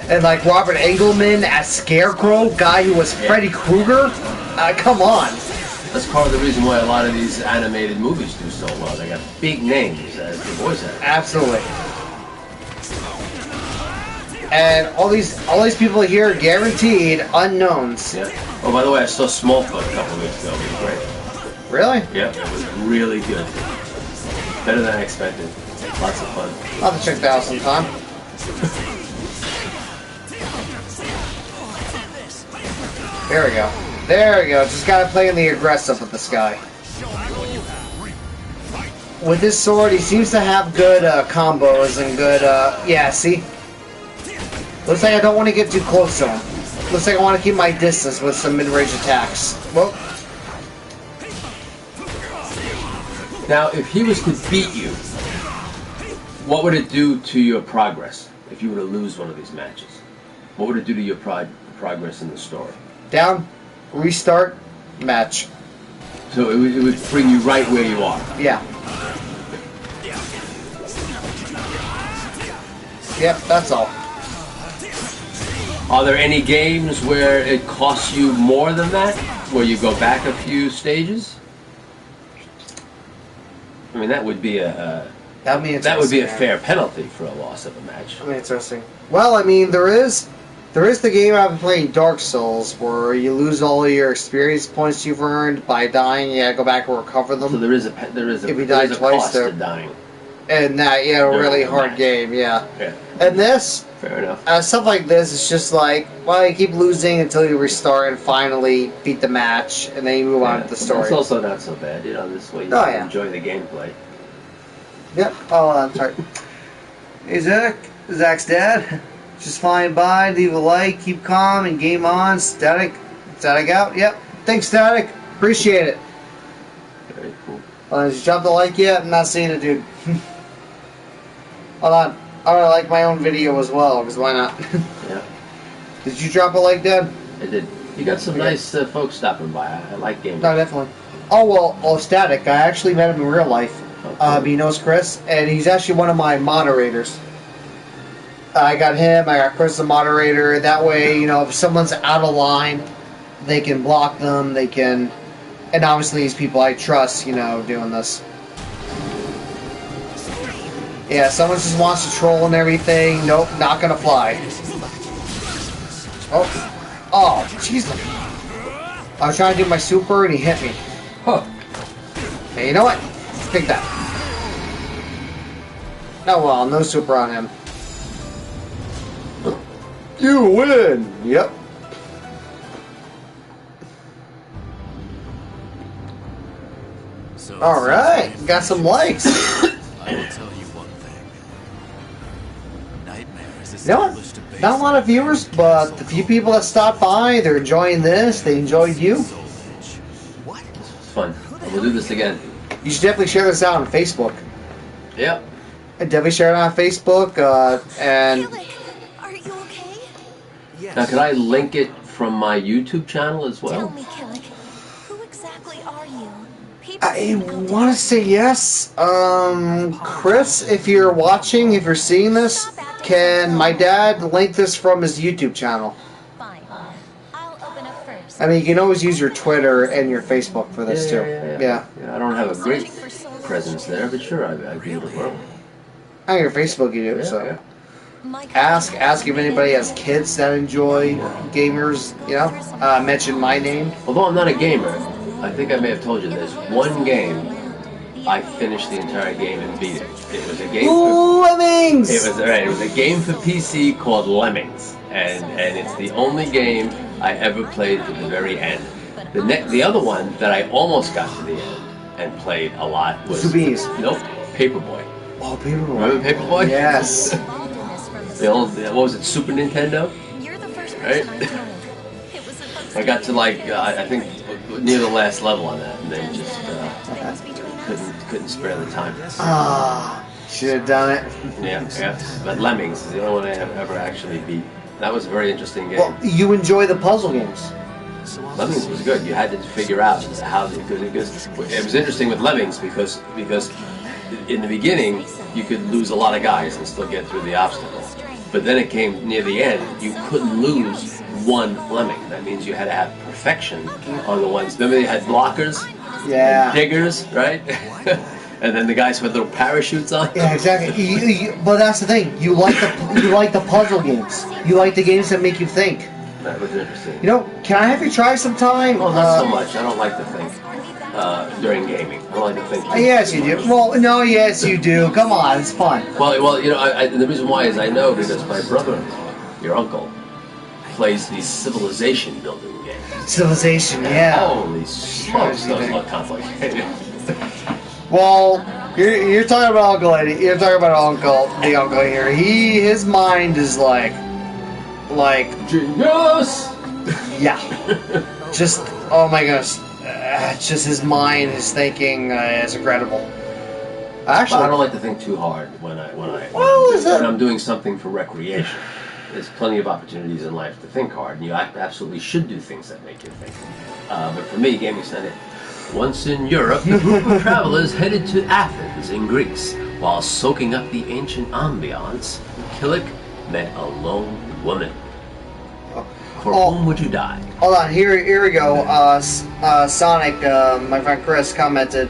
And like Robert Engelman as Scarecrow, guy who was Freddy Krueger. Come on. That's part of the reason why a lot of these animated movies do so well. They got big names as the voice actors. Absolutely. And all these people here are guaranteed unknowns. Yeah. Oh, by the way, I saw Smallfoot a couple of weeks ago. It was great. Really? Yeah, it was really good. Better than I expected. Lots of fun. I'll have to check that out sometime. There we go. There we go. Just gotta play in the aggressive with this guy. With his sword, he seems to have good combos and good, yeah, see? Looks like I don't want to get too close to him. Looks like I want to keep my distance with some mid-range attacks. Well. Now, if he was to beat you, what would it do to your progress if you were to lose one of these matches? What would it do to your progress in the story? Down, restart, match. So it would bring you right where you are. Yeah. Yep, that's all. Are there any games where it costs you more than that? Where you go back a few stages? I mean, that would be a fair penalty for a loss of a match. That'd be interesting. Well, I mean, there is the game I've been playing, Dark Souls, where you lose all your experience points you've earned by dying. You gotta go back and recover them. So there is a if you die twice cost to dying. And that, a really hard game, yeah. And this, fair enough. Stuff like this, it's just like, well, you keep losing until you restart and finally beat the match, and then you move on to the story. It's also not so bad, this way you enjoy the gameplay. Yep. Oh, I'm sorry. Hey, Zach. Zach's dad. Just flying by, leave a like, keep calm, and game on. Static out. Yep. Thanks, Static. Appreciate it. Very cool. Did you drop the like yet? I'm not seeing it, dude. Hold on. I would like my own video as well, because why not? Yeah. Did you drop a like, Dad? I did. You got some nice folks stopping by. I like gaming. No, definitely. Oh, well, Static. I actually met him in real life. Okay. He knows Chris, and he's actually one of my moderators. I got him, I got Chris as a moderator. That way, you know, if someone's out of line, they can block them, they can... And obviously these people I trust, you know, doing this. Yeah, someone just wants to troll and everything. Nope, not gonna fly. Oh. Oh, jeez. I was trying to do my super and he hit me. Huh. Hey, you know what? Take that. Oh well, no super on him. You win! Yep. So Alright, got some likes. I will tell you one thing. Nightmare is You know what? established a base Not a lot of viewers, but the few people that stopped by, they're enjoying this, they enjoyed you. Soul Edge. What? It's fun. We'll do this again. You should definitely share this out on Facebook. Yep. Definitely share it on Facebook, and... Killick, are you okay? Yes. Now, could I link it from my YouTube channel as Tell well? me, Killick, who exactly are you? People I want to say yes. Chris, if you're watching, if you're seeing this, can my dad link this from his YouTube channel? Fine. I'll open up first. I mean, you can always use your Twitter and your Facebook for this too. Yeah. I don't have a great presence there, but sure, I'd be able to grow. On your Facebook you do, Yeah, so. yeah. My Ask country- if anybody has kids that enjoy gamers, you know, mention my name. Although I'm not a gamer, I think I may have told you there's one game I finished the entire game and beat it. It was a game. Lemmings! It was a game for PC called Lemmings, and it's the only game I ever played to the very end. The other one that I almost got to the end and played a lot was Zubies. Nope, Paperboy. Oh, people. Remember Paperboy? Yes. Involved in this from the The old, what was it, Super Nintendo? You're the first Right? person I told. It was supposed I got to like I think near the last level on that, and then just things between us. couldn't spare the time. Ah, should have done it. Yeah. But Lemmings is the only one I have ever actually beat. That was a very interesting game. Well, you enjoy the puzzle games. Lemmings was good. You had to figure out how because it was interesting with Lemmings because in the beginning you could lose a lot of guys and still get through the obstacle. But then it came near the end, you couldn't lose one lemming. That means you had to have perfection on the ones. Remember they had blockers, Yeah. diggers, right? And then the guys with little parachutes on. Yeah, exactly. But that's the thing. You like the puzzle games. You like the games that make you think. That was interesting. You know, can I have you try sometime? Well, not so much. I don't like to think during gaming. I don't like to think. Yes, you do. Well, no, yes, you do. Come on, it's fun. Well, you know, the reason why is I know because my brother-in-law, your uncle, plays these civilization building games. Civilization, yeah. Holy smokes, those look complicated. Well, you're talking about Uncle Eddie. You're talking about the uncle here. His mind is like Genius! yeah. Just oh my goodness. Just his mind, his thinking is incredible. Actually, I don't like to think too hard when I'm doing something for recreation. There's plenty of opportunities in life to think hard, and you absolutely should do things that make you think. But for me, gaming's not it. Once in Europe, a group of travelers headed to Athens in Greece. While soaking up the ancient ambiance, Killick met a lone woman. For whom would you die? Hold on, here we go. Sonic, my friend Chris commented,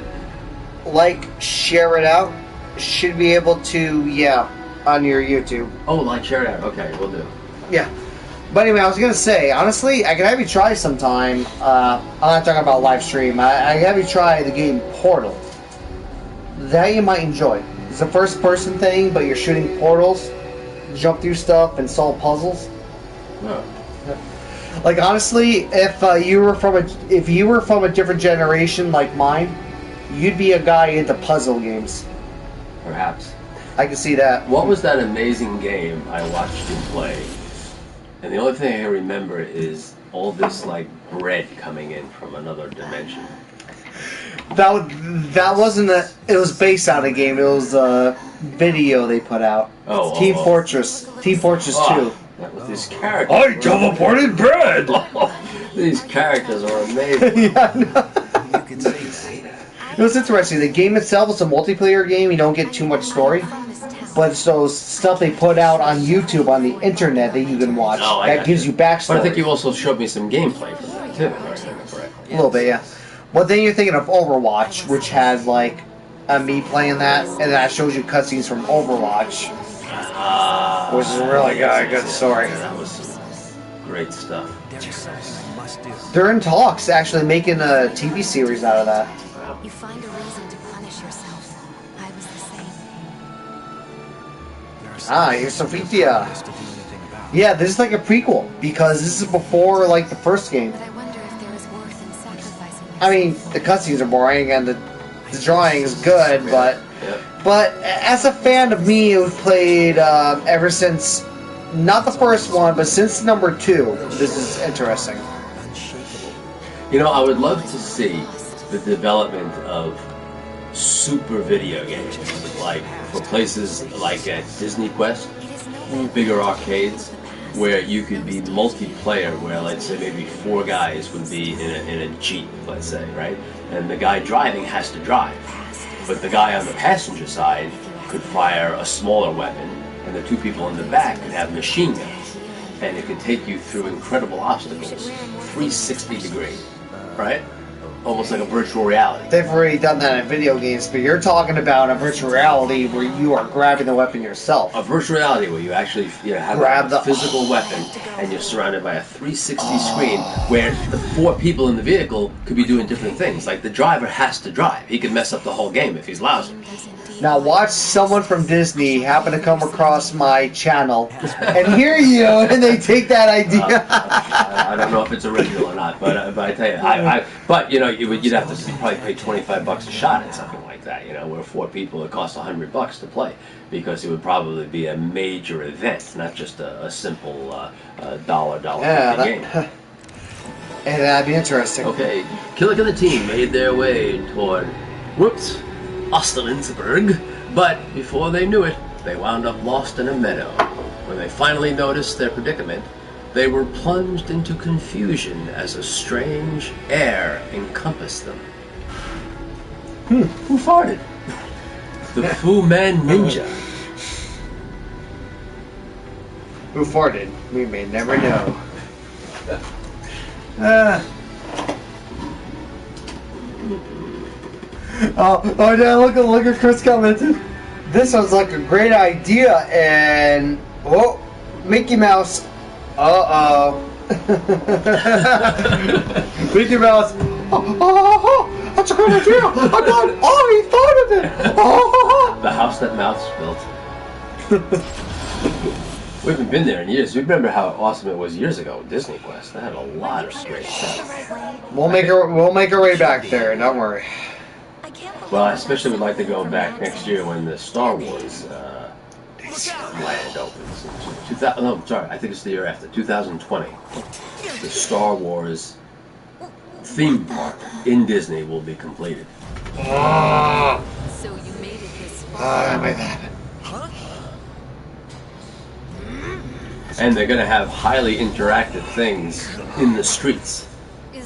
like, share it out. Should be able to, yeah, on your YouTube. Oh, like share it out. Okay, we'll do. Yeah. But anyway, I was gonna say, honestly, I could have you try sometime. I'm not talking about live stream. I have you try the game Portal. That you might enjoy. It's a first-person thing, but you're shooting portals, jump through stuff, and solve puzzles. Oh. Like honestly, if you were from a different generation like mine, you'd be a guy into puzzle games. Perhaps. I can see that. What was that amazing game I watched you play? And the only thing I remember is all this like bread coming in from another dimension. That wasn't a. It was based on a game. It was a video they put out. Team Fortress 2. That was these characters. I teleported bread. These characters are amazing. Yeah, I know. You could say that. It was interesting. The game itself is a multiplayer game. You don't get too much story, but it's those stuff they put out on YouTube on the internet that you can watch. Oh, that gives you backstory. But I think you also showed me some gameplay from that too. If I remember correctly. A little bit, yeah. But then you're thinking of Overwatch, which has like me playing that, and that shows you cutscenes from Overwatch, which is really good story. Yeah, that was some great stuff. There's something I must do. They're in talks actually making a TV series out of that. You find a reason to punish yourself. I was the same. Here's Sophia. To do anything about. Yeah, this is like a prequel because this is before like the first game. But I wonder if there is worth in sacrificing I mean, the cutscenes are boring and the drawing is good, but as a fan of me who played ever since, not the first one, but since number 2, this is interesting. You know, I would love to see the development of super video games, like for places like at Disney Quest, bigger arcades, where you could be multiplayer, where let's say maybe 4 guys would be in a Jeep, let's say, right? And the guy driving has to drive, but the guy on the passenger side could fire a smaller weapon, and the 2 people in the back could have machine guns, and it could take you through incredible obstacles, 360 degree, right? Almost like a virtual reality. They've already done that in video games, but you're talking about a virtual reality where you are grabbing the weapon yourself. A virtual reality where you actually have a physical weapon and you're surrounded by a 360 screen where the 4 people in the vehicle could be doing different things. Like the driver has to drive. He could mess up the whole game if he's lousy. Now watch someone from Disney happen to come across my channel and hear you, and they take that idea. I don't know if it's original or not, but I tell you, but you know, you'd have to probably pay $25 a shot at something like that. You know, where 4 people it costs $100 to play, because it would probably be a major event, not just a simple $1.50 game. And that'd be interesting. Okay, Killick and the team made their way toward Osterlinsburg, but before they knew it, they wound up lost in a meadow. When they finally noticed their predicament, they were plunged into confusion as a strange air encompassed them. Who farted? The Fu Man Ninja. Who farted? We may never know. Oh yeah, look at Chris commented. This sounds like a great idea, and Mickey Mouse. Mickey Mouse. That's a great idea. I'm glad he thought of it. The house that Mouse built. We haven't been there in years. We remember how awesome it was years ago. Disney Quest. They had a lot of great stuff. We'll make our way back there. Don't worry. Well, I especially would like to go back next year when the Star Wars land opens. I think it's the year after, 2020. The Star Wars theme park in Disney will be completed. So you made it this far. I made that happen. And they're going to have highly interactive things in the streets.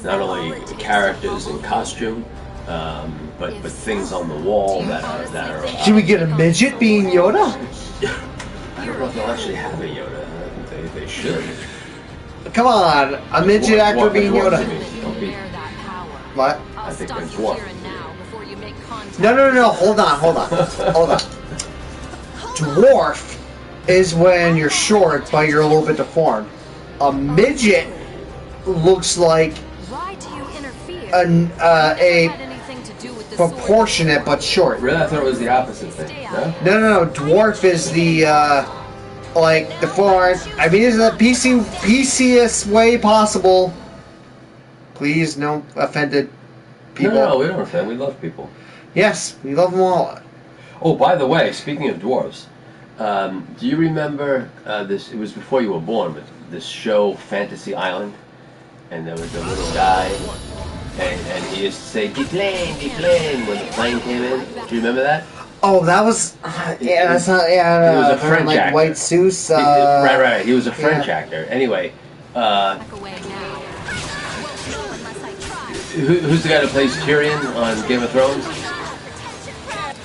Not only characters in costume, but things on the wall that are. Should we get a midget being Yoda? I don't know if they'll actually have a Yoda. I think they should. Come on, a midget actor being Yoda. What? I think they're dwarf. No. Hold on. Dwarf is when you're short, but you're a little bit deformed. A midget looks like a proportionate but short. Really? I thought it was the opposite thing. No. Dwarf is the like deformed. I mean, it's the PCest way possible. Please, no offended people. No, we don't offend. We love people. Yes, we love them all. Oh, by the way, speaking of dwarves, do you remember this? It was before you were born, but this show Fantasy Island, and there was a little guy, and he used to say, "Deplane," when the plane came in. Do you remember that? Oh, that was yeah. That's not yeah. He was a French like actor. white suits. Right. He was a French actor. Anyway, who's the guy that plays Tyrion on Game of Thrones?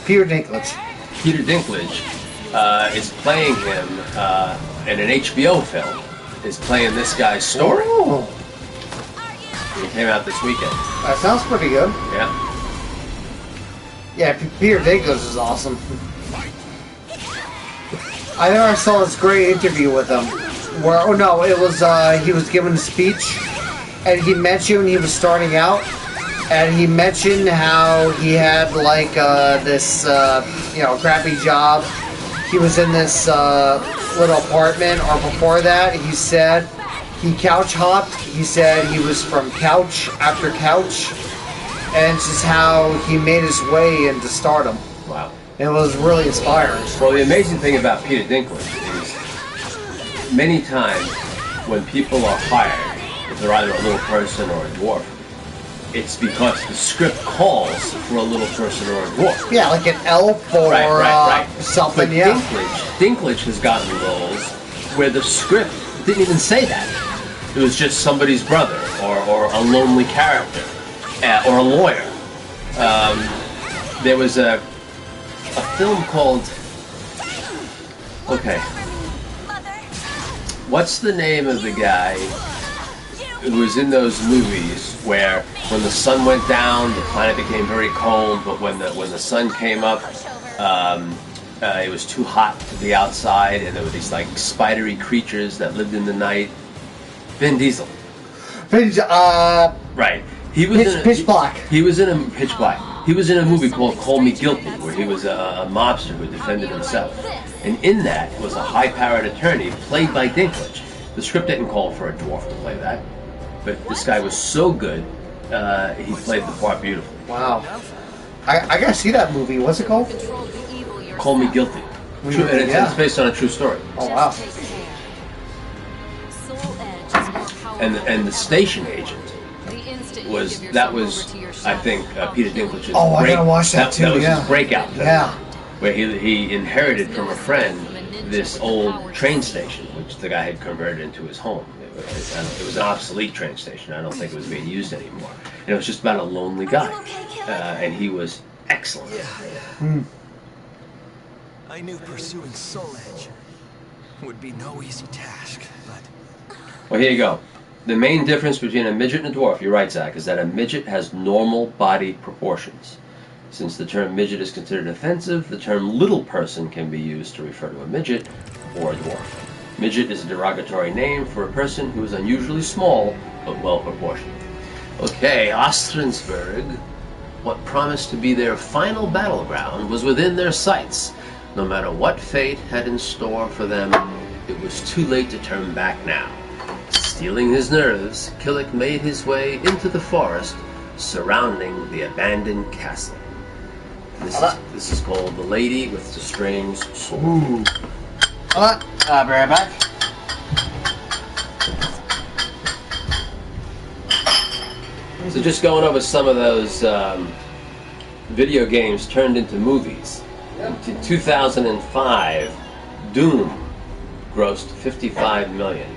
Peter Dinklage. Peter Dinklage is playing him in an HBO film. Is playing this guy's story. Oh, It came out this weekend. that sounds pretty good. Yeah. Yeah, Peter Dinklage is awesome. I never saw this great interview with him. Where oh no, it was he was giving a speech, and he mentioned he was starting out, and he mentioned how he had like this crappy job. He was in this little apartment, or before that, he said he couch hopped. He said he was from couch after couch, and it's just how he made his way into stardom. Wow. It was really inspiring. Well, the amazing thing about Peter Dinklage is many times when people are hired, if they're either a little person or a dwarf, it's because the script calls for a little person or a dwarf. Yeah, like an elf or Right. something, But yeah. Dinklage has gotten roles where the script didn't even say that. It was just somebody's brother, or a lonely character, or a lawyer. There was a film called... Okay. What's the name of the guy who was in those movies where when the sun went down, the planet became very cold, but when the sun came up, it was too hot to be outside, and there were these like spidery creatures that lived in the night. Vin Diesel. Right. He was Pitch Black. He was in a Pitch Black. He was in a movie called Call Me Guilty, where he was a mobster who defended himself. And in that was a high-powered attorney played by Dinklage. The script didn't call for a dwarf to play that, but this guy was so good, he played the part beautifully. Wow. I gotta see that movie. What's it called? Call Me Guilty. True, and it's based on a true story. Oh wow. And the station agent was I think Peter Dinklage's Oh, I gotta watch that too. That was yeah. his breakout film, Yeah. where he inherited from a friend this old train station, which the guy had converted into his home. It was an obsolete train station. I don't think it was being used anymore. And it was just about a lonely guy, and he was excellent. I knew pursuing Soul Edge would be no easy task, but... Well, here you go. The main difference between a midget and a dwarf, you're right, Zach, is that a midget has normal body proportions. Since the term midget is considered offensive, the term little person can be used to refer to a midget or a dwarf. Midget is a derogatory name for a person who is unusually small but well proportioned. Okay, Ostransburg, what promised to be their final battleground, was within their sights. No matter what fate had in store for them, it was too late to turn back now. Stealing his nerves, Killick made his way into the forest surrounding the abandoned castle. This is called The Lady with the Strange Sword. Ooh. I'll be right back. So just going over some of those video games turned into movies. In 2005, Doom grossed $55 million.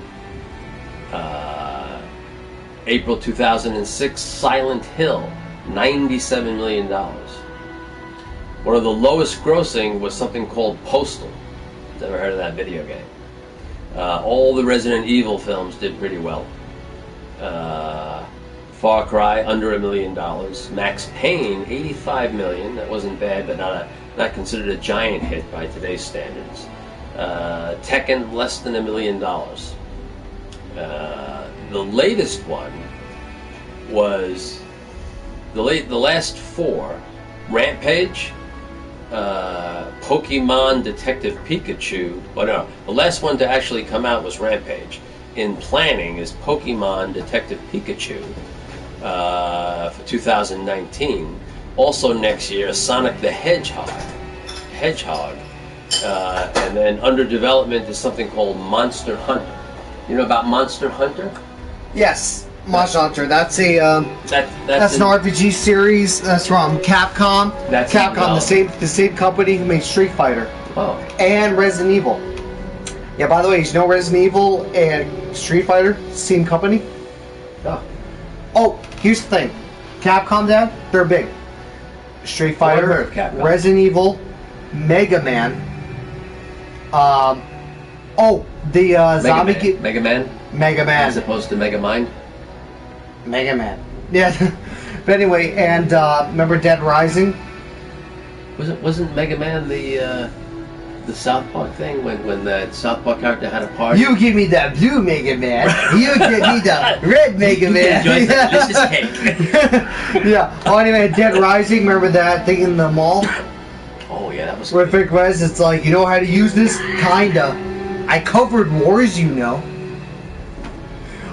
April 2006, Silent Hill, $97 million. One of the lowest grossing was something called Postal. Never heard of that video game. All the Resident Evil films did pretty well. Far Cry, under $1 million. Max Payne, $85 million. That wasn't bad, but not considered a giant hit by today's standards. Tekken, less than $1 million. The latest one was the last four: Rampage, Pokemon Detective Pikachu. Well, no, the last one to actually come out was Rampage. In planning is Pokemon Detective Pikachu for 2019. Also next year, Sonic the Hedgehog. And then under development is something called Monster Hunter. You know about Monster Hunter? Yes. Monster Hunter. That's a that's an an RPG series. That's from Capcom. That's Capcom, developed. the same company who made Street Fighter Oh, and Resident Evil. Yeah, by the way, you know Resident Evil and Street Fighter, same company? oh. Oh, here's the thing. Capcom, Dad, they're big. Street Oh, I've Fighter, heard of Capcom. Resident Evil, Mega Man. The zombie game. Mega Man, Mega Man. as opposed to Mega Mind. Mega Man. Yeah. But anyway, and remember Dead Rising? Wasn't Mega Man the South Park thing when the South Park character had a party? You give me the blue Mega Man. You give me the red Mega Man. Enjoy that delicious cake. Yeah. Oh, anyway, Dead Rising. Remember that thing in the mall? Oh yeah, that was Where good. Vic was, it's like, you know how to use this? Kinda. I covered wars, you know.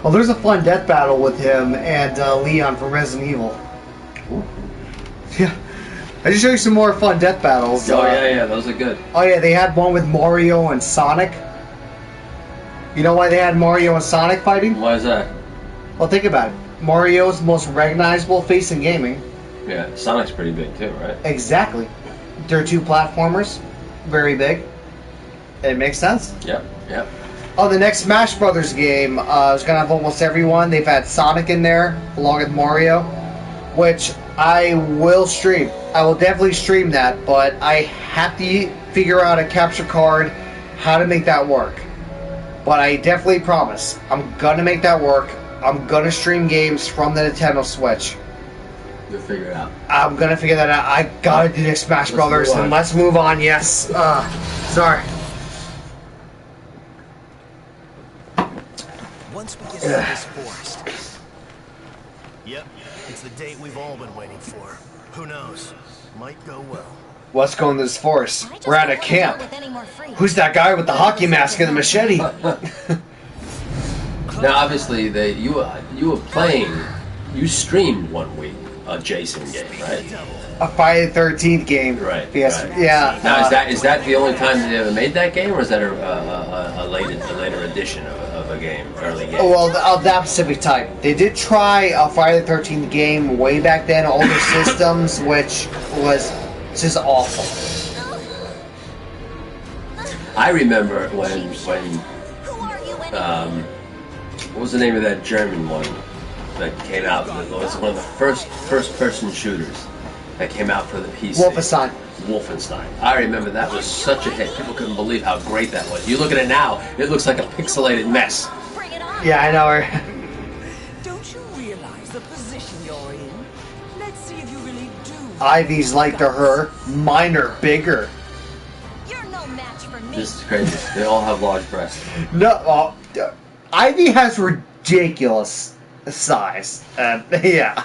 Well, there's a fun death battle with him and Leon from Resident Evil. Yeah. I just show you some more fun death battles. Oh yeah, those are good. Oh yeah, they had one with Mario and Sonic. You know why they had Mario and Sonic fighting? Why is that? Well, think about it. Mario's the most recognizable face in gaming. Yeah, Sonic's pretty big too, right? Exactly. They're two platformers. Very big. It makes sense. Yep. Oh, the next Smash Brothers game is going to have almost everyone. They've had Sonic in there, along with Mario, which I will stream. I will definitely stream that, but I have to figure out a capture card, how to make that work. But I definitely promise, I'm going to make that work. I'm going to stream games from the Nintendo Switch. You'll figure it out. I'm going to figure that out. I got to do the Smash Brothers, and let's move on, yes. Sorry. Once we get through this forest. Yep, it's the date we've all been waiting for. Who knows? Might go well. Let's go in this forest. I just We're at don't a wanna camp. deal with any more freaks. Who's that guy with the hockey mask and the machete? Now, obviously, you were playing. You streamed one week a Jason game, right? A Friday the 13th game. Right. Yes. right. Yeah. Now, is that the only time they ever made that game, or is that a later edition of a game, early game? Oh, well, of that specific type. They did try a Friday the 13th game way back then, older systems, which was just awful. I remember when Who are you anyway? what was the name of that German one that came out? It was one of the first person shooters that came out for the PC. Wolfenstein. Wolfenstein. I remember that was such a hit. People couldn't believe how great that was. You look at it now, it looks like a pixelated mess. Bring it on. Yeah, I know her. Don't you realize the position you're in? Let's see if you really do. Ivy's like to her. Mine are bigger. You're no match for me. This is crazy. They all have large breasts. No, Ivy has ridiculous size. Yeah.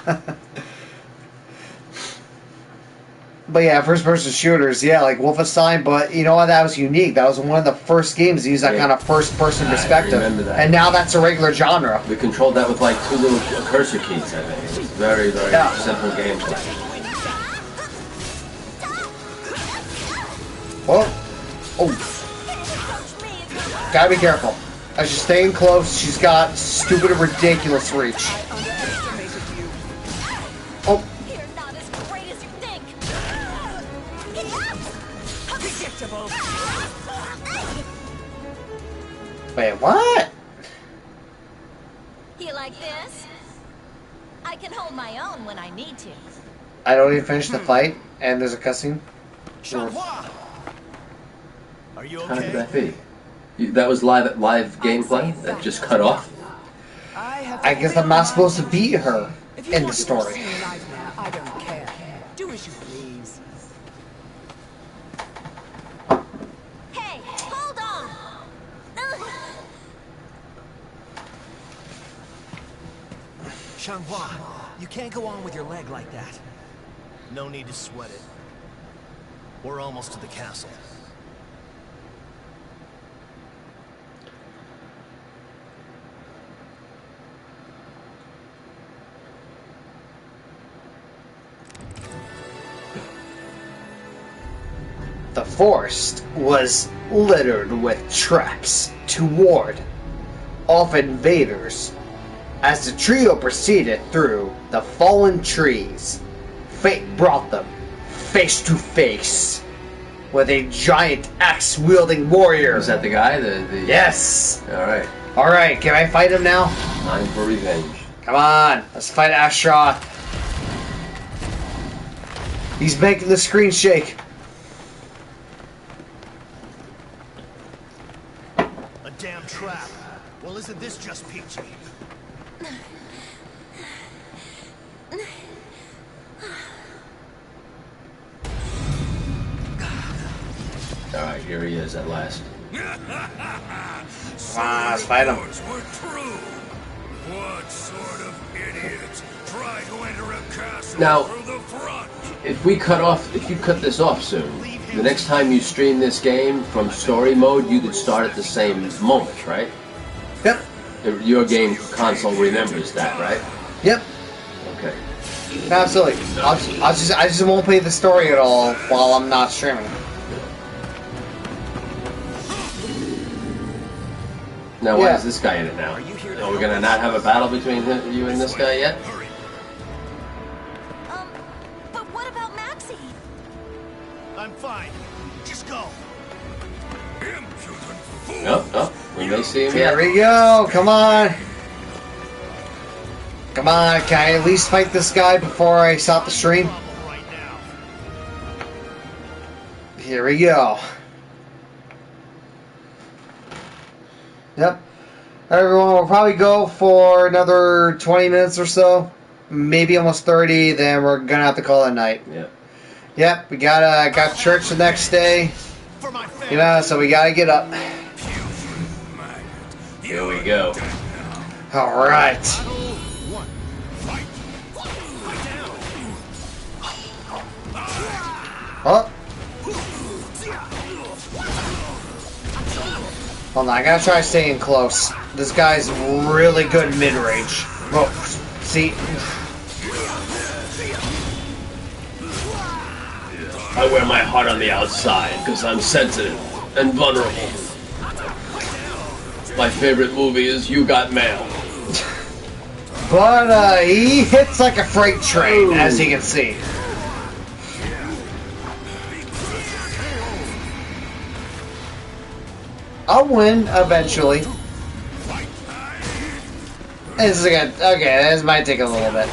But yeah, first-person shooters, yeah, like Wolfenstein. But you know what? That was unique. That was one of the first games to use that kind of first-person perspective. remember that. And now that's a regular genre. We controlled that with like 2 little cursor keys, I think. It was very, very simple gameplay. Whoa. Oh. Gotta be careful. As she's staying close, she's got stupid and ridiculous reach. Oh. You're not as great as you think. Predictable. Wait, what? You like this? I can hold my own when I need to. I don't even finish the fight, and there's a cutscene. Are you How could okay? that be? That was live gameplay that just cut off? I guess I'm not supposed to beat her in the story. I don't care. Do as you please. Hey, hold on. Ugh. Changhua, you can't go on with your leg like that. No need to sweat it. We're almost to the castle. The forest was littered with traps to ward off invaders As the trio proceeded through the fallen trees, fate brought them face to face with a giant axe-wielding warrior. Is that the guy? Yes! Alright. Alright, can I fight him now? Time for revenge. Come on, let's fight Astra. He's making the screen shake. A damn trap. Well, isn't this just peachy? Alright, here he is at last. Come on, let's fight him. Were true. What sort of idiots try to enter a castle Now, through the front? if you cut this off soon, the next time you stream this game from story mode, you could start at the same moment, right? Yep. Your game console remembers that, right? Yep. Okay. Absolutely. I just won't play the story at all while I'm not streaming. Now, why is this guy in it now? Are we gonna not have a battle between you and this guy yet? But what about Maxie? I'm fine. Just go. Impudent fool. No, we may see him Here yet. we go. Come on. Come on. Can I at least fight this guy before I stop the stream? Right now. Here we go. Yep. Everyone, we'll probably go for another 20 minutes or so. Maybe almost 30, then we're gonna have to call it a night. Yep. Yep, we got church the next day. For my family. You know, so we gotta get up. Here we go. Alright. Oh. Hold on, I gotta try staying close. This guy's really good mid-range. Oh, see? I wear my heart on the outside because I'm sensitive and vulnerable. My favorite movie is You Got Mail. But, he hits like a freight train, as you can see. I'll win eventually. This is good. Okay, this might take a little bit.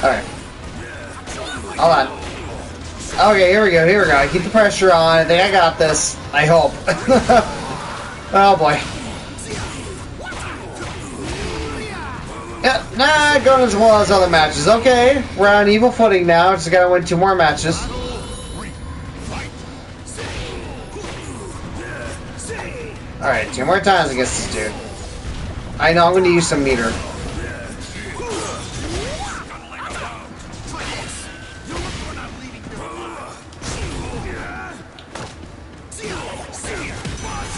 Alright. Hold on. Okay, here we go, here we go. Keep the pressure on. I think I got this. I hope. Oh boy. Yep, not going as well as other matches. Okay, we're on evil footing now. Just gotta win 2 more matches. Alright, 2 more times against this dude. I know, I'm gonna use some meter.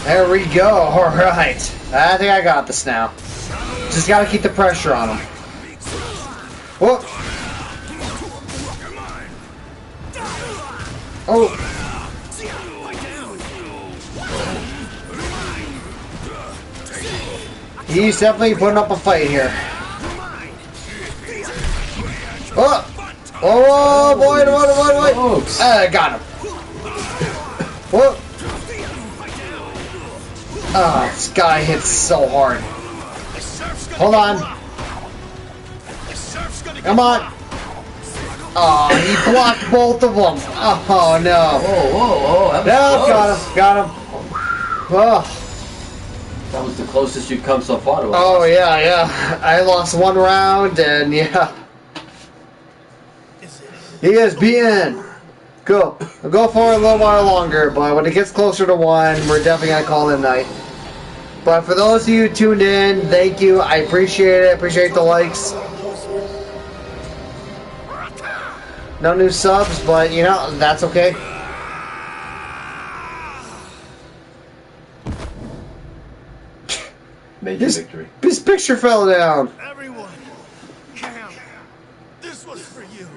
There we go, alright. I think I got this now. Just gotta keep the pressure on him. Whoop! Oh! He's definitely putting up a fight here. Oh! Oh boy, boy! Got him. Whoa! Oh, this guy hits so hard. Hold on. Come on. Oh, he blocked both of them. Oh no. Whoa. Got him. Oh. That was the closest you've come so far to us. Oh yeah. I lost 1 round and yeah. He is being. Cool. We'll go for a little while longer, but when it gets closer to 1, we're definitely gonna call it a night. But for those of you who tuned in, thank you. I appreciate it. Appreciate the likes. No new subs, but you know, that's okay. Major victory. His picture fell down. Everyone, Cam, this was for you.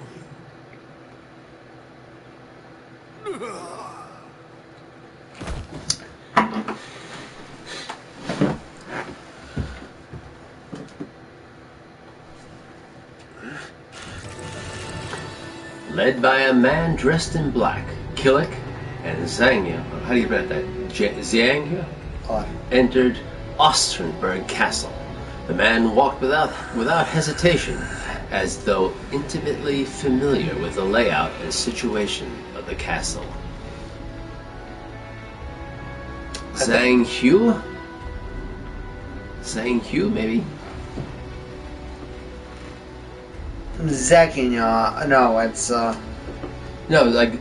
Led by a man dressed in black, Killick and Zhang, how do you pronounce that? Zhang, entered Ostrenburg Castle. The man walked without hesitation, as though intimately familiar with the layout and situation of the castle. Zhang Hu? Zhang Hu, maybe? Zekinya. No, it's No, like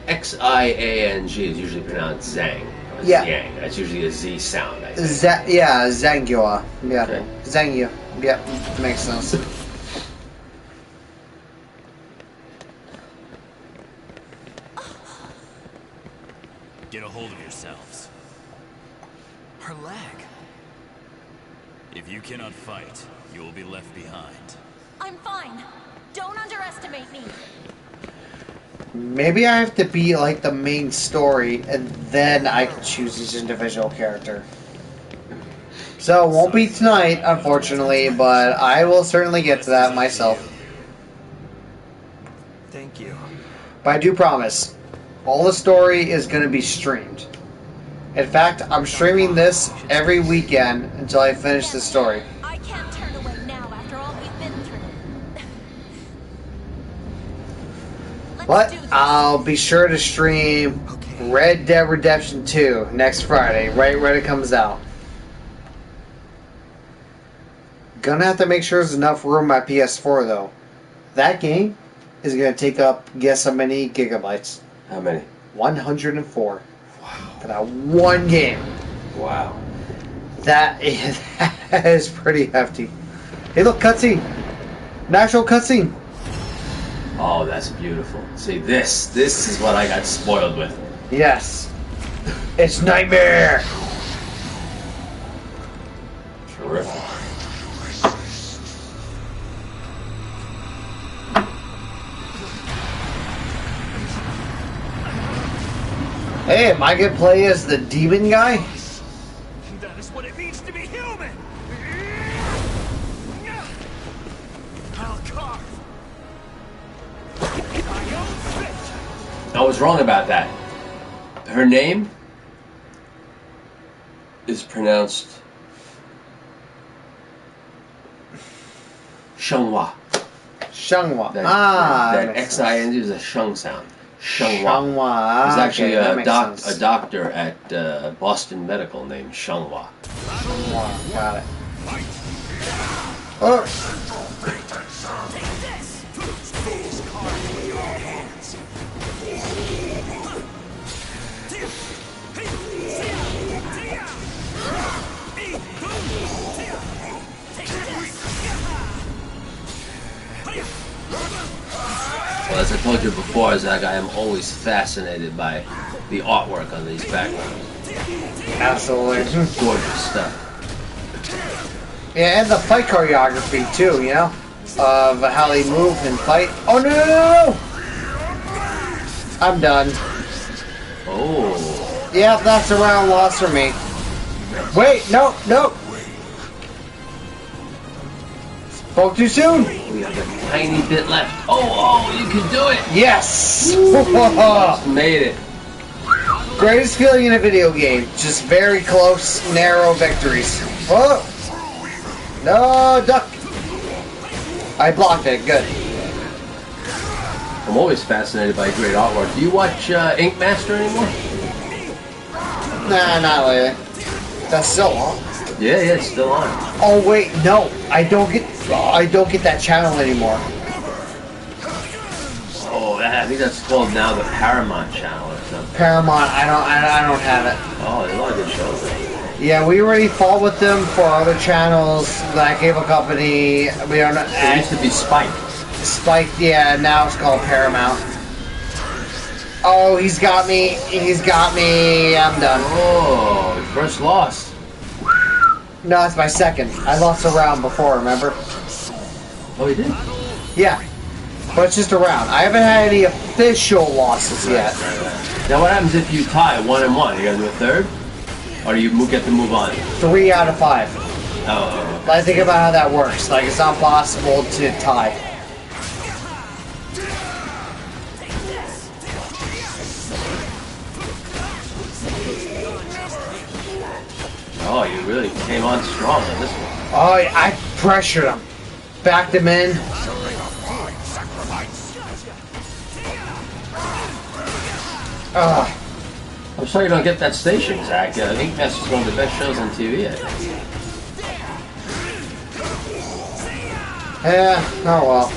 Xiang is usually pronounced Zhang. Or Yeah. Zhang. That's usually a Z sound, I think. Zangua. Yeah. Okay. Zangya. Yep. Makes sense. Get a hold of yourselves. Her leg. If you cannot fight, you will be left behind. I'm fine. Don't underestimate me. Maybe I have to be like the main story, and then I can choose each individual character. So it won't be tonight, unfortunately, but I will certainly get to that myself. Thank you. But I do promise, all the story is going to be streamed. In fact, I'm streaming this every weekend until I finish the story. I can't turn away now after all we've been through. Let's But do this. I'll be sure to stream Red Dead Redemption 2 next Friday, right when it comes out. Gonna have to make sure there's enough room on my PS4 though. That game is gonna take up, guess how many gigabytes? How many? 104. Wow. For that one game. Wow. That is pretty hefty. Hey look, cutscene! Natural cutscene! Oh, that's beautiful. See, this is what I got spoiled with. Yes. It's Nightmare! Terrific. Hey, am I gonna play as the demon guy? That is what it means to be human! I'll carve my own fate! I was wrong about that. Her name is pronounced Shenghua. Shenghua. That that makes X-I-N is a Sheng sound. Shenghua. Shenghua. There's actually okay, that a, makes sense. a doctor at Boston Medical named Shenghua. Shenghua, got it. Oh! Well, as I told you before, Zach, I am always fascinated by the artwork on these backgrounds. Absolutely. Gorgeous stuff. Yeah, and the fight choreography too, you know? Of how they move and fight. Oh no! I'm done. Oh. Yeah, that's a round loss for me. Wait, no, no! Spoke too soon! We have a tiny bit left. Oh, you can do it! Yes! Made it. Greatest feeling in a video game. Just very close, narrow victories. Oh! No, duck! I blocked it, good. I'm always fascinated by great artwork. Do you watch Ink Master anymore? Nah, not really. That's still on. Yeah, it's still on. Oh wait, no, I don't get that channel anymore. Oh, I think that's called now the Paramount Channel or something. Paramount, I don't have it. Oh, there's a lot of good shows there. Yeah, we already fought with them for other channels. That cable company, we don't know. It used to be Spike. Spike, yeah, now it's called Paramount. Oh, he's got me. He's got me. I'm done. Oh, first loss. No, it's my second. I lost a round before, remember? Oh, you did? Yeah. But it's just a round. I haven't had any official losses yet. Now, what happens if you tie 1-1? You gotta do a third? Or do you get to move on? 3 out of 5. Oh, I think about how that works. Like, it's not possible to tie. Oh, you really came on strong on this one. Oh, I pressured him. Backed him in. I'm sorry you don't get that station, Zach. Ink Master's one of the best shows on TV, I think. Yeah, oh well.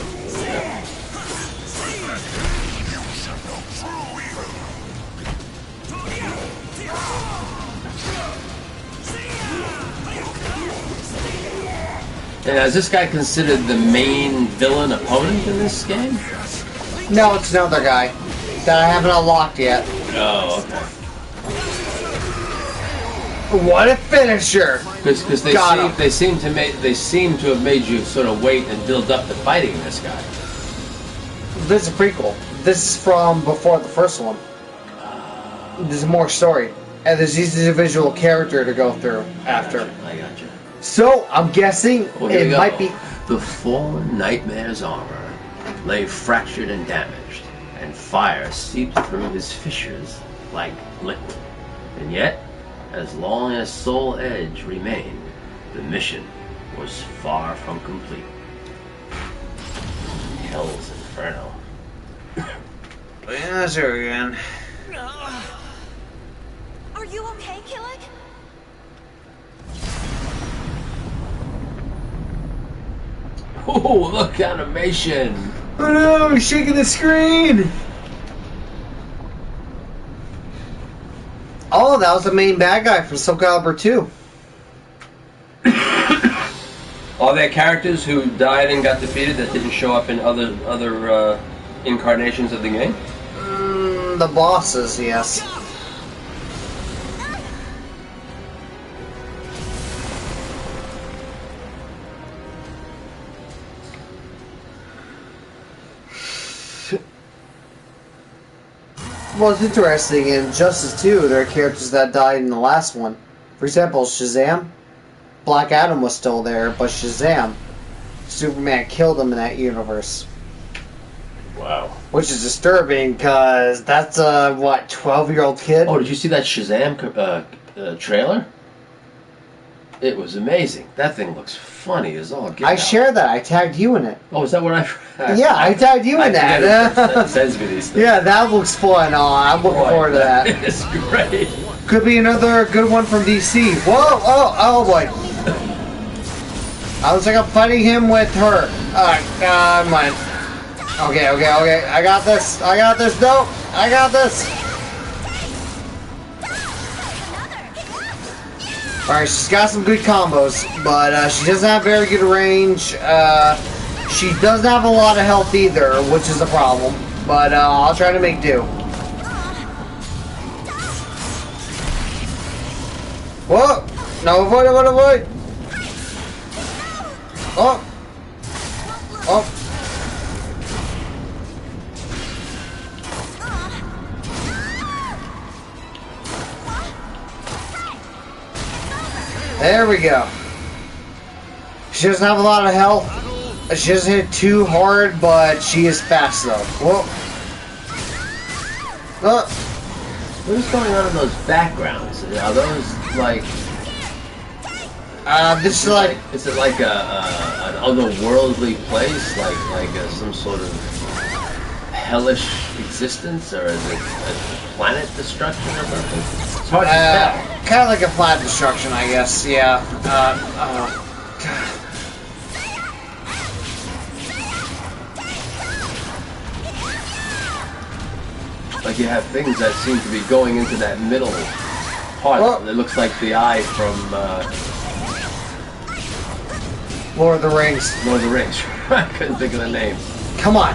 And is this guy considered the main villain opponent in this game? No, it's another guy that I haven't unlocked yet. Oh, okay. What a finisher! Because they seem to have made you sort of wait and build up to fighting this guy. This is a prequel. This is from before the first one. There's more story, and there's each individual character to go through after. I gotcha. So I'm guessing it might be. The fallen Nightmare's armor lay fractured and damaged, and fire seeped through his fissures like liquid. And yet, as long as Soul Edge remained, the mission was far from complete. Hell's Inferno. Yeah, sure again. Are you okay, Killick? Oh, look, animation! Oh no, he's shaking the screen! Oh, that was the main bad guy from Soulcalibur 2. Are there characters who died and got defeated that didn't show up in other incarnations of the game? The bosses, yes. Well, it's interesting, in Justice 2, there are characters that died in the last one. For example, Shazam. Black Adam was still there, but Shazam, Superman killed him in that universe. Wow. Which is disturbing, because that's a, what, 12-year-old kid? Oh, did you see that Shazam trailer? It was amazing. That thing looks funny as all get I out. shared that. I tagged you in it. Oh, is that what I... Yeah, I tagged you in that. That sends me these things. Yeah, that looks fun. Oh, I'm looking forward to that. It's great. Could be another good one from DC. Whoa, oh boy. I was like, I'm fighting him with her. Come on. Okay. I got this. No, I got this. Alright, she's got some good combos, but she doesn't have very good range. She doesn't have a lot of health either, which is a problem. But I'll try to make do. Whoa! No, avoid! Oh! There we go. She doesn't have a lot of health. She doesn't hit too hard, but she is fast though. Whoa. Oh. What is going on in those backgrounds? Are those like... this is like... Is it like an otherworldly place? Like some sort of hellish existence? Or is it a planet destruction or something? It's hard to tell. Kind of like a planet destruction, I guess. Yeah. Like you have things that seem to be going into that middle part. Oh. It looks like the eye from Lord of the Rings. Lord of the Rings. I couldn't think of the name. Come on.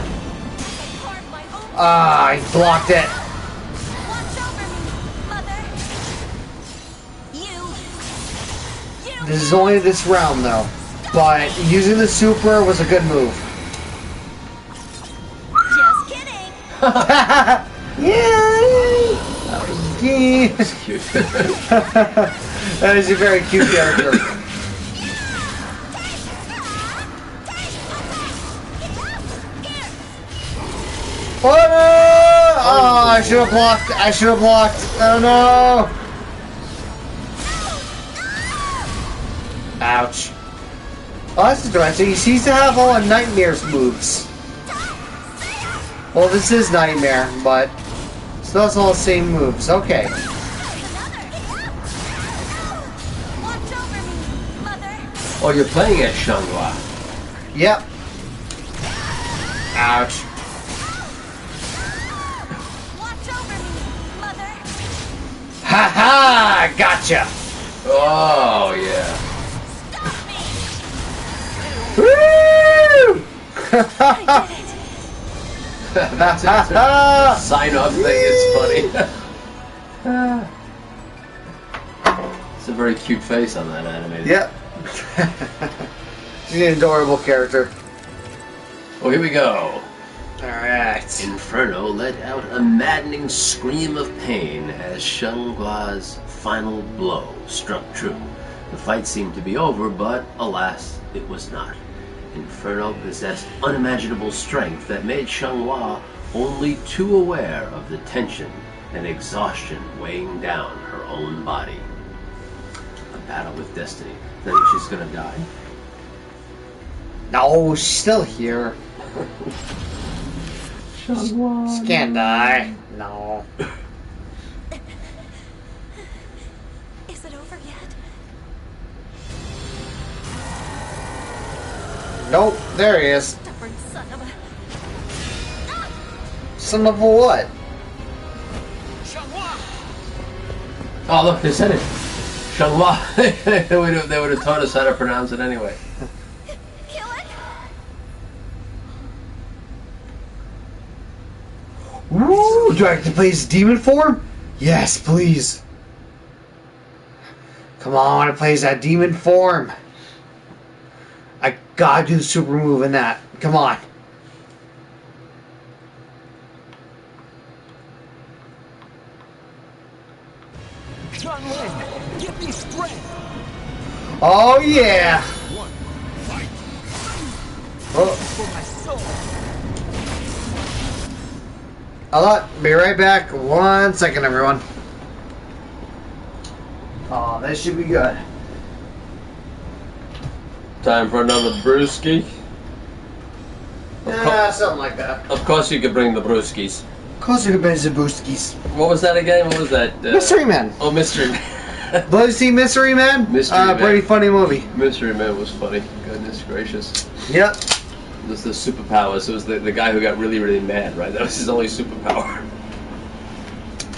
I blocked it. This is only this round though, but using the super was a good move. Just kidding. Yay! That's cute. That is a very cute character. Oh no! Oh, I should have blocked. Oh no! Ouch. Oh, that's interesting. He seems to have all of Nightmare's moves. Well, this is Nightmare, but still has all the same moves. Okay. Oh, you're playing as Xianghua. Yep. Ouch. Ha ha! Gotcha! Oh, yeah. Woo! That's a sign off thing is funny. It's a very cute face on that animated. Yep. She's an adorable character. Oh, here we go. Alright. Inferno let out a maddening scream of pain as Xianghua's final blow struck true. The fight seemed to be over, but alas, it was not. Inferno possessed unimaginable strength that made Xianghua only too aware of the tension and exhaustion weighing down her own body. A battle with destiny. Think she's gonna die? No, she's still here. She can't die. No. Is it over yet? Nope, there he is. Stubborn son of a... Son of a what? Oh, look, they said it. Xianghua. they would have taught us how to pronounce it anyway. Kill it? Woo! Do I have to play his demon form? Yes, please. Come on, I want to play as that demon form. I gotta do the super move in that. Come on. Give me strength. Oh yeah. Oh. For my soul. Be right back. 1 second, everyone. Oh, this should be good. Time for another brewski. Yeah, something like that. Of course you could bring the brewskis. Of course, you could be Zabooskis. What was that again? What was that? Mystery Man. Oh, Mystery Man. Did you see Mystery Man? Mystery Man. Pretty funny movie. Mystery Man was funny. Goodness gracious. Yep. This the superpowers. It was the guy who got really, really mad, right? That was his only superpower.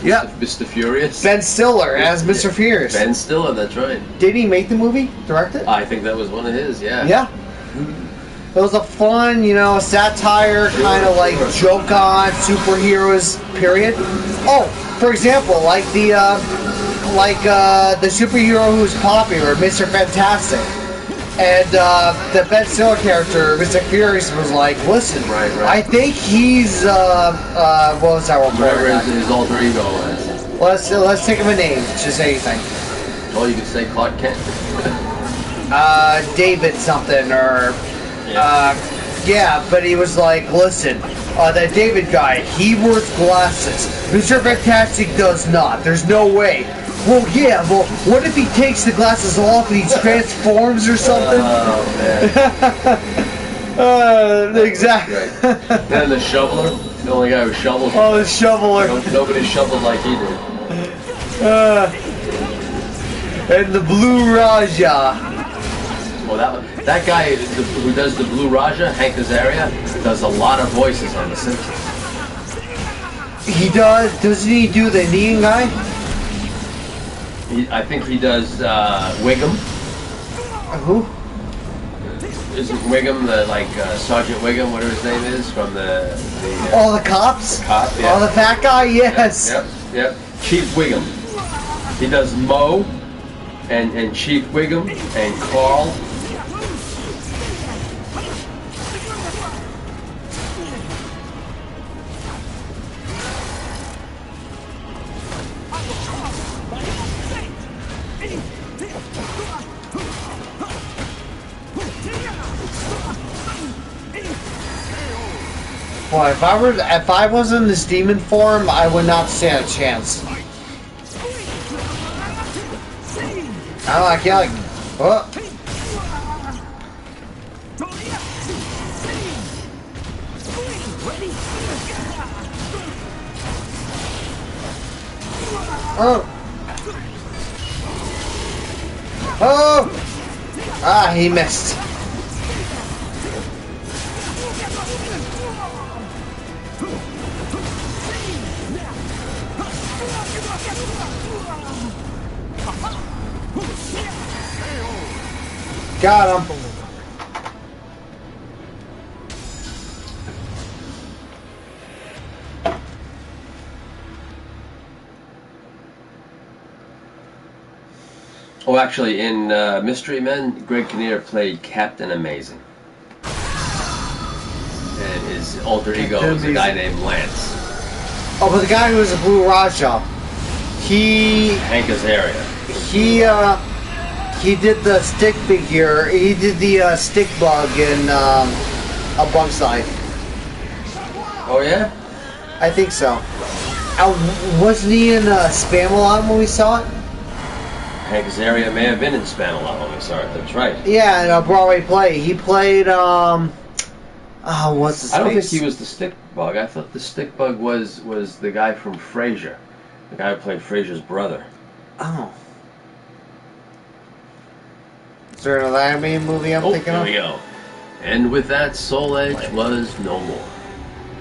Yep. Mr. Furious. Ben Stiller as Mr. Fierce. Ben Stiller, that's right. Did he make the movie? Direct it? I think that was one of his, yeah. Yeah. It was a fun, satire, kind of like joke on superheroes, period. Oh, for example, like the superhero who's popular, Mr. Fantastic. And the Ben Stiller character, Mr. Furious, was like, listen, right. I think he's, what was that one? Whatever his alter ego was. Let's think of a name, just anything. Oh, you could say Clark Kent. David something, or... Yeah. But he was like, listen, that David guy, he wears glasses. Mr. Fantastic does not. There's no way. Well, yeah, what if he takes the glasses off and he transforms or something? Oh, man. Exactly. Right. Then the shoveler, the only guy who shovels. Oh, the shoveler. Nobody shoveled like he did. And the Blue Raja. Well, that guy who does the Blue Raja, Hank Azaria, does a lot of voices on The Simpsons. He does? Doesn't he do the Indian guy? I think he does Wiggum. Who? Isn't Wiggum Sergeant Wiggum, whatever his name is, from the the cops? The cop, yeah. Oh, the fat guy? Yes. Yep. Chief Wiggum. He does Mo and Chief Wiggum and Carl. Boy, if I was in this demon form, I would not stand a chance. I don't like yelling. Oh. Oh! Oh! Ah, he missed. Got him. Oh, actually, in Mystery Men, Greg Kinnear played Captain Amazing. And his alter ego is a guy named Lance. Oh, but the guy who was a Blue Raja, Hank Azaria. He did the stick figure. He did the stick bug in A Bug's Life. Oh yeah? I think so. Wasn't he in Spamalot when we saw it? Hank Azaria may have been in Spamalot when we saw it. That's right. Yeah, in a Broadway play. He played what's his face? I don't think he was the stick bug. I thought the stick bug was the guy from Frasier. The guy who played Frasier's brother. Oh. Is there another anime movie I'm thinking of? Here we go. And with that, Soul Edge was no more.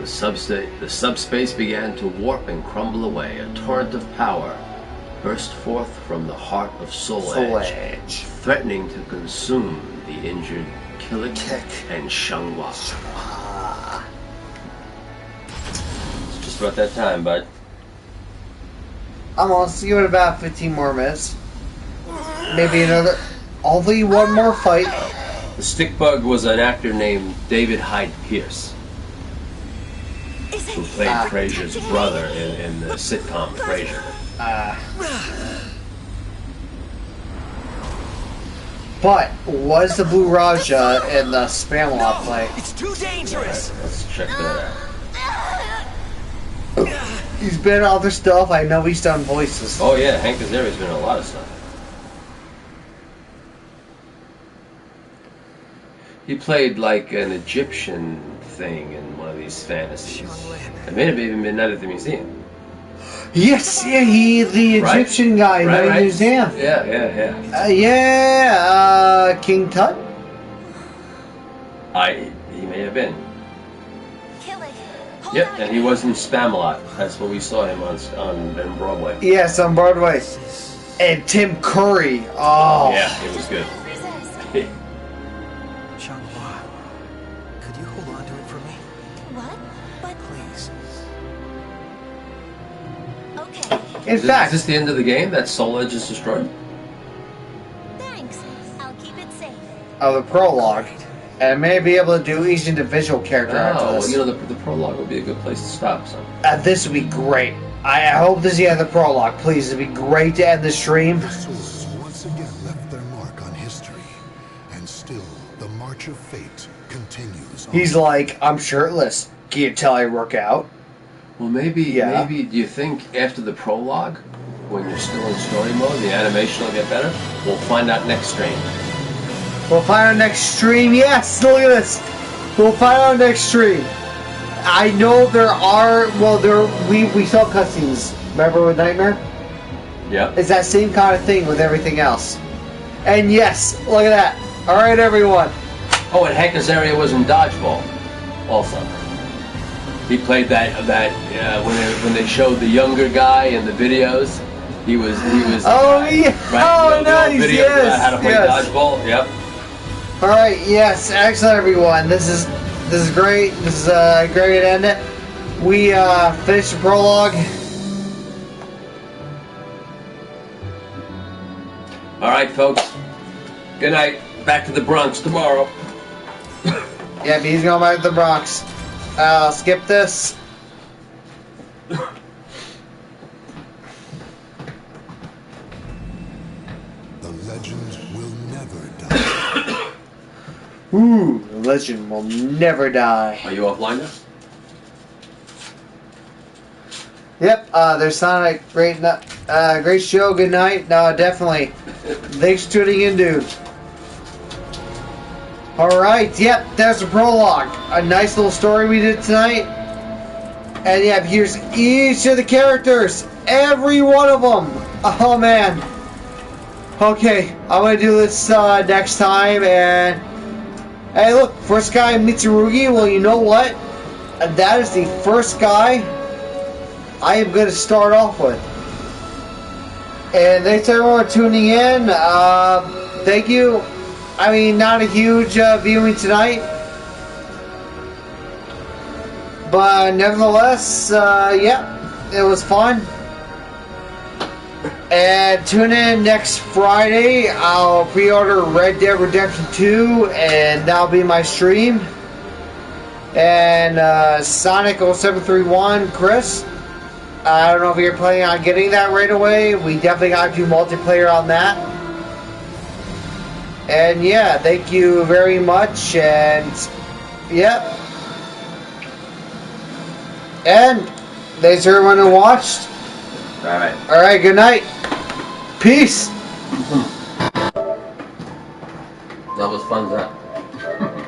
The subspace began to warp and crumble away. A torrent of power burst forth from the heart of Soul Edge, threatening to consume the injured Killick and Xianghua. It's just about that time, bud. Almost. Give it about 15 more minutes. Maybe another. Only one more fight. The stick bug was an actor named David Hyde Pierce, who played Frasier's brother in the sitcom Frasier. But was the Blue Raja in the Spamalot play? It's too dangerous. Let's check that out. He's been in other stuff. I know he's done voices. Oh yeah, Hank Azaria's been in a lot of stuff. He played like an Egyptian thing in one of these fantasies. It may have even been Night at the Museum. Yes, yeah, the Egyptian guy in the museum. Yeah. King Tut? He may have been. Yep, and he was in Spamalot. That's what we saw him on Broadway. Yes, on Broadway. And Tim Curry. Oh. Yeah, it was good. Xianghua, could you hold on to it for me? What? But please. Okay. In fact, is this the end of the game? That Soul Edge is destroyed? Thanks. I'll keep it safe. Of the prologue. And may be able to do each individual character after Oh, this. well, you know, the prologue would be a good place to stop, son. This would be great. I hope this is the end of the prologue. Please, it'd be great to end the stream. The swords once again left their mark on history, and still the march of fate continues. He's like, I'm shirtless. Can you tell I work out? Well, maybe do you think after the prologue, when you're still in story mode, the animation will get better? We'll find out next stream. We'll find our next stream. Yes, look at this. We'll find our next stream. I know there are. Well, we saw cutscenes. Remember with Nightmare? Yeah. It's that same kind of thing with everything else. And yes, look at that. All right, everyone. Oh, and Hank Azaria was in Dodgeball, also. He played that when they showed the younger guy in the videos. He was. Oh yeah. Right, Oh nice. Video Yes. about how to play dodgeball. Yep. All right. Yes. Excellent, everyone. This is great. This is a great way to end it. We finished the prologue. All right, folks. Good night. Back to the Bronx tomorrow. Yep, he's going back to the Bronx. I'll skip this. The legend will never die. Ooh, the legend will never die. Are you offline now? Yep, there's Sonic. Great show. Good night. No, definitely. Thanks for tuning in, dude. Alright, yep, there's the prologue. A nice little story we did tonight. And yeah, here's each of the characters. Every one of them. Oh man. Okay, I'm gonna do this next time. And hey, look, first guy Mitsurugi. Well, you know what? That is the first guy I am gonna start off with. And thanks everyone for tuning in. Thank you. I mean, not a huge viewing tonight, but nevertheless, yeah, it was fun. And tune in next Friday. I'll pre-order Red Dead Redemption 2, and that'll be my stream. And Sonic 0731, Chris, I don't know if you're planning on getting that right away. We definitely got to do multiplayer on that. And yeah, thank you very much. And yeah. And thanks to everyone who watched. Alright. Alright, good night. Peace.